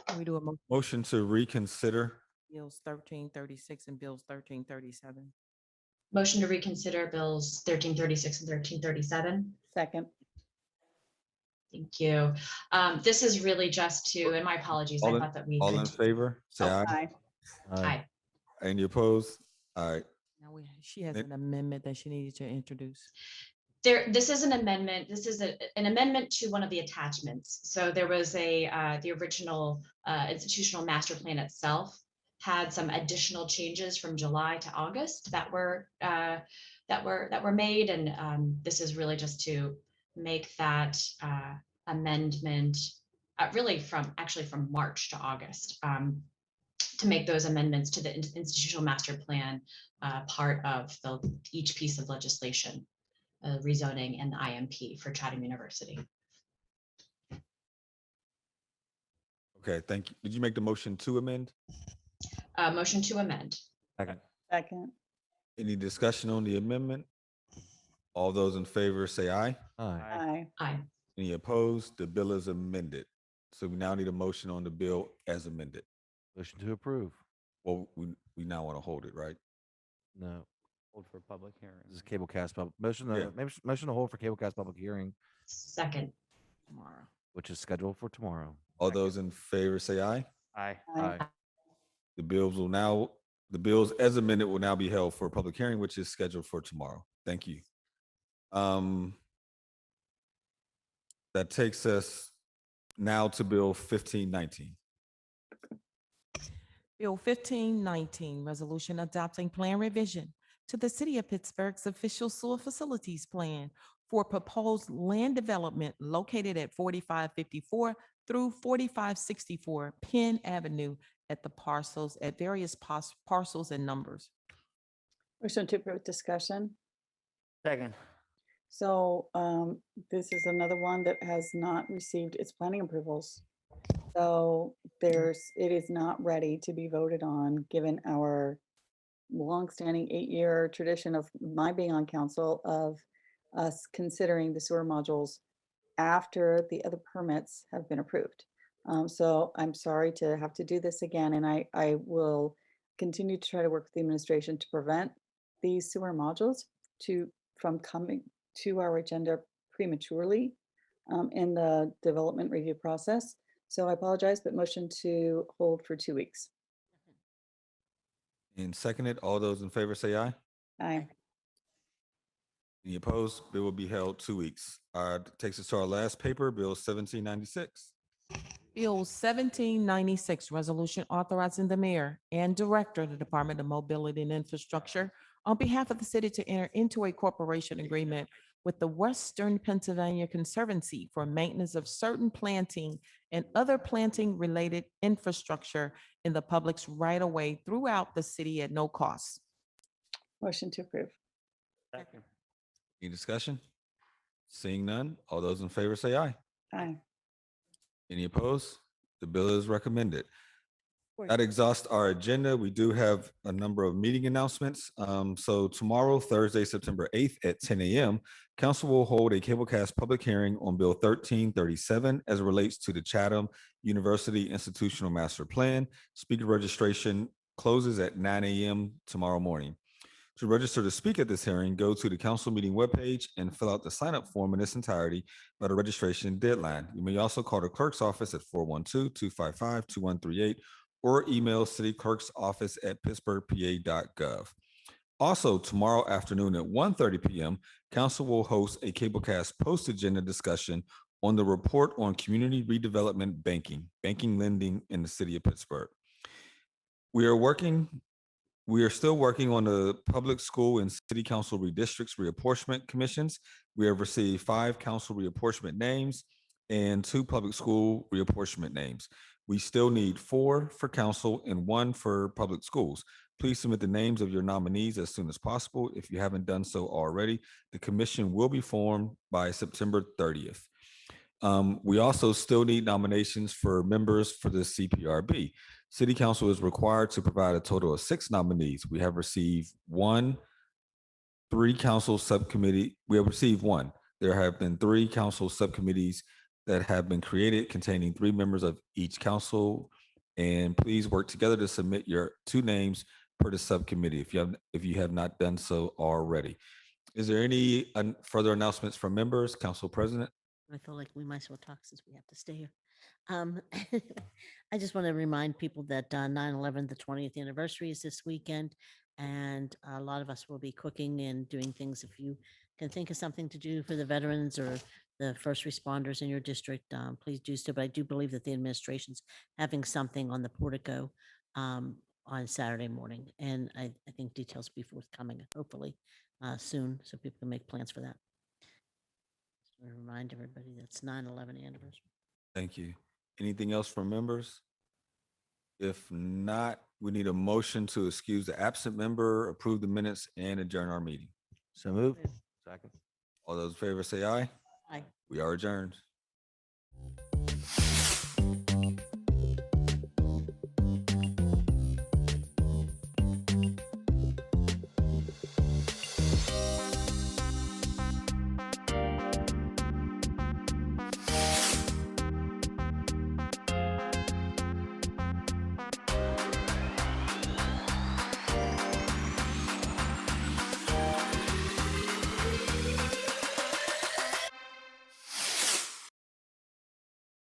Can we do a Motion to reconsider. Bills 1336 and Bills 1337? Motion to reconsider bills 1336 and 1337. Second. Thank you. This is really just to, and my apologies, I thought that we All in could. favor, say aye. Aye. Aye. Any opposed? All right. Now she has an amendment that she needed to introduce. This is an amendment. This is an amendment to one of the attachments. So there was the original institutional master plan itself had some additional changes from July to August that were made, and this is really just to make that amendment really from March to August, to make those amendments to the institutional master plan part of each piece of legislation, rezoning and the IMP for Chatham University. Okay, thank you. Did you make the motion to amend? Motion to amend. Second. Second. Any discussion on the amendment? All those in favor say aye. Aye. Aye. Any opposed? The bill is amended. So we now need a motion on the bill as amended. Motion to approve. Well, we now want to hold it, right? No. Hold for public hearing. This is Cablecast motion. Yeah. Motion to hold for Cablecast public hearing, Second. Tomorrow. which is scheduled for tomorrow. All those in favor say aye. Aye. Aye. The bills as amended will now be held for a public hearing, which is scheduled for tomorrow. Thank you. That takes us now to Bill 1519. Bill 1519, resolution adopting plan revision to the City of Pittsburgh's official sewer facilities plan for proposed land development located at 4554 through 4564 Penn Avenue at the parcels at various parcels and numbers. Motion to approve discussion. Second. So this is another one that has not received its planning approvals. So it is not ready to be voted on, given our longstanding 8-year tradition of my being on council of us considering the sewer modules after the other permits have been approved. So I'm sorry to have to do this again, and I will continue to try to work with the administration to prevent these sewer modules from coming to our agenda prematurely in the development review process. So I apologize, but motion to hold for 2 weeks. And seconded, all those in favor say aye. Aye. Any opposed? Bill will be held 2 weeks. Takes us to our last paper, Bill 1796. Bill 1796, resolution authorizing the mayor and director of the Department of Mobility and Infrastructure on behalf of the city to enter into a corporation agreement with the Western Pennsylvania Conservancy for maintenance of certain planting and other planting-related infrastructure in the public's right-of-way throughout the city at no cost. Motion to approve. Second. Any discussion? Seeing none, all those in favor say aye. Aye. Any opposed? The bill is recommended. That exhausts our agenda. We do have a number of meeting announcements. So tomorrow, Thursday, September 8th at 10 a.m., council will hold a Cablecast public hearing on Bill 1337 as it relates to the Chatham University Institutional Master Plan. Speaker registration closes at 9 a.m. tomorrow morning. To register to speak at this hearing, go to the council meeting webpage and fill out the sign-up form in its entirety by the registration deadline. You may also call the clerk's office at 412-255-2138 or email city clerk's office at pittsburghpa.gov. Also, tomorrow afternoon at 1:30 p.m., council will host a Cablecast post-agenda discussion on the report on community redevelopment banking lending in the city of Pittsburgh. We are still working on the public school and city council redistricts reapportionment commissions. We have received 5 council reapportionment names and 2 public school reapportionment names. We still need 4 for council and 1 for public schools. Please submit the names of your nominees as soon as possible. If you haven't done so already, the commission will be formed by September 30th. We also still need nominations for members for the CPRB. City Council is required to provide a total of 6 nominees. We have received 1. 3 council subcommittee. We have received 1. There have been 3 council subcommittees that have been created containing 3 members of each council. And please work together to submit your 2 names per the subcommittee if you have not done so already. Is there any further announcements from members? Council President? I feel like we might as well talk since we have to stay here. I just want to remind people that 9/11, the 20th anniversary is this weekend, and a lot of us will be cooking and doing things. If you can think of something to do for the veterans or the first responders in your district, please do so. But I do believe that the administration's having something on the portico on Saturday morning, and I think details will be forthcoming, hopefully soon, so people can make plans for that. Just want to remind everybody that's 9/11 anniversary. Thank you. Anything else from members? If not, we need a motion to excuse the absent member, approve the minutes, and adjourn our meeting. So move. Second. All those in favor say aye. Aye. We are adjourned.